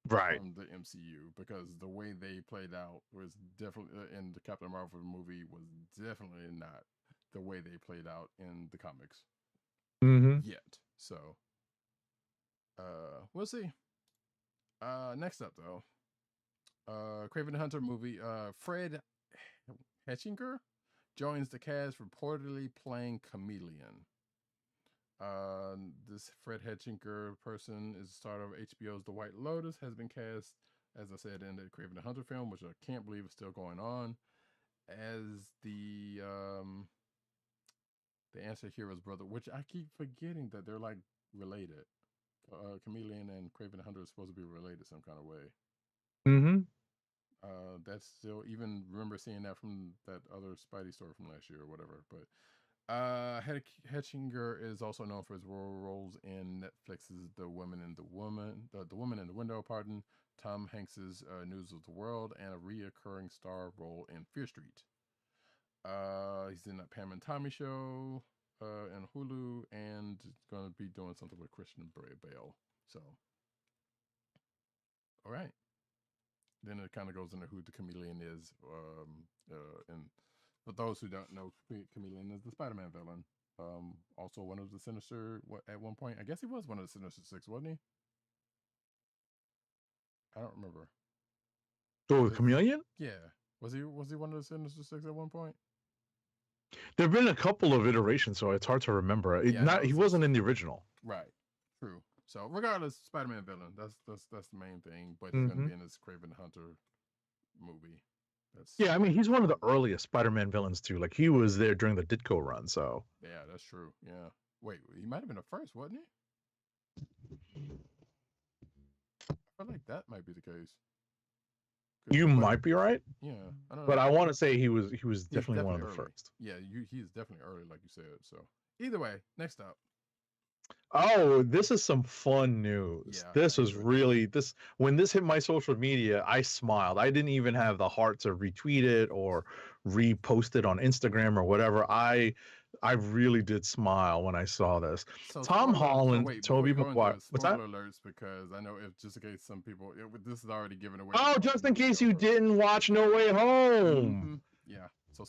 right, from the MCU, because the way they played out was definitely in the Captain Marvel movie was definitely not the way they played out in the comics yet. So we'll see. Next up though, Kraven the Hunter movie. Fred Hetchinger joins the cast, reportedly playing Chameleon. This Fred Hetchinger person is the star of HBO's The White Lotus, has been cast, as I said, in the Kraven the Hunter film, which I can't believe is still going on, as the Answer Hero's brother, which I keep forgetting that they're like related. Chameleon and Kraven the Hunter are supposed to be related some kind of way. That's still, even remember seeing that from that other Spidey story from last year or whatever. But Hetchinger is also known for his roles in Netflix's The Woman in the Window, Tom Hanks's News of the World, and a reoccurring star role in Fear Street. He's in that Pam and Tommy show and Hulu, and going to be doing something with Christian Bale. So, all right. Then it kind of goes into who the Chameleon is. And for those who don't know, Chameleon is the Spider-Man villain. Also one of the Sinister. At one point, I guess he was one of the Sinister Six, wasn't he? I don't remember. So the Chameleon? Yeah. Was he one of the Sinister Six at one point? There have been a couple of iterations, so it's hard to remember. He wasn't in the original. Right. True. So regardless, Spider-Man villain. That's the main thing. But he's going to be in this Kraven the Hunter movie. Yeah, I mean, he's one of the earliest Spider-Man villains too. Like he was there during the Ditko run. So yeah, that's true. Yeah. Wait, he might have been the first, wasn't he? I feel like that might be the case. You might be right. Yeah, I don't know. But I want to say he was definitely one of the early. first. Yeah, he's definitely early, like you said. So either way, next up. Oh, this is some fun news. Yeah, this was really when this hit my social media, I smiled. I didn't even have the heart to retweet it or repost it on Instagram or whatever. I really did smile when I saw this. So Tom Holland, Tobey Maguire. What's that? Alerts, because I know if just in case some people, this is already given away. Oh, just in case you didn't watch No Way Home. Yeah. So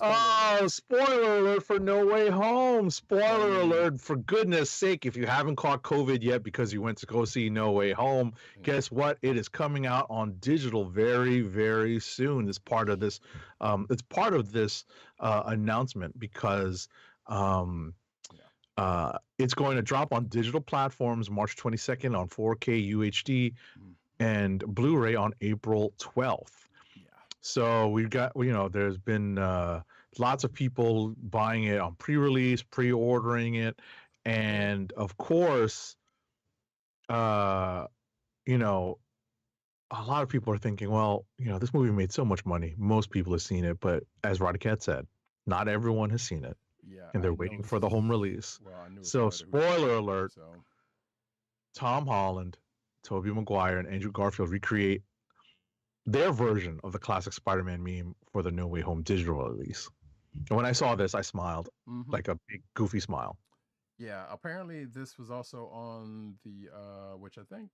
spoiler alert for No Way Home. Spoiler alert, for goodness sake, if you haven't caught COVID yet because you went to go see No Way Home, guess what? It is coming out on digital very, very soon. It's part of this announcement because it's going to drop on digital platforms March 22nd on 4K UHD. and Blu-ray on April 12th. Yeah. So we've got, there's been lots of people buying it on pre-release, pre-ordering it, and of course, a lot of people are thinking, well, this movie made so much money. Most people have seen it, but as Roddykat said, not everyone has seen it. Yeah. And they're waiting for the home release. Well, I knew so spoiler alert, so. Tom Holland, Tobey Maguire, and Andrew Garfield recreate their version of the classic Spider-Man meme for the No Way Home digital release. And when I saw this, I smiled, like a big goofy smile. Yeah, apparently this was also on the, which I think,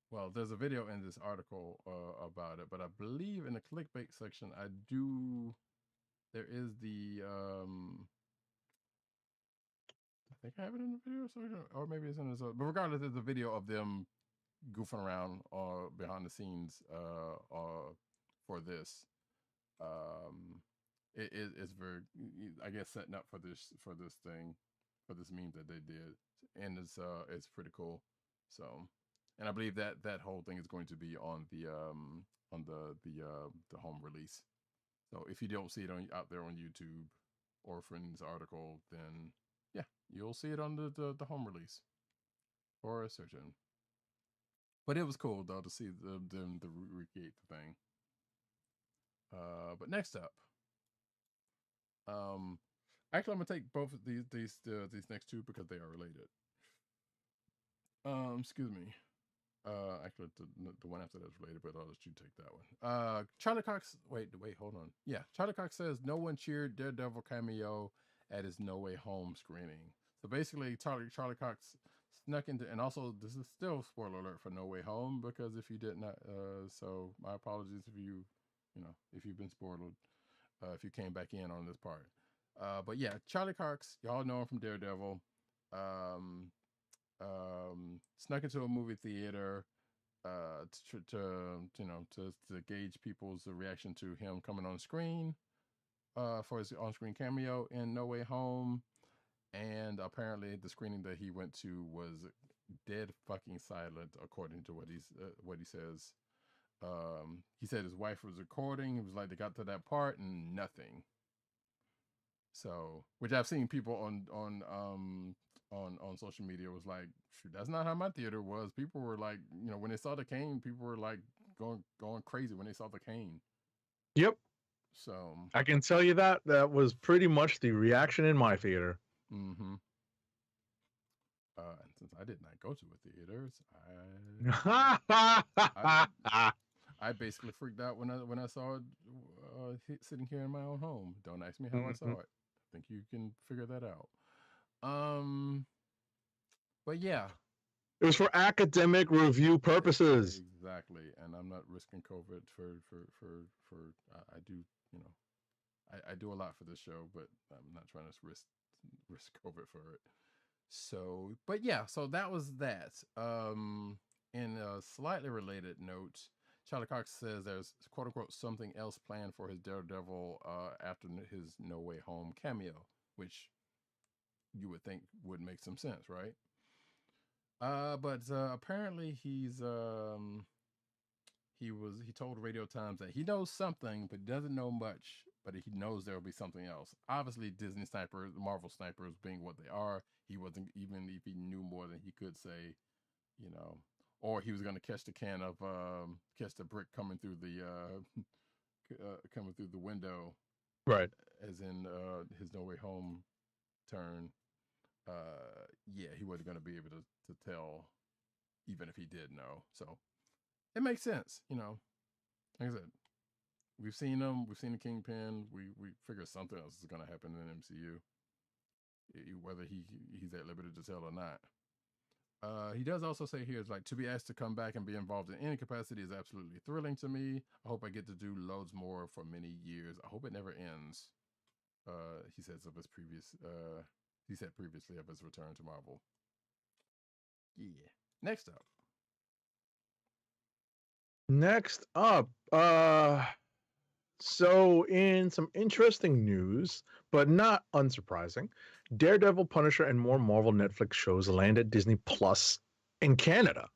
well, there's a video in this article about it, but I believe in the clickbait section, there is the, I think I have it in the video, or maybe it's in this, but regardless, there's a video of them goofing around behind the scenes for this. It's very, I guess, setting up for this thing, for this meme that they did, and it's pretty cool. So, and I believe that whole thing is going to be on the home release. So if you don't see it out there on YouTube or from this article, then yeah, you'll see it on the home release or a search engine. But it was cool though to see them to recreate the thing. But next up, actually I'm gonna take both of these next two because they are related. Excuse me. Actually the one after that's related, but I'll let you take that one. Charlie Cox. Wait, hold on. Yeah, Charlie Cox says no one cheered Daredevil cameo at his No Way Home screening. So basically, Charlie Cox snuck into, and also this is still spoiler alert for No Way Home, because if you did not, so my apologies if if you've been spoiled, if you came back in on this part. But yeah, Charlie Cox, y'all know him from Daredevil. Snuck into a movie theater to gauge people's reaction to him coming on screen for his on-screen cameo in No Way Home. And apparently the screening that he went to was dead fucking silent, according to what he says. He said his wife was recording. It was like they got to that part and nothing. So, which I've seen people on social media was like, shoot, that's not how my theater was. People were like, when they saw the cane, people were like going crazy when they saw the cane. Yep. So I can tell you that was pretty much the reaction in my theater. Mm-hmm. And since I did not go to a theater, I basically freaked out when I saw it sitting here in my own home. Don't ask me how I saw it. I think you can figure that out. But yeah, it was for academic review purposes. Exactly, and I'm not risking COVID for I do I do a lot for this show, but I'm not trying to risk COVID for it. So, but yeah, so that was that. In a slightly related note, Charlie Cox says there's quote unquote something else planned for his Daredevil after his No Way Home cameo, which you would think would make some sense, right? But apparently he told Radio Times that he knows something, but doesn't know much, but he knows there will be something else. Obviously, Disney snipers, Marvel snipers being what they are, he wasn't, even if he knew more than he could say, or he was going to catch the catch the brick coming through the window, right? As in his No Way Home turn. Yeah, he wasn't going to be able to tell, even if he did know. So it makes sense, Like I said, we've seen him. We've seen the Kingpin. We figure something else is going to happen in the MCU, whether he's at liberty to tell or not. He does also say here, it's like, to be asked to come back and be involved in any capacity is absolutely thrilling to me. I hope I get to do loads more for many years. I hope it never ends. He says of his previous. He said previously of his return to Marvel. Yeah. Next up. So in some interesting news, but not unsurprising, Daredevil, Punisher, and more Marvel Netflix shows land at Disney Plus in Canada.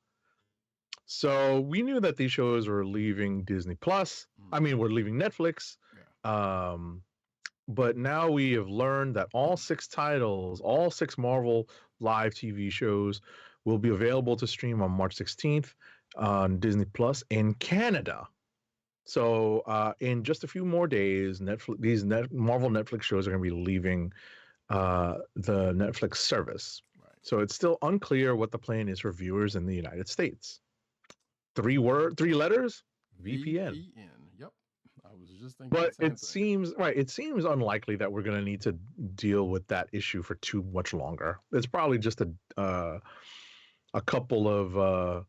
So we knew that these shows were leaving Disney Plus. I mean, we're leaving Netflix. Yeah. But now we have learned that all 6 titles, all 6 Marvel live TV shows, will be available to stream on March 16th on Disney Plus in Canada. So in just a few more days, Marvel Netflix shows are going to be leaving the Netflix service. Right. So it's still unclear what the plan is for viewers in the United States. 3 letters, VPN. Yep. I was just thinking. But the same it seems right. It seems unlikely that we're going to need to deal with that issue for too much longer. It's probably just a couple of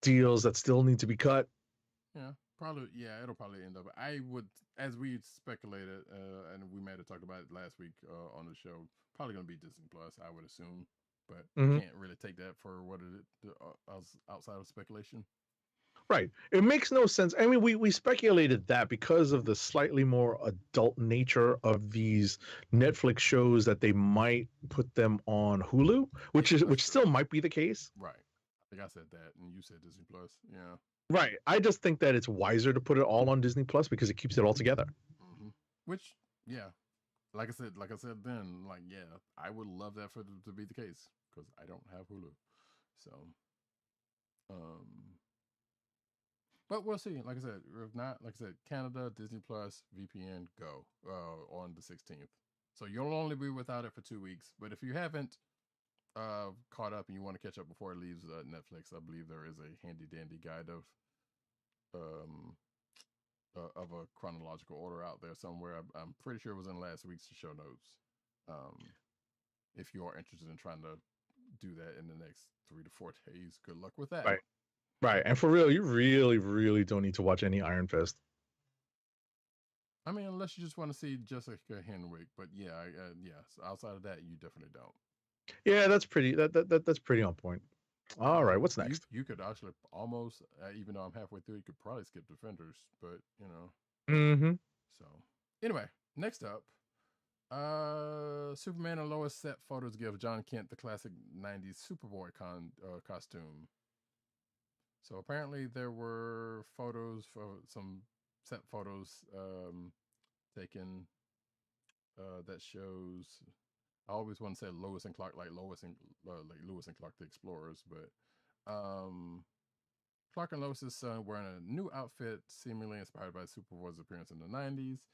deals that still need to be cut. Yeah, probably. Yeah, it'll probably end up. I would, as we speculated, and we might have talked about it last week on the show. Probably going to be Disney Plus, I would assume, but can't really take that for what it outside of speculation. Right. It makes no sense. I mean, we speculated that because of the slightly more adult nature of these Netflix shows that they might put them on Hulu, which still might be the case. Right. I think I said that, and you said Disney Plus. Yeah. Right. I just think that it's wiser to put it all on Disney Plus because it keeps it all together. Mm-hmm. Which, yeah, like I said then, like, yeah, I would love that for it to be the case because I don't have Hulu, so, but we'll see. Like I said, if not, like I said, Canada, Disney Plus, VPN, go on the 16th. So you'll only be without it for 2 weeks. But if you haven't caught up and you want to catch up before it leaves Netflix, I believe there is a handy dandy guide of a chronological order out there somewhere. I'm pretty sure it was in last week's show notes. If you are interested in trying to do that in the next 3 to 4 days, good luck with that. Right. And for real, you really, really don't need to watch any Iron Fist. I mean, unless you just want to see Jessica Henwick, but yeah, yes. Outside of that, you definitely don't. Yeah, that's pretty. That's pretty on point. All right, what's next? You could actually almost, even though I'm halfway through, you could probably skip Defenders, but you know. Mm-hmm. So anyway, next up, Superman and Lois set photos give John Kent the classic '90s Superboy costume. So apparently there were photos for some set photos taken that shows. I always want to say Lois and Clark, like Lewis and Clark the Explorers, but Clark and Lois's son wearing a new outfit, seemingly inspired by Superboy's appearance in the '90s.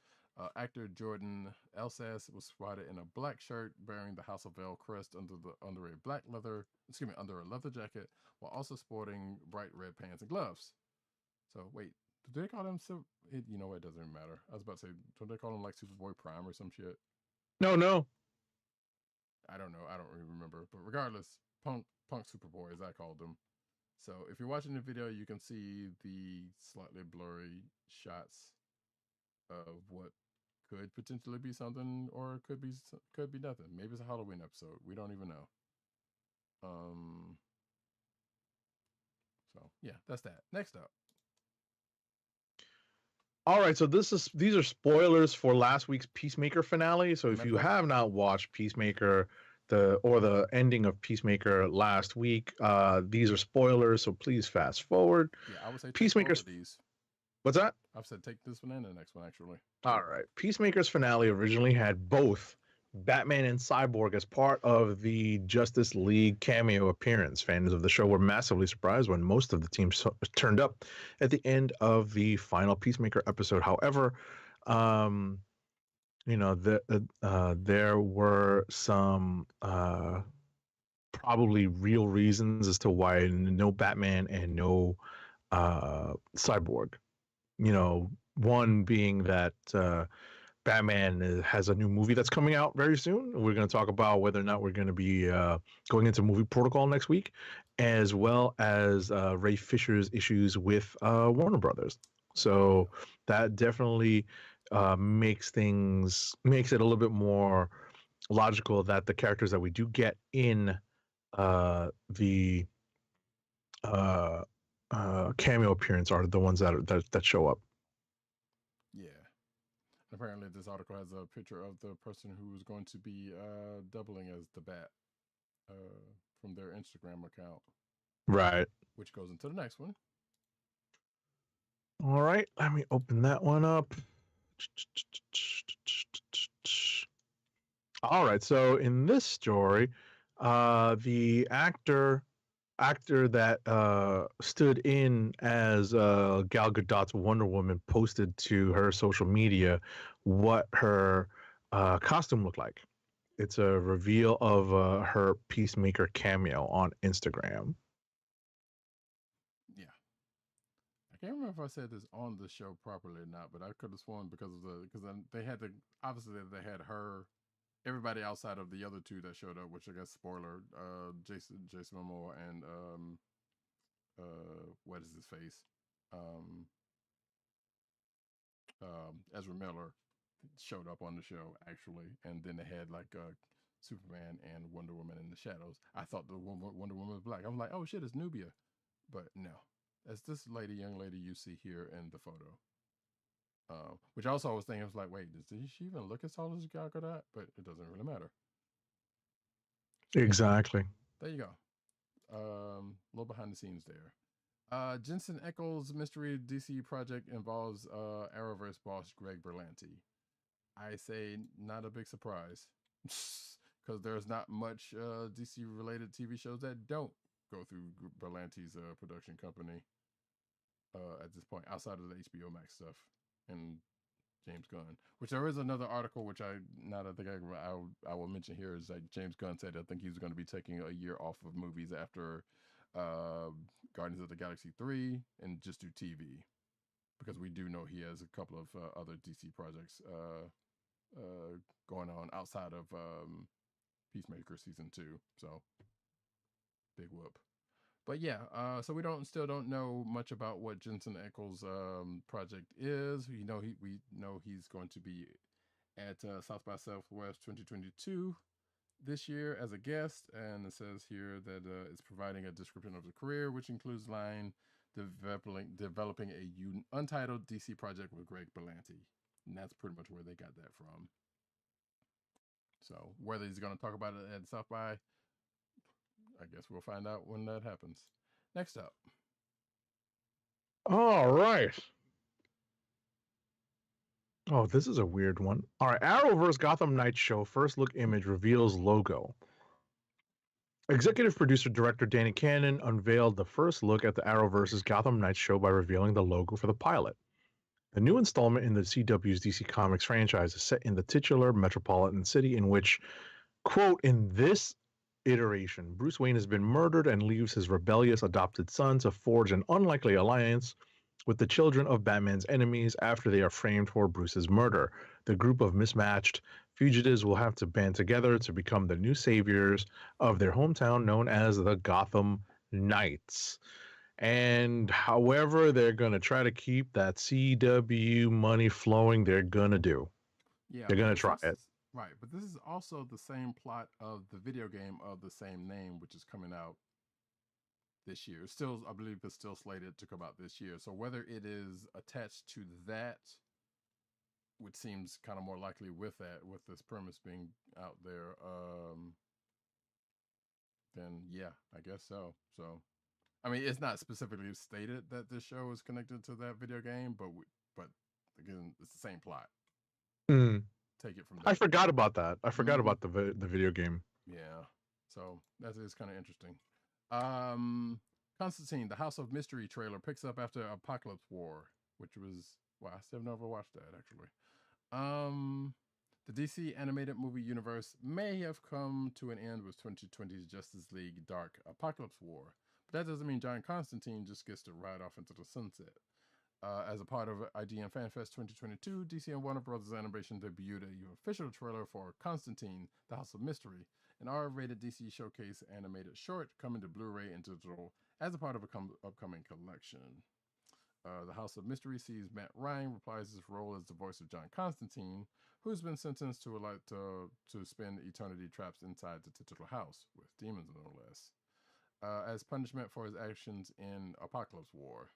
Actor Jordan Elsas was spotted in a black shirt bearing the House of L crest under a leather jacket, while also sporting bright red pants and gloves. So wait, do they call him you know what, it doesn't even matter. I was about to say, don't they call him like Superboy Prime or some shit? No. I don't know. I don't really remember. But regardless, Punk Superboy, as I called him. So if you're watching the video, you can see the slightly blurry shots of what could potentially be something, or it could be nothing. Maybe it's a Halloween episode. We don't even know. So yeah, that's that. Next up. All right, so these are spoilers for last week's Peacemaker finale. So if you have not watched Peacemaker, the ending of Peacemaker last week, these are spoilers. So please fast forward. Yeah, I would say Peacemaker's. These. What's that? I've said take this one and the next one, actually. All right. Peacemaker's finale originally had both Batman and Cyborg as part of the Justice League cameo appearance. Fans of the show were massively surprised when most of the team turned up at the end of the final Peacemaker episode. However, there were some probably real reasons as to why no Batman and no Cyborg. One being that Batman has a new movie that's coming out very soon. We're going to talk about whether or not we're going to be going into movie protocol next week, as well as Ray Fisher's issues with Warner Brothers. So that definitely makes it a little bit more logical that the characters that we do get in the cameo appearance are the ones that show up. Yeah. Apparently, this article has a picture of the person who is going to be doubling as the Bat from their Instagram account. Right. which goes into the next one. All right, let me open that one up. All right, so in this story, the actor that stood in as Gal Gadot's Wonder Woman posted to her social media what her costume looked like. It's a reveal of her Peacemaker cameo on Instagram. Yeah. I can't remember if I said this on the show properly or not, but I could have sworn because they had obviously they had her, everybody outside of the other two that showed up, which I guess spoiler, Jason Momoa and what is his face, um, Ezra Miller showed up on the show actually, and then they had like Superman and Wonder Woman in the shadows. I thought the Wonder Woman was black. I was like, oh shit, it's Nubia, but no, that's this young lady you see here in the photo. Which also I was thinking, I was like, wait, did she even look as tall as Gal Gadot? But it doesn't really matter. Exactly. There you go. A little behind the scenes there. Jensen Ackles' mystery DC project involves Arrowverse boss Greg Berlanti. I say not a big surprise, because there's not much DC related TV shows that don't go through Berlanti's production company at this point, outside of the HBO Max stuff and James Gunn. Which there is another article which I will mention here, is like James Gunn said I think he's going to be taking a year off of movies after Guardians of the Galaxy 3 and just do TV, because we do know he has a couple of other DC projects going on outside of Peacemaker season 2. So big whoop. But yeah, so we still don't know much about what Jensen Ackles' project is. We know he's going to be at South by Southwest 2022 this year as a guest, and it says here that it's providing a description of the career, which includes line developing a untitled DC project with Greg Berlanti, and that's pretty much where they got that from. So whether he's going to talk about it at South by, I guess we'll find out when that happens. Next up. All right. Oh, this is a weird one. All right, Arrowverse Gotham Knights show first look image reveals logo. Executive producer director Danny Cannon unveiled the first look at the Arrowverse's Gotham Knights show by revealing the logo for the pilot. The new installment in the CW's DC Comics franchise is set in the titular metropolitan city in which, quote, in this iteration, Bruce Wayne has been murdered and leaves his rebellious adopted son to forge an unlikely alliance with the children of Batman's enemies after they are framed for Bruce's murder. The group of mismatched fugitives will have to band together to become the new saviors of their hometown known as the Gotham Knights. And however they're going to try to keep that CW money flowing, they're going to do. Yeah, they're going to try it. Right, but this is also the same plot of the video game of the same name, which is coming out this year. Still, I believe it's still slated to come out this year. So whether it is attached to that, which seems kind of more likely with this premise being out there, then yeah, I guess so. So, I mean, it's not specifically stated that this show is connected to that video game, but again, it's the same plot. Take it from there. I forgot about that. I forgot about the video game. Yeah, so that is kind of interesting. Constantine, the House of Mystery trailer picks up after Apocalypse War, which was, well, I still never watched that actually. The DC animated movie universe may have come to an end with 2020's Justice League Dark Apocalypse War, but that doesn't mean John Constantine just gets to ride off into the sunset. As a part of IGN FanFest 2022, DC and Warner Bros. Animation debuted an official trailer for Constantine, the House of Mystery, an R-rated DC showcase animated short coming to Blu-ray and digital as a part of an upcoming collection. The House of Mystery sees Matt Ryan reprise his role as the voice of John Constantine, who's been sentenced to spend eternity trapped inside the titular house, with demons no less, as punishment for his actions in Apocalypse War.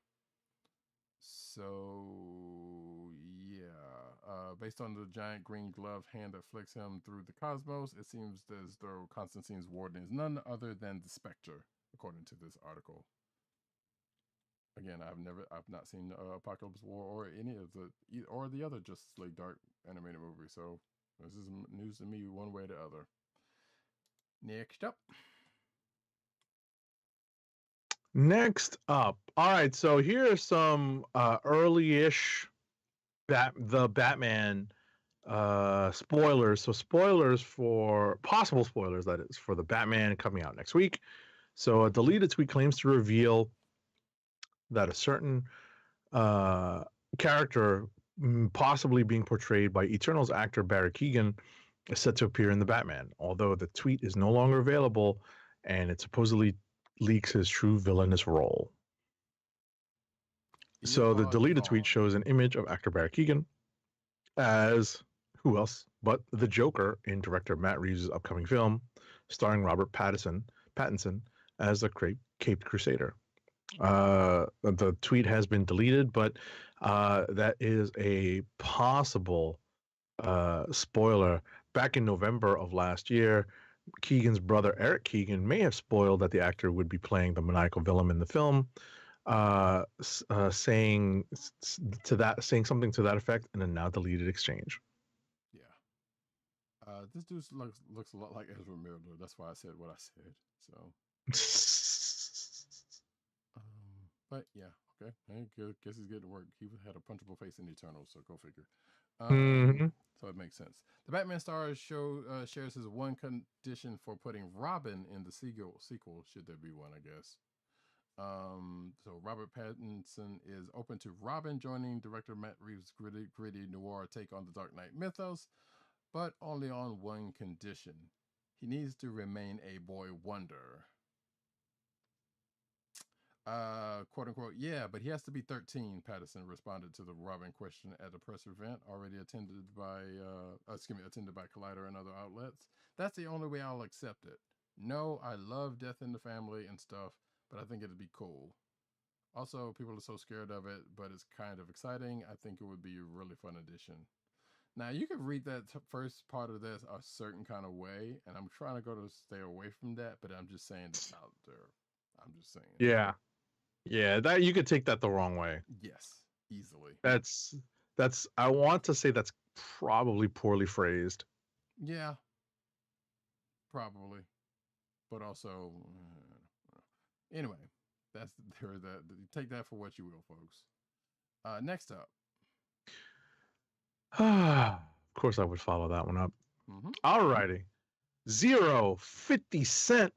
So, yeah, based on the giant green gloved hand that flicks him through the cosmos, it seems as though Constantine's warden is none other than the Spectre, according to this article. Again, I've not seen Apocalypse War or any of the other Justice League Dark animated movie. So this is news to me one way or the other. Next up. Next up. All right, so here are some early-ish the Batman spoilers. So possible spoilers, that is, for the Batman coming out next week. So a deleted tweet claims to reveal that a certain character possibly being portrayed by Eternals actor Barry Keoghan is set to appear in the Batman, although the tweet is no longer available and it supposedly leaks his true villainous role. So the deleted tweet shows an image of actor Barry Keoghan as who else but the Joker in director Matt Reeves' upcoming film, starring Robert Pattinson as the Caped Crusader. The tweet has been deleted, but that is a possible spoiler. Back in November of last year, Keegan's brother Eric Keoghan may have spoiled that the actor would be playing the maniacal villain in the film, saying something to that effect in a now deleted exchange. Yeah, this dude looks a lot like Ezra Miller. That's why I said what I said. So, but yeah, okay. I guess he's getting to work. He had a punchable face in Eternals, so go figure. So it makes sense. The Batman star shares his one condition for putting Robin in the sequel, should there be one, I guess. So Robert Pattinson is open to Robin joining director Matt Reeves' gritty noir take on the Dark Knight mythos, but only on one condition. He needs to remain a boy wonder. Quote unquote, yeah, but he has to be 13, Patterson responded to the Robin question at a press event already attended by Collider and other outlets. That's the only way I'll accept it. No, I love Death in the Family and stuff, but I think it'd be cool. Also, people are so scared of it, but it's kind of exciting. I think it would be a really fun addition. Now, you can read that first part of this a certain kind of way, and I'm trying to stay away from that, but I'm just saying it's out there. I'm just saying. Yeah, that you could take that the wrong way. Yes, easily. That's I want to say that's probably poorly phrased. Yeah, probably, but also anyway, take that for what you will, folks. Next up. Of course, I would follow that one up. All righty. 50 Cent.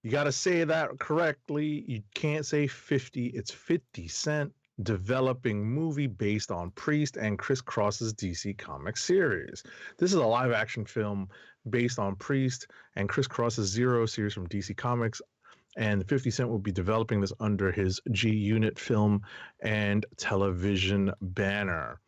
You got to say that correctly. You can't say 50. It's 50 Cent developing movie based on Priest and ChrisCross's DC Comics series. This is a live action film based on Priest and ChrisCross's Zero series from DC Comics. And 50 Cent will be developing this under his G-Unit film and television banner.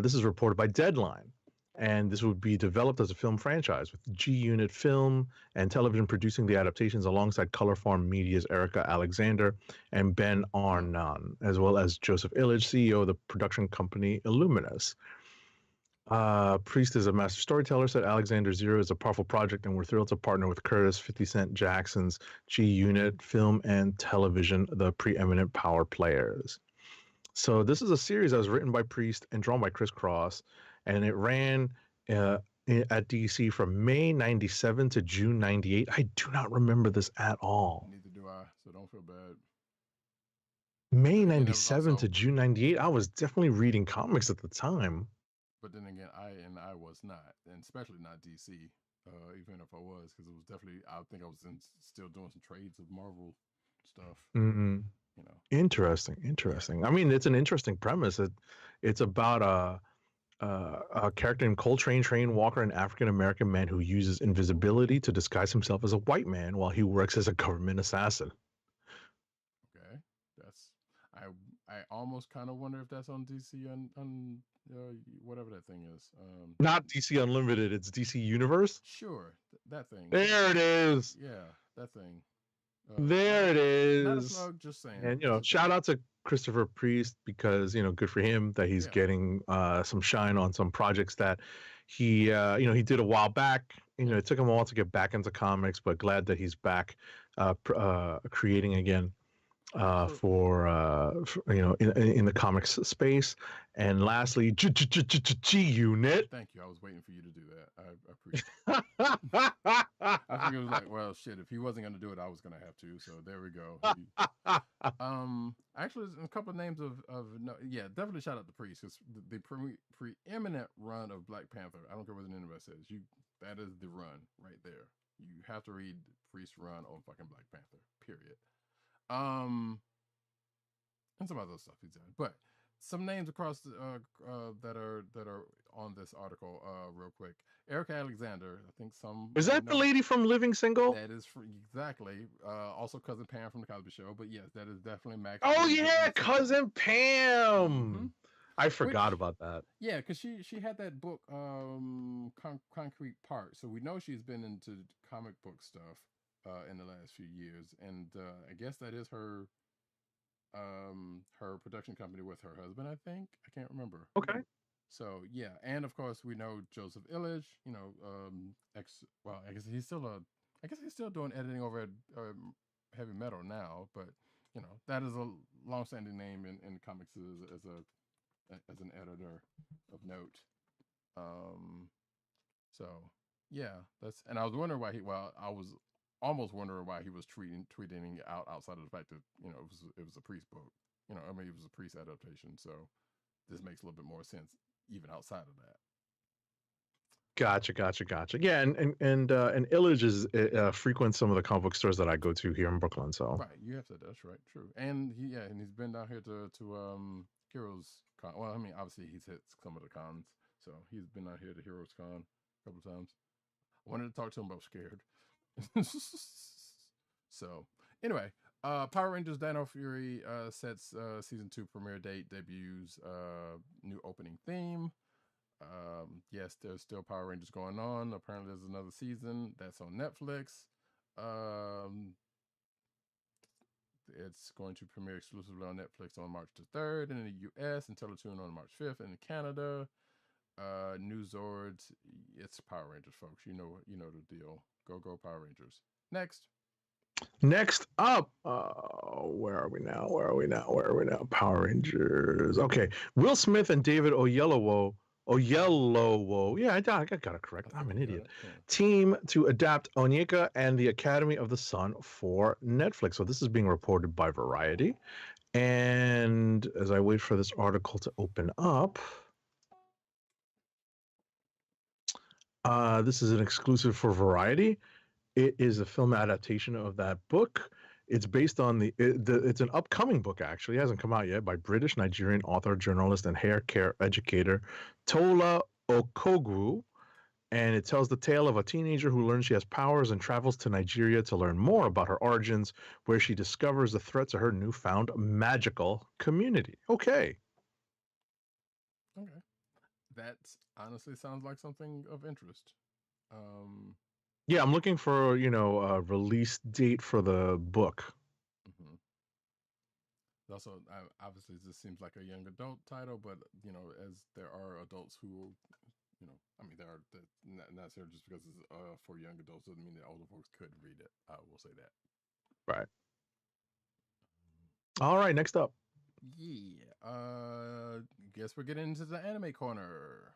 This is reported by Deadline. And this would be developed as a film franchise with G-Unit Film and Television producing the adaptations alongside Color Farm Media's Erica Alexander and Ben Arnon, as well as Joseph Illich, CEO of the production company Illuminus. Priest is a master storyteller, said Alexander Zero is a powerful project, and we're thrilled to partner with Curtis 50 Cent Jackson's G-Unit Film and Television, the preeminent power players. So this is a series that was written by Priest and drawn by ChrisCross, and it ran at DC from May 97 to June 98. I do not remember this at all. Neither do I, so don't feel bad. May 97 to June 98. I was definitely reading comics at the time. But then again, I was not, and especially not DC, even if I was, because it was definitely, I think I was still doing some trades of Marvel stuff. Mm-hmm. You know. Interesting. I mean, it's an interesting premise. It's about a character named Coltrane Train Walker, an African-American man who uses invisibility to disguise himself as a white man while he works as a government assassin. Okay, I almost kind of wonder if that's on DC on whatever that thing is. Not DC Unlimited, it's DC Universe. Sure, that thing. There it is. Yeah, that thing. There it is. Not a slug, just saying. And shout out to Christopher Priest, because good for him that he's getting some shine on some projects that he he did a while back. it took him a while to get back into comics, but glad that he's back creating again in the comics space. And lastly, G Unit. Thank you. I was waiting for you to do that. I appreciate it. I figured it was like, well, shit. If he wasn't going to do it, I was going to have to. So there we go. Actually, there's a couple of names of no, yeah, definitely shout out to Priest, because the preeminent run of Black Panther. I don't care what the internet says. That is the run right there. You have to read Priest run on fucking Black Panther. Period. And some other stuff he's done, but some names across that are on this article. Real quick, Erica Alexander. I think some is that the lady from Living Single? That is exactly. Also, cousin Pam from the Cosby Show. But yes, that is definitely Max. Oh yeah, cousin Pam. Mm-hmm. I forgot about that. Yeah, because she had that book, Concrete Part. So we know she's been into comic book stuff in the last few years, and I guess that is her production company with her husband. I think, I can't remember. Okay. So yeah, and of course we know Joseph Illich. I guess he's still doing editing over at Heavy Metal now, but that is a long-standing name in comics as an editor of note. So yeah, and I was wondering why I was almost wondering why he was tweeting out outside of the fact that it was a Priest book. It was a Priest adaptation, so this makes a little bit more sense even outside of that. Gotcha. Yeah, and Illich is frequents some of the comic book stores that I go to here in Brooklyn. So right, you have said that's right, true. And he's been down here to Heroes Con. Well, I mean, obviously he's hit some of the cons, so he's been out here to Heroes Con a couple times. I wanted to talk to him, but I was scared. So anyway, Power Rangers Dino Fury sets season 2 premiere date, debuts new opening theme. Yes, there's still Power Rangers going on. Apparently there's another season that's on Netflix. It's going to premiere exclusively on Netflix on March the 3rd in the US, and Teletoon on March 5th in Canada. New Zords, it's Power Rangers, folks. You know the deal. Go Power Rangers. Next up, where are we now? Power Rangers. Okay, Will Smith and David Oyelowo. Yeah, I got it correct. I'm an idiot. Yeah. Team to adapt Onyeka and the Academy of the Sun for Netflix. So this is being reported by Variety. And as I wait for this article to open up, this is an exclusive for Variety. It is a film adaptation of that book. It's based on it's an upcoming book, actually. It hasn't come out yet, by British Nigerian author, journalist, and hair care educator Tola Okogwu. And it tells the tale of a teenager who learns she has powers and travels to Nigeria to learn more about her origins, where she discovers the threats of her newfound magical community. Okay. That honestly sounds like something of interest. Yeah, I'm looking for, a release date for the book. Mm-hmm. Also, obviously, this seems like a young adult title, but, as there are adults who, there are, not necessarily just because it's for young adults doesn't mean that older folks could read it. I will say that. Right. All right, next up. Yeah. Guess we're getting into the anime corner.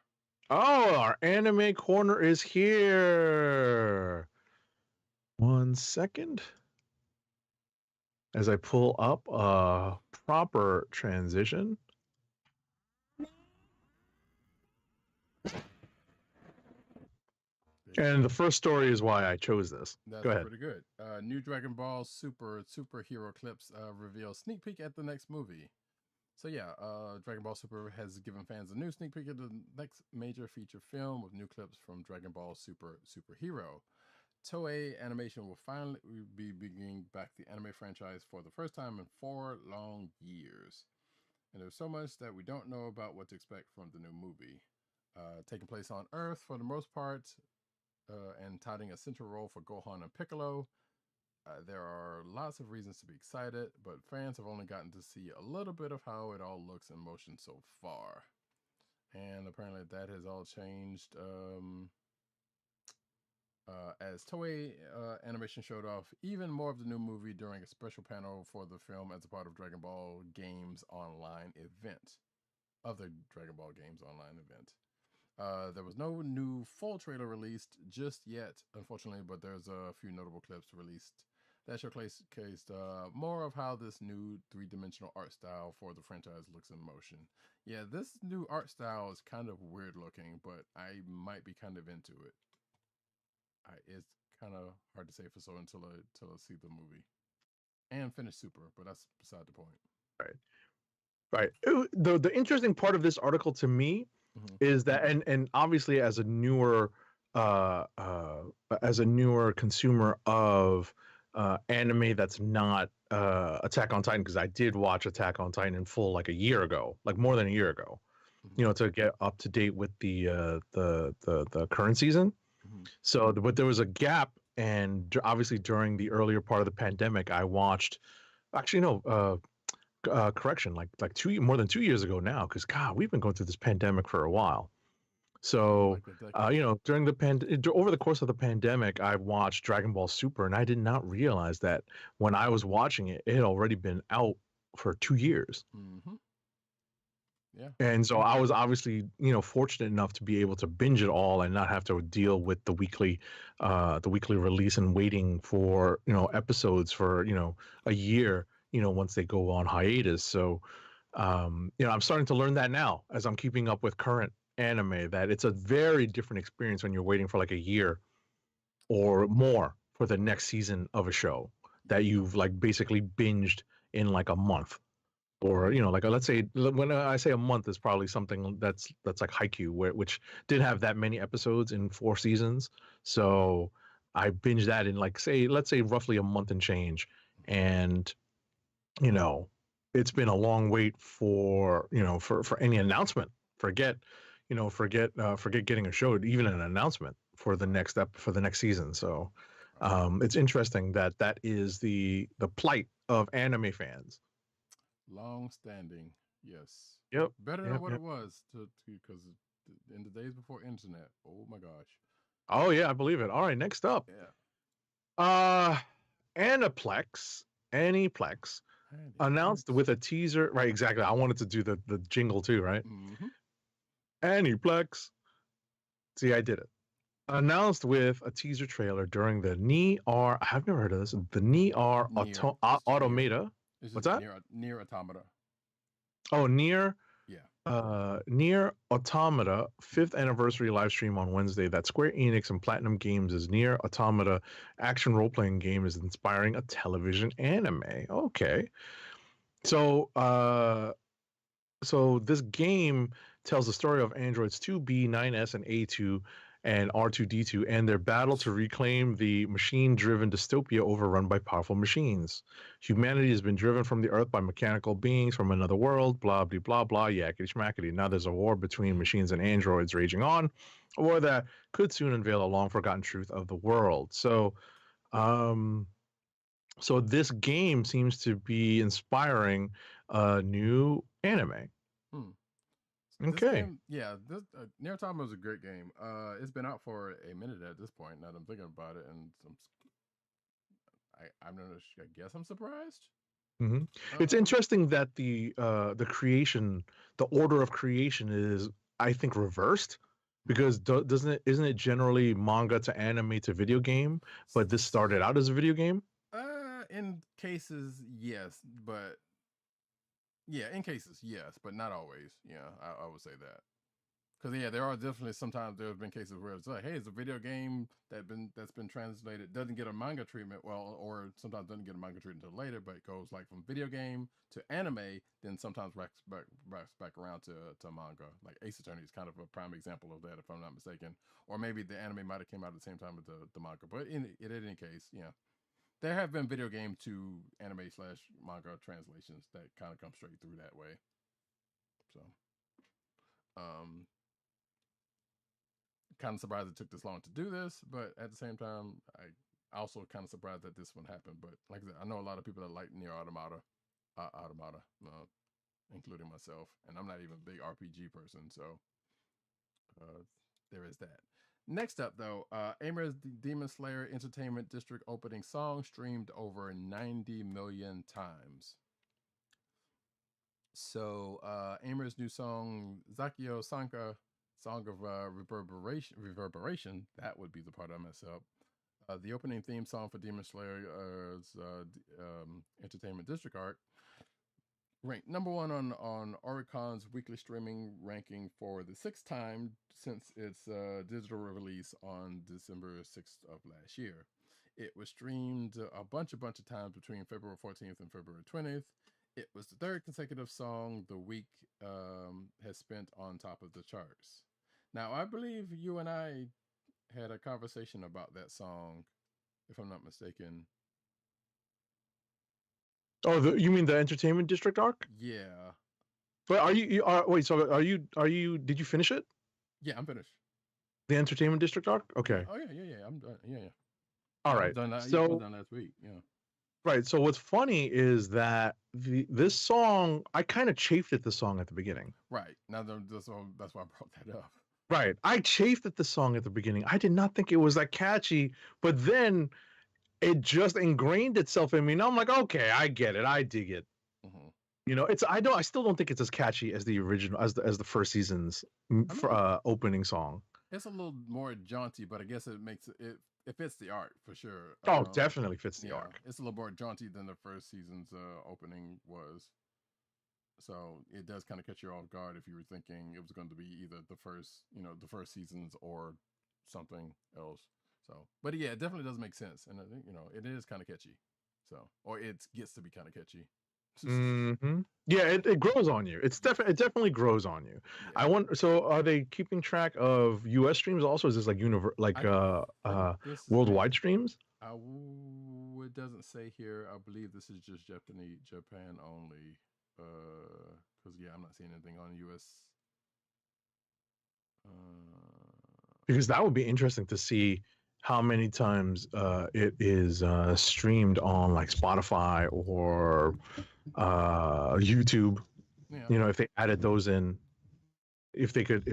Oh, our anime corner is here. 1 second. As I pull up a proper transition. And the first story is why I chose this. That's Go ahead. Pretty good. New Dragon Ball superhero clips reveal sneak peek at the next movie. So yeah, Dragon Ball Super has given fans a new sneak peek at the next major feature film with new clips from Dragon Ball Superhero. Toei Animation will finally be bringing back the anime franchise for the first time in 4 long years. And there's so much that we don't know about what to expect from the new movie. Taking place on Earth for the most part, and touting a central role for Gohan and Piccolo. There are lots of reasons to be excited, but fans have only gotten to see a little bit of how it all looks in motion so far. And apparently that has all changed as Toei Animation showed off even more of the new movie during a special panel for the film as a part of Dragon Ball Games Online event. There was no new full trailer released just yet, unfortunately, but there's a few notable clips released that showcased more of how this new three-dimensional art style for the franchise looks in motion. Yeah, this new art style is kind of weird looking, but I might be kind of into it. It's kind of hard to say for so until I see the movie and finish Super, but that's beside the point. Right. The interesting part of this article to me is that, and obviously as a newer consumer of anime that's not Attack on Titan, because I did watch Attack on Titan in full like a year ago, like more than a year ago, you know, to get up to date with the current season. So, but there was a gap, and obviously during the earlier part of the pandemic, I watched. Actually, no. Correction, like more than 2 years ago now, because God, we've been going through this pandemic for a while. So, you know, during over the course of the pandemic, I watched Dragon Ball Super, and I did not realize that when I was watching it, it had already been out for 2 years. Yeah. And so I was obviously, you know, fortunate enough to be able to binge it all and not have to deal with the weekly release and waiting for, you know, episodes for, you know, a year, you know, once they go on hiatus. So, you know, I'm starting to learn that now as I'm keeping up with current anime, that it's a very different experience when you're waiting for like a year or more for the next season of a show that you've like basically binged in like a month. Or, you know, like let's say when I say a month is probably something that's like Haikyu, which didn't have that many episodes in 4 seasons. So I binged that in like let's say roughly a month and change. And, you know, it's been a long wait for, you know, for any announcement. Forget getting a show, even an announcement for the next season. So it's interesting that is the plight of anime fans. Long standing, yes. Yep. Better than what it was because in the days before internet. Oh my gosh. Oh yeah, I believe it. All right, next up. Yeah. Aniplex announced with a teaser. Right, exactly. I wanted to do the jingle too, right? Aniplex. See, I did it. Announced with a teaser trailer during the NieR. I've never heard of this. The NieR Automata. What's that? NieR Automata. Oh, NieR. Yeah. NieR Automata 5th anniversary live stream on Wednesday. That Square Enix and Platinum Games' NieR Automata action role-playing game is inspiring a television anime. Okay. So this game tells the story of androids 2B, 9S, and A2 and R2D2 and their battle to reclaim the machine-driven dystopia overrun by powerful machines. Humanity has been driven from the Earth by mechanical beings from another world, blah, blah, blah, blah, yakety schmackety. Now there's a war between machines and androids raging on, a war that could soon unveil a long-forgotten truth of the world. So, so this game seems to be inspiring a new anime. Okay. This NieR Automata is a great game. It's been out for a minute at this point. Now that I'm thinking about it, and I guess I'm surprised. It's interesting that the order of creation is, I think, reversed, because isn't it generally manga to anime to video game, but this started out as a video game? In cases, yes, but. Yeah, in cases, yes, but not always. Yeah, I would say that. Because there are definitely sometimes there have been cases where it's like, hey, it's a video game that's been translated, doesn't get a manga treatment, or sometimes doesn't get a manga treatment until later, but it goes like from video game to anime, then sometimes racks back around to manga. Like Ace Attorney is kind of a prime example of that, if I'm not mistaken. Or maybe the anime might have came out at the same time with the manga. But in any case, yeah. There have been video game to anime / manga translations that kind of come straight through that way. So, kind of surprised it took this long to do this, but at the same time, I also kind of surprised that this one happened. But like I said, I know a lot of people that like NieR Automata, including myself, and I'm not even a big RPG person, so there is that. Next up, though, Amor's Demon Slayer Entertainment District opening song streamed over 90 million times. So, Amor's new song, Zakio Sanka, Song of Reverberation, that would be the part I mess up. The opening theme song for Demon Slayer's Entertainment District arc ranked number one on Oricon's weekly streaming ranking for the 6th time since its digital release on December 6th of last year. It was streamed a bunch of times between February 14th and February 20th. It was the 3rd consecutive song the week has spent on top of the charts. Now, I believe you and I had a conversation about that song, if I'm not mistaken. Oh, you mean the Entertainment District arc? Yeah. But are you wait, so are you did you finish it? Yeah, I'm finished. The Entertainment District arc? Okay. Oh yeah. I'm done. Yeah. All right. Done that. So done last week. Yeah. Right. So what's funny is that this song, I kind of chafed at the song at the beginning. Right. Now that's why I brought that up. Right. I chafed at the song at the beginning. I did not think it was that catchy, but then it just ingrained itself in me. Now I'm like, okay, I get it. I dig it. Mm-hmm. You know, I still don't think it's as catchy as the original, as the first season's opening song. It's a little more jaunty, but I guess it makes it fits the art for sure. Oh, definitely fits the arc. It's a little more jaunty than the first season's opening was. So it does kind of catch you off guard if you were thinking it was going to be either the first seasons or something else. So, but yeah, it definitely does make sense, and I think it is kind of catchy. So, or it gets to be kind of catchy. Mm-hmm. Yeah, it grows on you. It definitely grows on you. Yeah. I want. So, are they keeping track of U.S. streams also? Is this like worldwide streams? It doesn't say here. I believe this is just Japan only. Because I'm not seeing anything on U.S. Because that would be interesting to see how many times it is streamed on like Spotify or YouTube. Yeah. You know, if they added those in, if they could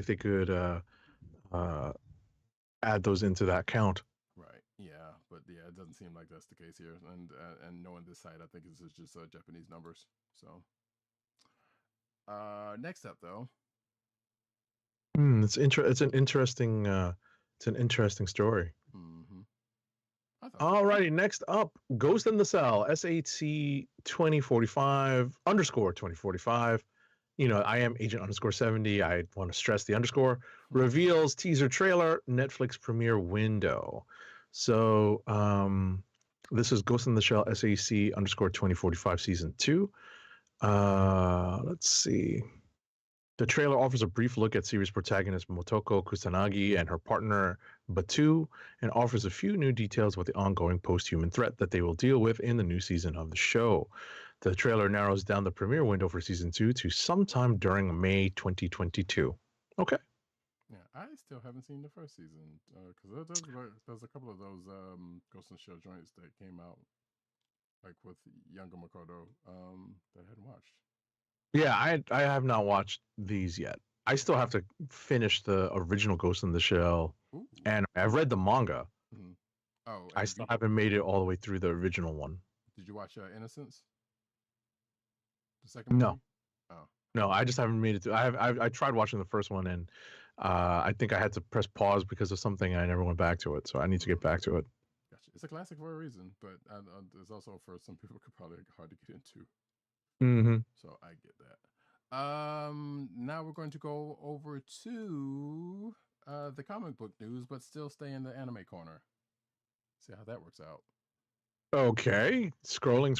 add those into that count. Right. Yeah, but yeah, it doesn't seem like that's the case here. And knowing this site, I think this is just Japanese numbers. So. Next up, though. It's an interesting story. Mm-hmm. Alrighty, next up, Ghost in the Cell, SAT 2045_2045. You know, I am Agent _70. I want to stress the underscore. Reveals teaser trailer, Netflix premiere window. So this is Ghost in the Shell SAC _2045 season 2. Let's see. The trailer offers a brief look at series protagonist Motoko Kusanagi and her partner Batu, and offers a few new details about the ongoing post-human threat that they will deal with in the new season of the show. The trailer narrows down the premiere window for season 2 to sometime during May 2022. Okay. Yeah, I still haven't seen the first season because there's a couple of those Ghost in the Shell joints that came out, like with younger Makoto, that I hadn't watched. Yeah, I have not watched these yet. I still have to finish the original Ghost in the Shell, and I've read the manga. Mm-hmm. Oh, I still haven't made it all the way through the original one. Did you watch Innocence? The second movie? Oh. No, I just haven't made it through. I tried watching the first one, and I think I had to press pause because of something, and I never went back to it. So I need to get back to it. Gotcha. It's a classic for a reason, but it's also for some people could probably hard to get into. Mm-hmm. So I get that. Now we're going to go over to the comic book news, but still stay in the anime corner. See how that works out. Okay, scrolling.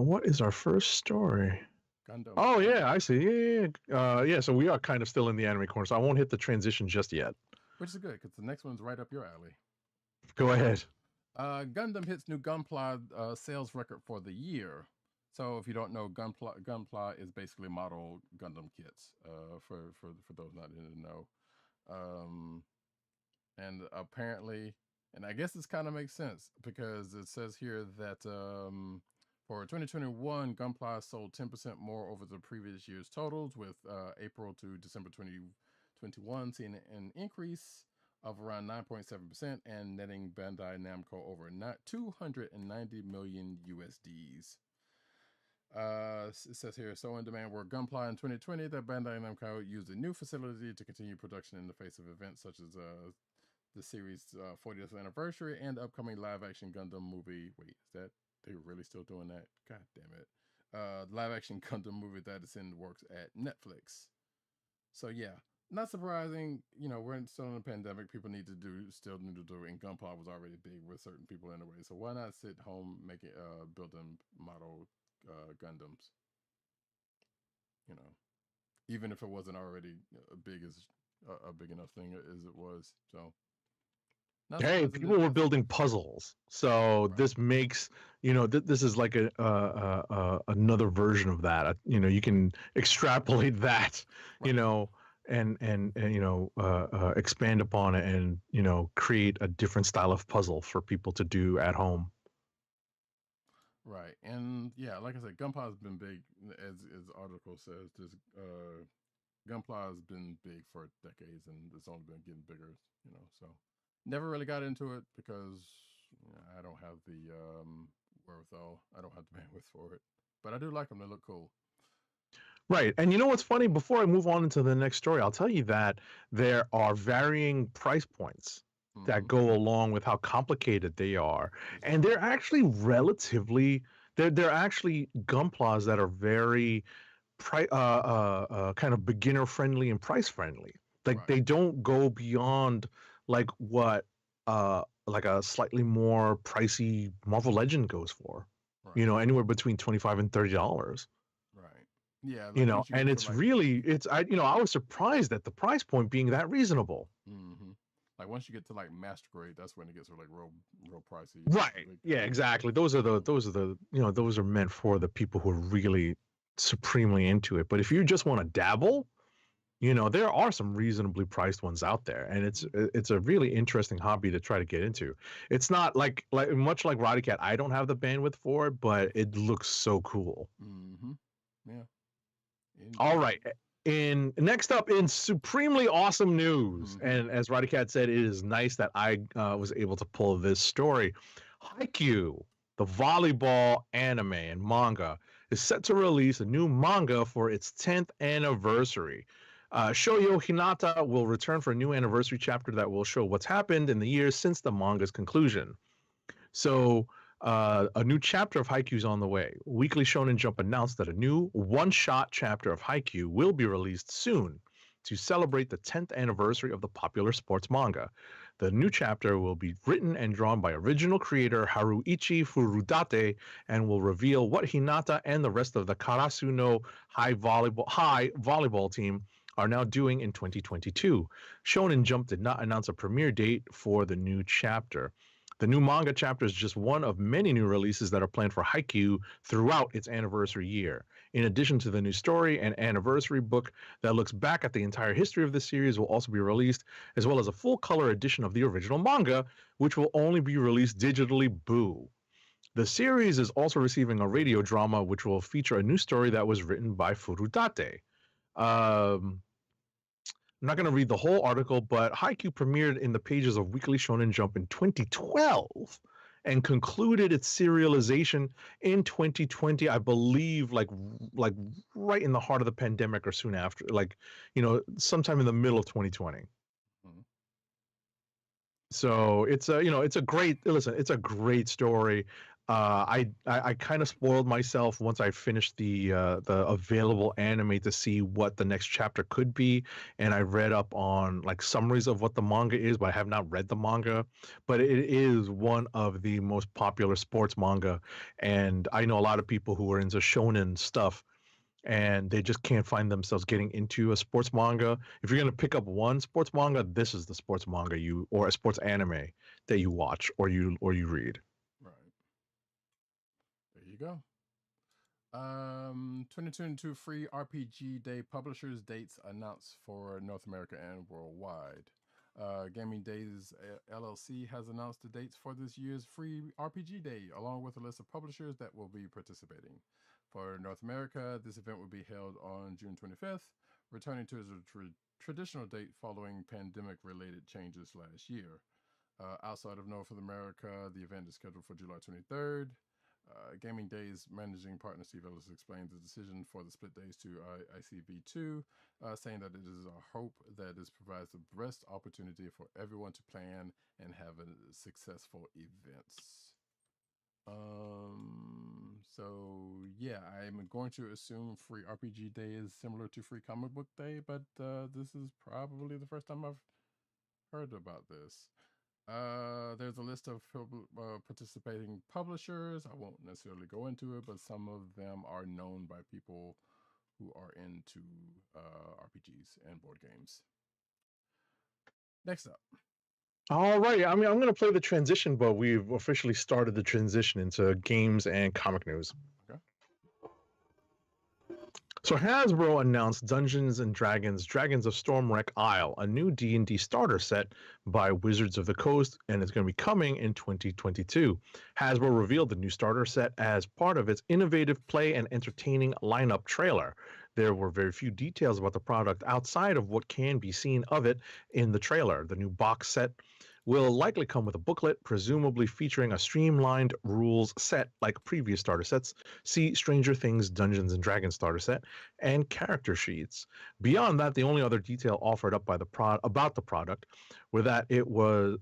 What is our first story? Gundam. Oh yeah, I see. Yeah. So we are kind of still in the anime corner, so I won't hit the transition just yet. Which is good because the next one's right up your alley. Go ahead. Gundam hits new Gunpla sales record for the year. So if you don't know, Gunpla is basically model Gundam kits. For those not in the know, and apparently, and I guess this kind of makes sense because it says here that for 2021, Gunpla sold 10% more over the previous year's totals, with April to December 2021 2021, seeing an increase of around 9.7% and netting Bandai Namco over 290 million USDs. It says here, so in demand were Gunpla in 2020 that Bandai Namco used a new facility to continue production in the face of events such as the series' 40th anniversary and the upcoming live-action Gundam movie. Wait, is that they're really still doing that? God damn it! Live-action Gundam movie that is in the works at Netflix. So yeah, not surprising. You know, we're still in a pandemic. People still need to do, and Gunpla was already big with certain people anyway. So why not sit home building model Gundams? You know, even if it wasn't already a big enough thing as it was. So. Hey, people were building puzzles, so right. This makes this is like another version of that. You can extrapolate that, right. And expand upon it, and create a different style of puzzle for people to do at home. Right, and yeah, like I said, Gunpla has been big, as the article says. This Gunpla has been big for decades, and it's only been getting bigger. So. Never really got into it because I don't have the wherewithal. I don't have the bandwidth for it. But I do like them. They look cool. Right. And you know what's funny? Before I move on into the next story, I'll tell you that there are varying price points that go along with how complicated they are. Exactly. And they're actually they're actually Gunplas that are very kind of beginner friendly and price friendly. Like right. They don't go beyond like what like a slightly more pricey Marvel Legend goes for. Right. Anywhere between $25 and $30. Right. Yeah. Like and it's really I was surprised at the price point being that reasonable. Mm-hmm. Like once you get to like master grade, that's when it gets like real pricey. Right. Yeah, exactly. Those are those are meant for the people who are really supremely into it. But if you just want to dabble, there are some reasonably priced ones out there, and it's a really interesting hobby to try to get into. It's not like much like Roddykat. I don't have the bandwidth for it, but it looks so cool. Mm-hmm. Yeah. Indeed. All right. Next up in supremely awesome news, and as Roddykat said, it is nice that I was able to pull this story. Haikyu, the volleyball anime and manga, is set to release a new manga for its 10th anniversary. Shoyo Hinata will return for a new anniversary chapter that will show what's happened in the years since the manga's conclusion. So a new chapter of Haikyu is on the way. Weekly Shonen Jump announced that a new one-shot chapter of Haikyu will be released soon to celebrate the 10th anniversary of the popular sports manga. The new chapter will be written and drawn by original creator Haruichi Furudate and will reveal what Hinata and the rest of the Karasu no High volleyball team are now doing in 2022. Shonen Jump did not announce a premiere date for the new chapter. The new manga chapter is just one of many new releases that are planned for Haikyu throughout its anniversary year. In addition to the new story, an anniversary book that looks back at the entire history of the series will also be released, as well as a full-color edition of the original manga, which will only be released digitally. Boo. The series is also receiving a radio drama, which will feature a new story that was written by Furudate. I'm not going to read the whole article, but Haikyu premiered in the pages of Weekly Shonen Jump in 2012 and concluded its serialization in 2020, I believe, like right in the heart of the pandemic or soon after, sometime in the middle of 2020. Mm-hmm. So it's a great story. I kind of spoiled myself once I finished the available anime to see what the next chapter could be, and I read up on like summaries of what the manga is, but I have not read the manga. But it is one of the most popular sports manga, and I know a lot of people who are into shonen stuff, and they just can't find themselves getting into a sports manga. If you're gonna pick up one sports manga, this is the sports manga or a sports anime that you watch or you read. Go. 2022 free RPG Day publishers dates announced for North America and worldwide. Gaming Days LLC has announced the dates for this year's free RPG Day, along with a list of publishers that will be participating. For North America, this event will be held on June 25th, returning to its traditional date following pandemic-related changes last year. Outside of North America, the event is scheduled for July 23rd. Gaming Days managing partner Steve Ellis explained the decision for the split days to ICV2, saying that it is our hope that this provides the best opportunity for everyone to plan and have a successful events. So yeah, I'm going to assume Free RPG Day is similar to Free Comic Book Day, but this is probably the first time I've heard about this. There's a list of participating publishers. I won't necessarily go into it, but some of them are known by people who are into RPGs and board games. Next up. All right. I mean, I'm going to play the transition, but we've officially started the transition into games and comic news. Okay. So Hasbro announced Dungeons & Dragons: Dragons of Stormwreck Isle, a new D&D starter set by Wizards of the Coast, and it's going to be coming in 2022. Hasbro revealed the new starter set as part of its innovative play and entertaining lineup trailer. There were very few details about the product outside of what can be seen of it in the trailer. The new box set will likely come with a booklet, presumably featuring a streamlined rules set like previous starter sets. See Stranger Things Dungeons & Dragons starter set, and character sheets. Beyond that, the only other detail offered up by about the product were that it will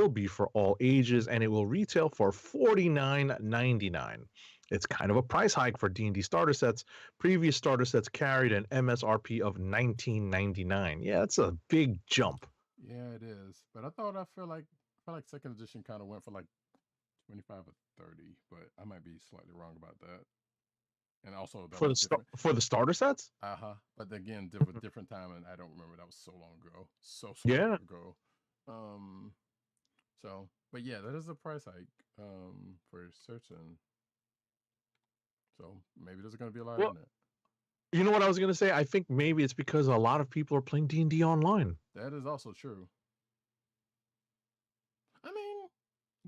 be for all ages and it will retail for $49.99. It's kind of a price hike for D&D starter sets. Previous starter sets carried an MSRP of $19.99. Yeah, that's a big jump. Yeah, it is. But I feel like second edition kind of went for like 25 or 30, but I might be slightly wrong about that. And also for the starter sets. But again, different time, and I don't remember. That was so long ago. So long ago. So, but yeah, that is a price hike. For certain. So maybe there's going to be a lot in it. You know what I was going to say? I think maybe it's because a lot of people are playing D&D online. That is also true. I mean,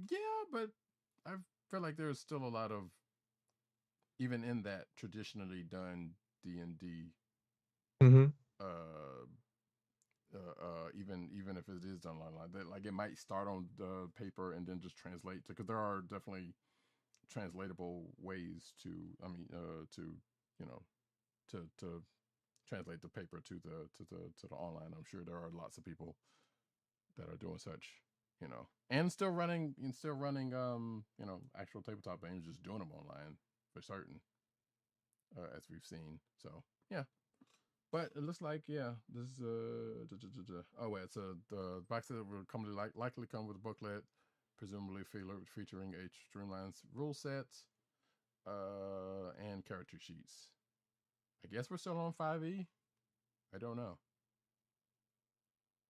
yeah, but I feel like there's still a lot of, even in that traditionally done D&D, even if it is done online, like it might start on the paper and then just translate to, because there are definitely translatable ways to, to translate the paper to the online. I'm sure there are lots of people that are doing such, and still running actual tabletop games, just doing them online for certain, as we've seen. So yeah, but it looks like this is the box set will likely come with a booklet, presumably featuring a streamlined rule set, and character sheets. I guess we're still on 5e. I don't know.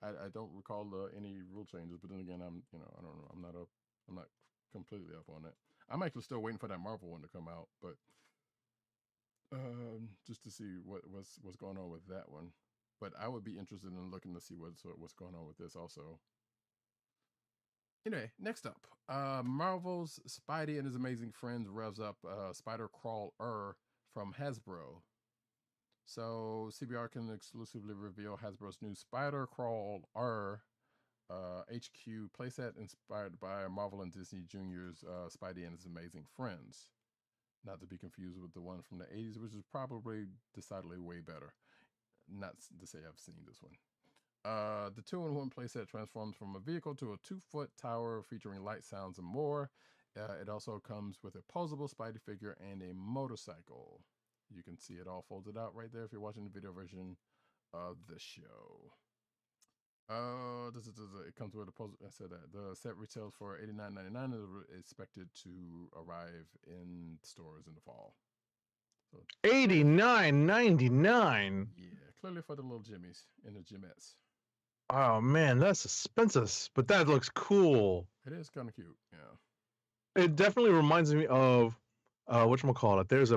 I don't recall any rule changes, but then again, I don't know. I'm not completely up on it. I'm actually still waiting for that Marvel one to come out, but just to see what's going on with that one. But I would be interested in looking to see what's going on with this also. Anyway, next up, Marvel's Spidey and His Amazing Friends revs up Spider Crawler from Hasbro. So CBR can exclusively reveal Hasbro's new Spider Crawler HQ playset inspired by Marvel and Disney Junior's Spidey and His Amazing Friends. Not to be confused with the one from the 80s, which is probably decidedly way better. Not to say I've seen this one. The 2-in-1 playset transforms from a vehicle to a 2-foot tower featuring light, sounds, and more. It also comes with a posable Spidey figure and a motorcycle. You can see it all folded out right there if you're watching the video version of the show. It comes with a puzzle. I said that the set retails for $89.99 and is expected to arrive in stores in the fall. So $89.99. Yeah, clearly for the little Jimmies and the Jimettes. Oh man, that's expensive, but that looks cool. It is kind of cute. Yeah. It definitely reminds me of whatchamacallit. There's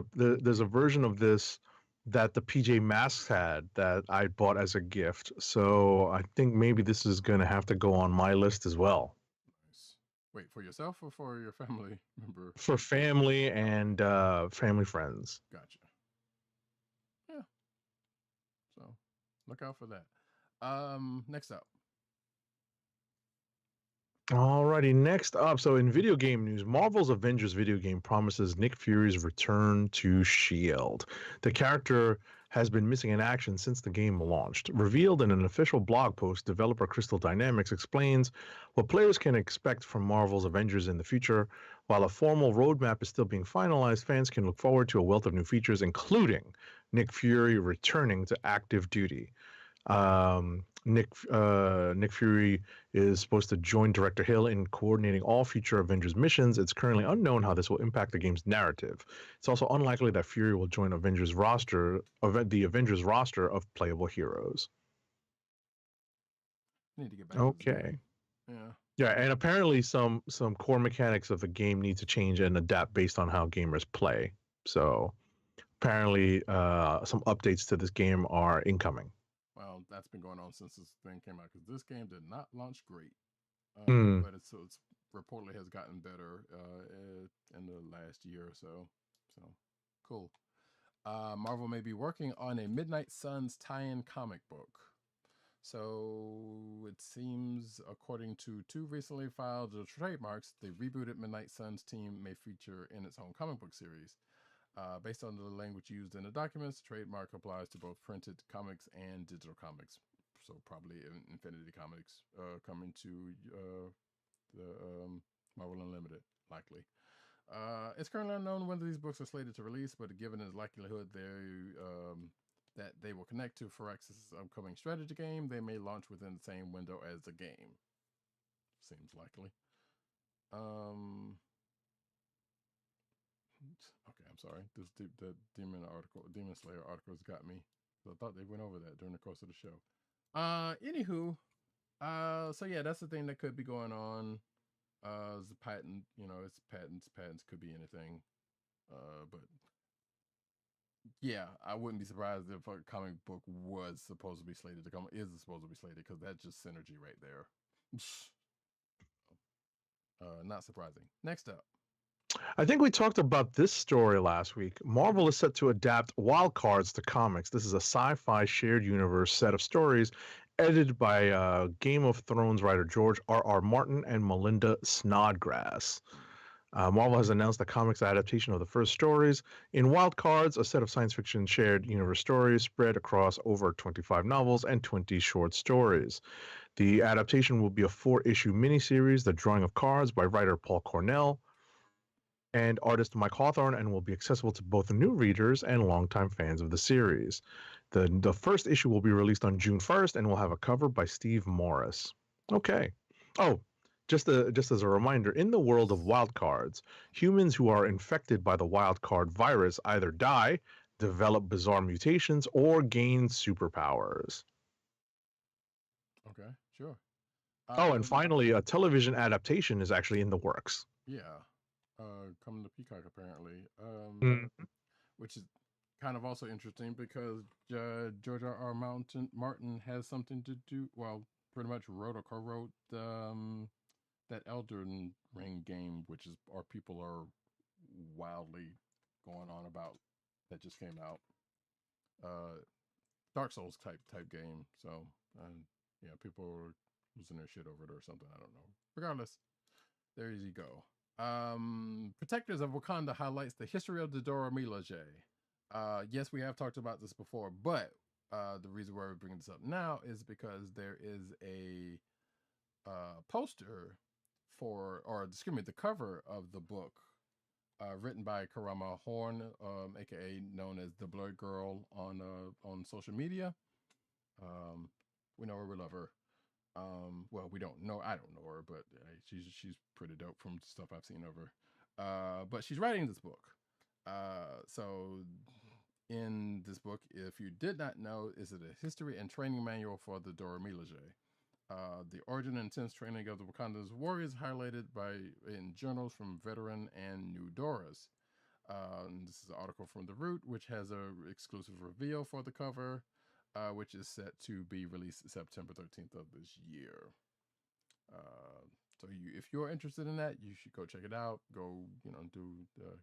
a version of this that the PJ Masks had that I bought as a gift. So I think maybe this is going to have to go on my list as well. Nice. Wait, for yourself or for your family member? For family and family friends. Gotcha. Yeah. So look out for that. Next up. Alrighty, next up. So in video game news, Marvel's Avengers video game promises Nick Fury's return to S.H.I.E.L.D. The character has been missing in action since the game launched. Revealed in an official blog post, developer Crystal Dynamics explains what players can expect from Marvel's Avengers in the future. While a formal roadmap is still being finalized, fans can look forward to a wealth of new features, including Nick Fury returning to active duty. Nick Fury is supposed to join Director Hill in coordinating all future Avengers missions. It's currently unknown how this will impact the game's narrative. It's also unlikely that Fury will join the Avengers roster of playable heroes. Need to get back. Okay. Yeah. Yeah, and apparently some core mechanics of the game need to change and adapt based on how gamers play. So apparently, some updates to this game are incoming. Well, that's been going on since this thing came out because this game did not launch great, but it's reportedly has gotten better in the last year or so. So cool. Marvel may be working on a Midnight Suns tie-in comic book. So it seems, according to two recently filed trademarks, the rebooted Midnight Suns team may feature in its own comic book series. Based on the language used in the documents, the trademark applies to both printed comics and digital comics. So probably Infinity Comics coming to the Marvel Unlimited, likely. It's currently unknown whether these books are slated to release, but given its likelihood that they will connect to Firaxis' upcoming strategy game, they may launch within the same window as the game. Seems likely. Okay, I'm sorry. The Demon Slayer articles got me. So I thought they went over that during the course of the show. Anywho, so yeah, that's the thing that could be going on. It's a patent, it's patents. Patents could be anything. But yeah, I wouldn't be surprised if a comic book was supposed to be slated to come. Is supposed to be slated because that's just synergy right there. Not surprising. Next up. I think we talked about this story last week. Marvel is set to adapt Wildcards to comics. This is a sci-fi shared universe set of stories edited by Game of Thrones writer George R.R. Martin and Melinda Snodgrass. Marvel has announced the comics adaptation of the first stories. In Wildcards, a set of science fiction shared universe stories spread across over 25 novels and 20 short stories. The adaptation will be a 4-issue miniseries, The Drawing of Cards by writer Paul Cornell and artist Mike Hawthorne, and will be accessible to both new readers and longtime fans of the series. The first issue will be released on June 1st and will have a cover by Steve Morris. Okay. Oh, just as a reminder, in the world of wildcards, humans who are infected by the wildcard virus either die, develop bizarre mutations, or gain superpowers. Okay, sure. And finally, a television adaptation is actually in the works. Yeah. Coming to Peacock apparently, which is kind of also interesting because George R.R. Martin has something to do. Well, pretty much wrote or co-wrote that Elden Ring game, which is people are wildly going on about that just came out. Dark Souls type game. So yeah, people are losing their shit over it or something. I don't know. Regardless, there you go. Protectors of Wakanda highlights the history of the Dora Milaje. Yes, we have talked about this before, but the reason why we're bringing this up now is because there is a poster the cover of the book written by Karama Horne, aka known as TheBlerdGurl on social media. We know her, we love her. Well, we don't know. I don't know her, but she's pretty dope from stuff I've seen of her. But she's writing this book. So in this book, if you did not know, is it a history and training manual for the Dora Milaje. The origin and intense training of the Wakanda's warriors highlighted in journals from veteran and new Doras. This is an article from The Root, which has a exclusive reveal for the cover. Which is set to be released September 13th of this year. So if you're interested in that, you should go check it out. Go,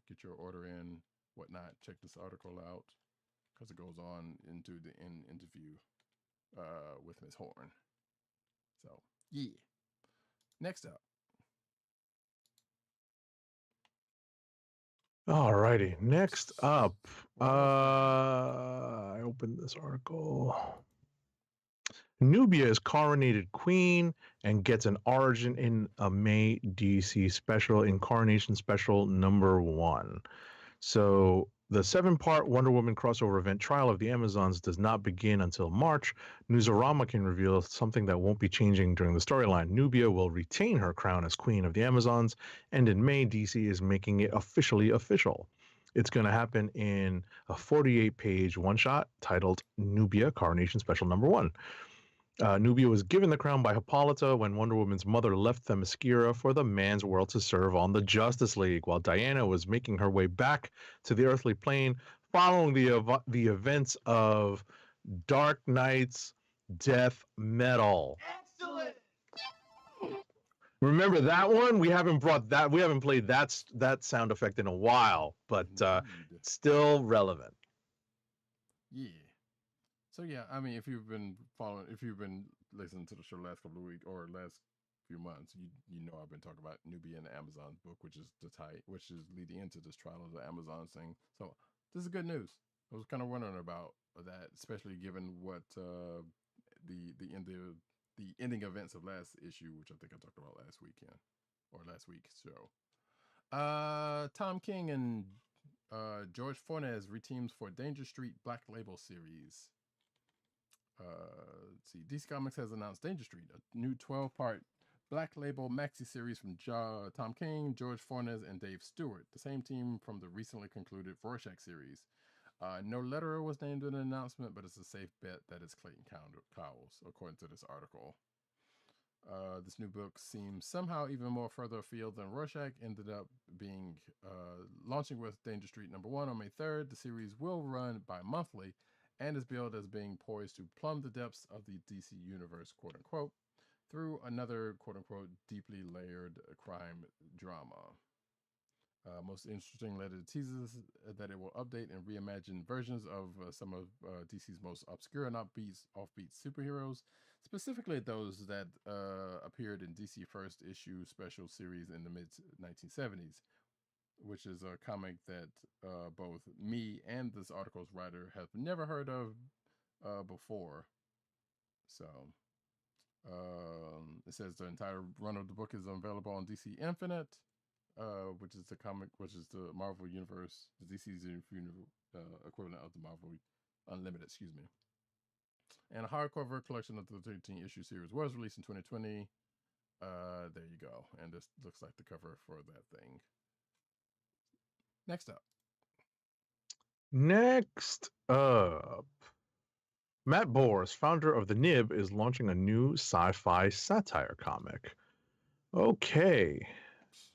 get your order in, whatnot. Check this article out because it goes on into the interview. with Miss Horne. So yeah. Next up. Alrighty, next up, I opened this article. Nubia is coronated queen and gets an origin in a May DC special, Incarnation Special #1. So the 7-part Wonder Woman crossover event, Trial of the Amazons, does not begin until March. Newsarama can reveal something that won't be changing during the storyline. Nubia will retain her crown as Queen of the Amazons, and in May, DC is making it officially official. It's going to happen in a 48-page one-shot titled Nubia Coronation Special #1. Nubia was given the crown by Hippolyta when Wonder Woman's mother left Themyscira for the man's world to serve on the Justice League, while Diana was making her way back to the earthly plane following the events of Dark Knight's Death Metal. Excellent. Remember that one? We haven't played that sound effect in a while, but still relevant. Yeah. So yeah, I mean, if you've been listening to the show last couple of weeks or last few months, you know I've been talking about Nubia and the Amazon book, which is leading into this Trial of the Amazons thing. So this is good news. I was kind of wondering about that, especially given what the ending events of last issue, which I think I talked about last weekend or last week's show. Tom King and George Fornes reteams for Danger Street Black Label series. Let's see. DC Comics has announced Danger Street, a new 12-part Black Label maxi series from Tom King, George Fornes, and Dave Stewart, the same team from the recently concluded Rorschach series. No letterer was named in the announcement, but it's a safe bet that it's Clayton Cowles, according to this article. This new book seems somehow even more further afield than Rorschach. Ended up being launching with Danger Street #1 on May 3rd. The series will run bi-monthly and is billed as being poised to plumb the depths of the DC universe, quote unquote, through another, quote unquote, deeply layered crime drama. Most interesting letter teases that it will update and reimagine versions of some of DC's most obscure and offbeat superheroes, specifically those that appeared in DC First Issue special series in the mid-1970s, which is a comic that both me and this article's writer have never heard of before. So it says the entire run of the book is available on DC Infinite, which is the Marvel Universe, the DC's equivalent of the Marvel Unlimited, excuse me. And a hardcover collection of the 13-issue series was released in 2020. There you go. And this looks like the cover for that thing. Next up, Matt Bors, founder of the Nib, is launching a new sci-fi satire comic. Okay,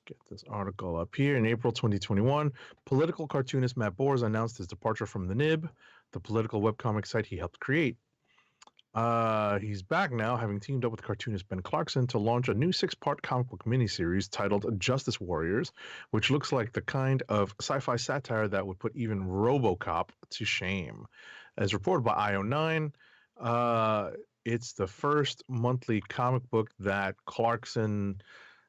get this article up here. In April 2021, political cartoonist Matt Bors announced his departure from the Nib, the political webcomic site he helped create. He's back now, having teamed up with cartoonist Ben Clarkson to launch a new 6-part comic book miniseries titled Justice Warriors, which looks like the kind of sci-fi satire that would put even RoboCop to shame. As reported by IO9, it's the first monthly comic book that Clarkson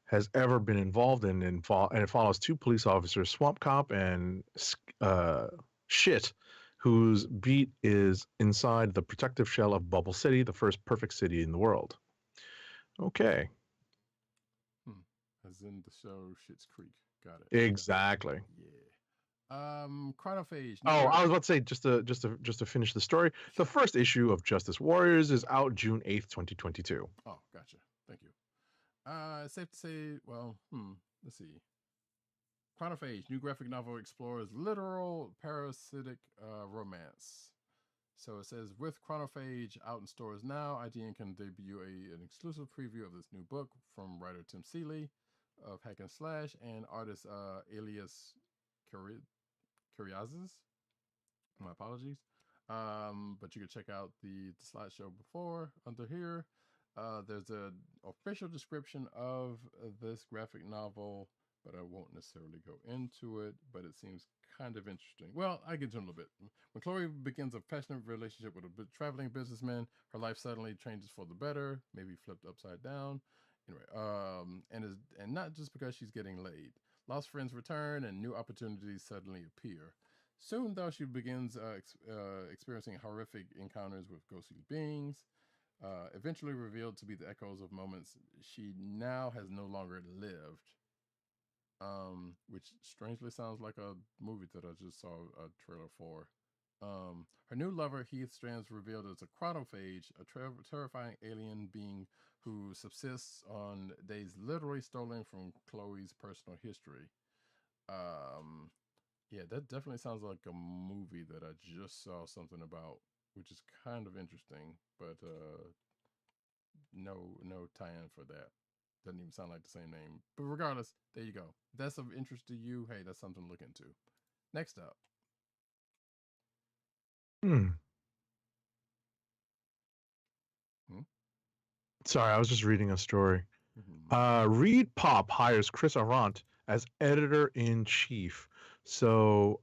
has ever been involved in, and it follows 2 police officers, Swamp Cop and Shit, whose beat is inside the protective shell of Bubble City, the first perfect city in the world. Okay. As in the show Schitt's Creek. Got it. Exactly. Yeah. Chronophage. Oh, I was about to say, just to finish the story, the first issue of Justice Warriors is out June 8th, 2022. Oh, gotcha. Thank you. Safe to say, well, let's see. Chronophage, new graphic novel, explores literal parasitic romance. So it says, with Chronophage out in stores now, IGN can debut an exclusive preview of this new book from writer Tim Seeley of Hack and Slash and artist Elias Curiazes. My apologies. But you can check out the slideshow before under here. There's an official description of this graphic novel but I won't necessarily go into it. But it seems kind of interesting. Well, I get to a little bit. When Chloe begins a passionate relationship with a traveling businessman, her life suddenly changes for the better, maybe flipped upside down. Anyway, and not just because she's getting laid. Lost friends return, and new opportunities suddenly appear. Soon, though, she begins experiencing horrific encounters with ghostly beings, eventually revealed to be the echoes of moments she now has no longer lived. Which strangely sounds like a movie that I just saw a trailer for. Her new lover, Heath Strands, revealed as a chronophage, a terrifying alien being who subsists on days literally stolen from Chloe's personal history. Yeah, that definitely sounds like a movie that I just saw something about, which is kind of interesting, but no tie-in for that. Doesn't even sound like the same name. But regardless, there you go. If that's of interest to you, hey, that's something to look into. Next up. Sorry, I was just reading a story. Reed Pop hires Chris Arant as editor-in-chief. So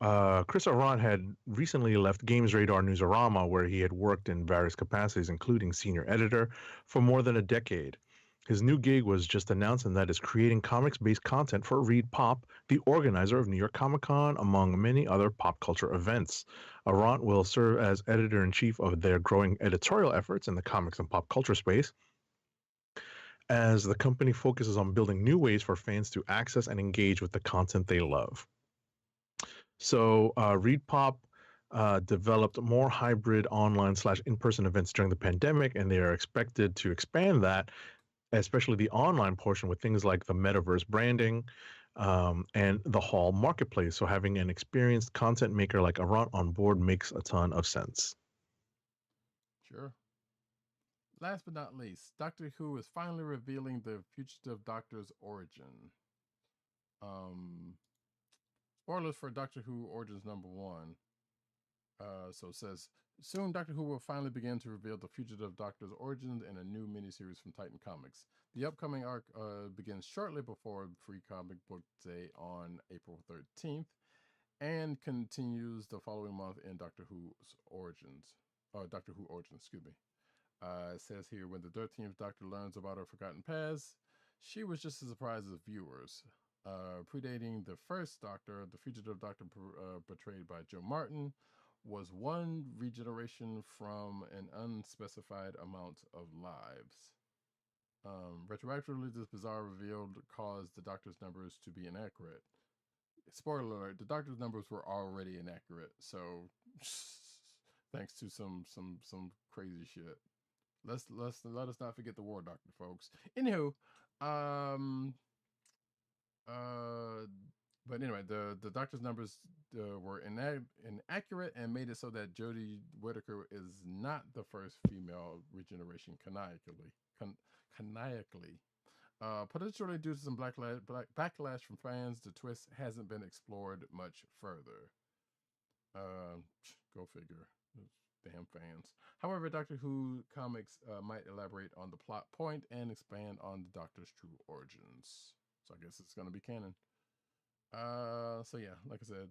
Chris Arant had recently left Games Radar Newsarama, where he had worked in various capacities, including senior editor, for more than a decade. His new gig was just announced, and that is creating comics-based content for Reed Pop, the organizer of New York Comic Con, among many other pop culture events. Arant will serve as editor-in-chief of their growing editorial efforts in the comics and pop culture space, as the company focuses on building new ways for fans to access and engage with the content they love. So Reed Pop developed more hybrid online / in-person events during the pandemic, and they are expected to expand that, especially the online portion, with things like the metaverse branding and the Hall marketplace. So having an experienced content maker like Arant on board makes a ton of sense. Sure. Last but not least, Doctor Who is finally revealing the Fugitive Doctor's origin. Spoilers for Doctor Who Origins #1. So it says, soon Doctor Who will finally begin to reveal the Fugitive Doctor's origins in a new miniseries from Titan Comics. The upcoming arc begins shortly before Free Comic Book Day on April 13th and continues the following month in Doctor Who Origins, excuse me. It says here, when the 13th Doctor learns about her forgotten past, she was just as surprised as viewers. Predating the first Doctor, the Fugitive Doctor, portrayed by Joe Martin, was one regeneration from an unspecified amount of lives. Retroactively, this bizarre reveal caused the Doctor's numbers to be inaccurate. Spoiler alert: the Doctor's numbers were already inaccurate, so thanks to some crazy shit. Let us not forget the War Doctor, folks. Anywho, but anyway, the Doctor's numbers were inaccurate and made it so that Jodie Whittaker is not the first female regeneration canonically. Potentially due to some backlash from fans, the twist hasn't been explored much further. Go figure. Damn fans. However, Doctor Who comics might elaborate on the plot point and expand on the Doctor's true origins. So I guess it's going to be canon. So yeah, like I said,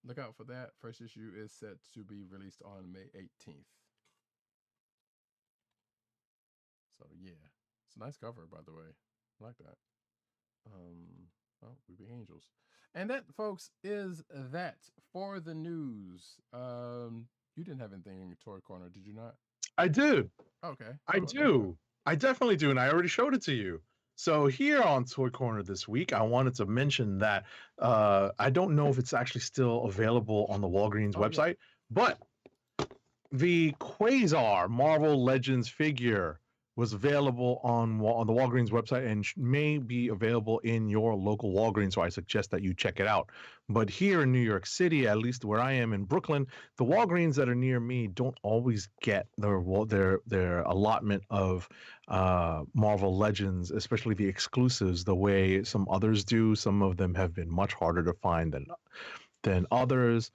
look out for that. First issue is set to be released on May 18th. So yeah, it's a nice cover, by the way. I like that. Oh, We Be Angels. And that, folks, is that for the news. You didn't have anything in your toy corner, did you not? I do. Okay. I do. I definitely do, and I already showed it to you. So here on Toy Corner this week, I wanted to mention that I don't know if it's actually still available on the Walgreens website, but the Quasar Marvel Legends figure was available on the Walgreens website and may be available in your local Walgreens, so I suggest that you check it out. But here in New York City, at least where I am in Brooklyn, the Walgreens that are near me don't always get their allotment of Marvel Legends, especially the exclusives, the way some others do. Some of them have been much harder to find than others.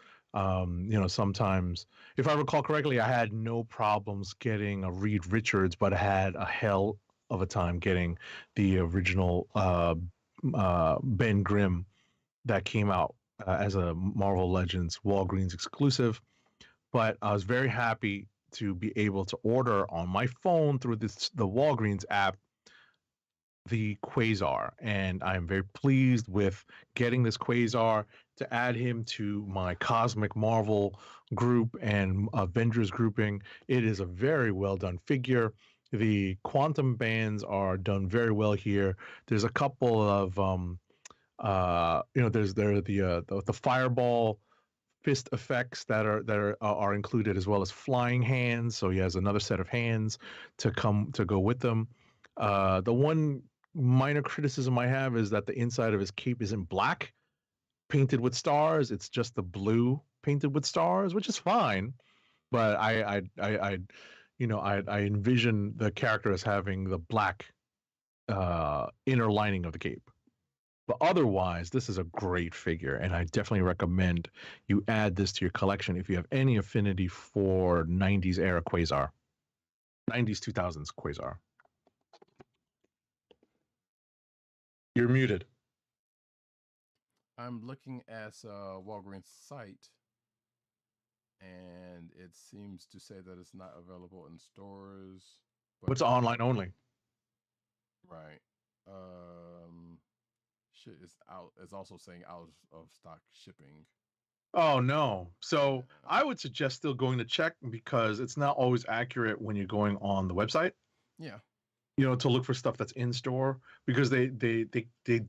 Sometimes, if I recall correctly, I had no problems getting a Reed Richards, but I had a hell of a time getting the original Ben Grimm that came out as a Marvel Legends Walgreens exclusive. But I was very happy to be able to order on my phone through the Walgreens app the Quasar, and I'm very pleased with getting this Quasar to add him to my Cosmic Marvel group and Avengers grouping. It is a very well done figure. The quantum bands are done very well here. There's a couple of there's the fireball fist effects that are included, as well as flying hands. So he has another set of hands to go with them. The one minor criticism I have is that the inside of his cape isn't black, painted with stars. It's just the blue painted with stars, which is fine. But I envision the character as having the black inner lining of the cape. But otherwise, this is a great figure, and I definitely recommend you add this to your collection if you have any affinity for 90s era Quasar, 90s 2000s Quasar. You're muted. I'm looking at Walgreens site, and it seems to say that it's not available in stores. But it's online only. Right. Shit is out. It's also saying out of stock shipping. Oh no. So I would suggest still going to check, because it's not always accurate when you're going on the website. Yeah. To look for stuff that's in store, because they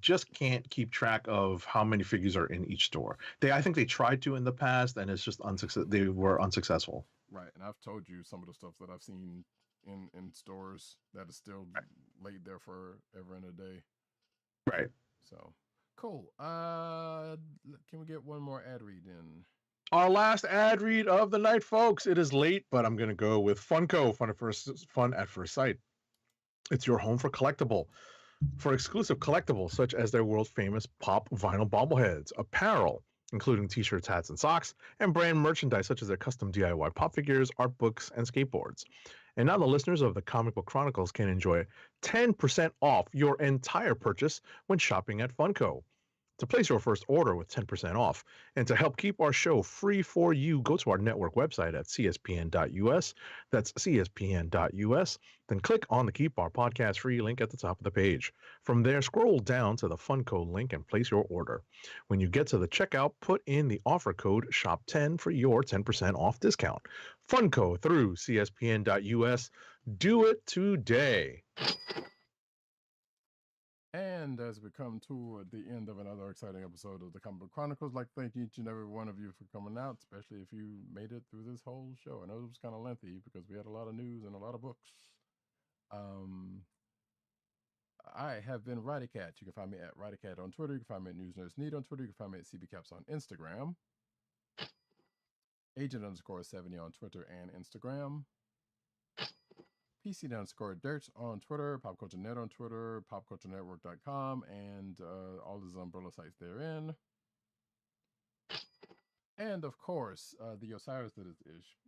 just can't keep track of how many figures are in each store. I think they tried to in the past, and it's just they were unsuccessful. Right. And I've told you some of the stuff that I've seen in stores that is still laid there forever and a day. Right. So cool. Can we get one more ad read in? Our last ad read of the night, folks. It is late, but I'm gonna go with Funko, fun at first sight. It's your home for exclusive collectibles such as their world famous pop vinyl bobbleheads, apparel, including t-shirts, hats, and socks, and brand merchandise such as their custom DIY pop figures, art books, and skateboards. And now the listeners of the Comic Book Chronicles can enjoy 10% off your entire purchase when shopping at Funko. To place your first order with 10% off, and to help keep our show free for you, go to our network website at cspn.us. That's cspn.us. Then click on the Keep Our Podcast Free link at the top of the page. From there, scroll down to the Funko link and place your order. When you get to the checkout, put in the offer code SHOP10 for your 10% off discount. Funko through cspn.us. Do it today. And as we come to the end of another exciting episode of the Comic Book Chronicles, I'd like to thank each and every one of you for coming out, especially if you made it through this whole show. I know it was kind of lengthy because we had a lot of news and a lot of books. I have been Roddykat. You can find me at Roddykat on Twitter. You can find me at News Nerds Need on Twitter. You can find me at CBCaps on Instagram. Agent_70 on Twitter and Instagram. PC_Dirt on Twitter, PopCultureNet on Twitter, PopCultureNetwork.com, and all his umbrella sites therein. And of course, the Osiris that is ish.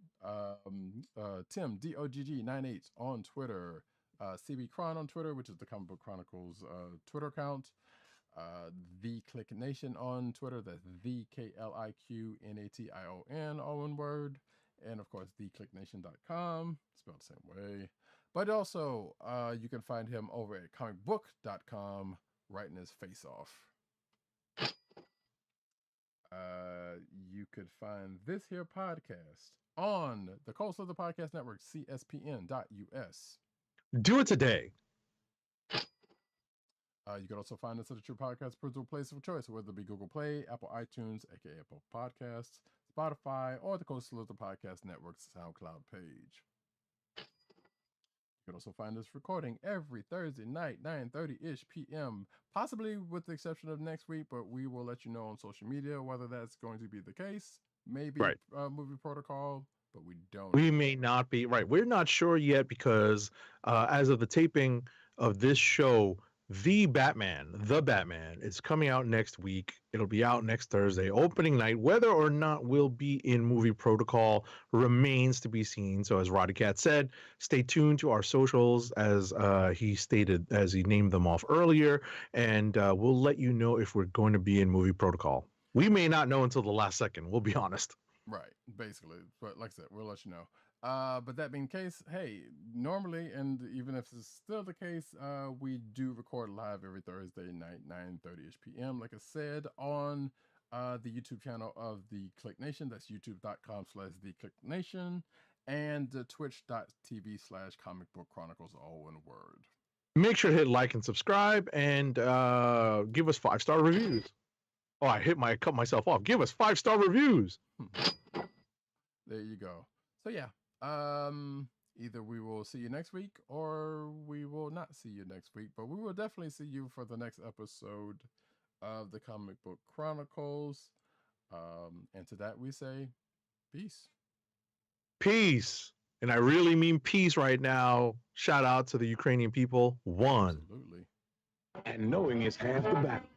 Tim DOGG98 on Twitter, CBCron on Twitter, which is the Comic Book Chronicles Twitter account. The Click Nation on Twitter, that's TheKlickNation, all one word. And of course, theclicknation.com, spelled the same way. But also, you can find him over at comicbook.com, writing his face off. You could find this here podcast on the Coast of the Podcast Network, cspn.us. Do it today. You can also find us at the True Podcast principal place of choice, whether it be Google Play, Apple iTunes, aka Apple Podcasts, Spotify, or the Coastal of the Podcast Network's SoundCloud page. You can also find us recording every Thursday night, 9:30-ish p.m., possibly with the exception of next week, but we will let you know on social media whether that's going to be the case. Maybe right. Movie Protocol, but we don't. We may not be. Right. We're not sure yet because as of the taping of this show, The Batman is coming out next week. It'll be out next Thursday, opening night. Whether or not we'll be in movie protocol remains to be seen. So as Roddykat said, stay tuned to our socials as he stated, as he named them off earlier, and we'll let you know if we're going to be in movie protocol. We may not know until the last second, we'll be honest. Right, basically. But like I said, we'll let you know. But that being the case, hey, normally, and even if it's still the case, we do record live every Thursday night, 9:30ish p.m. Like I said, on the YouTube channel of the Click Nation. That's youtube.com/the Click Nation, and twitch.tv/Comic Book Chronicles, all one word. Make sure to hit like and subscribe, and give us 5-star reviews. Oh, I cut myself off. Give us 5-star reviews. There you go. So yeah, either we will see you next week or we will not see you next week, but we will definitely see you for the next episode of the Comic Book Chronicles. And to that we say peace. Peace. And I really mean peace right now. Shout out to the Ukrainian people. One. Absolutely. And knowing is half the battle.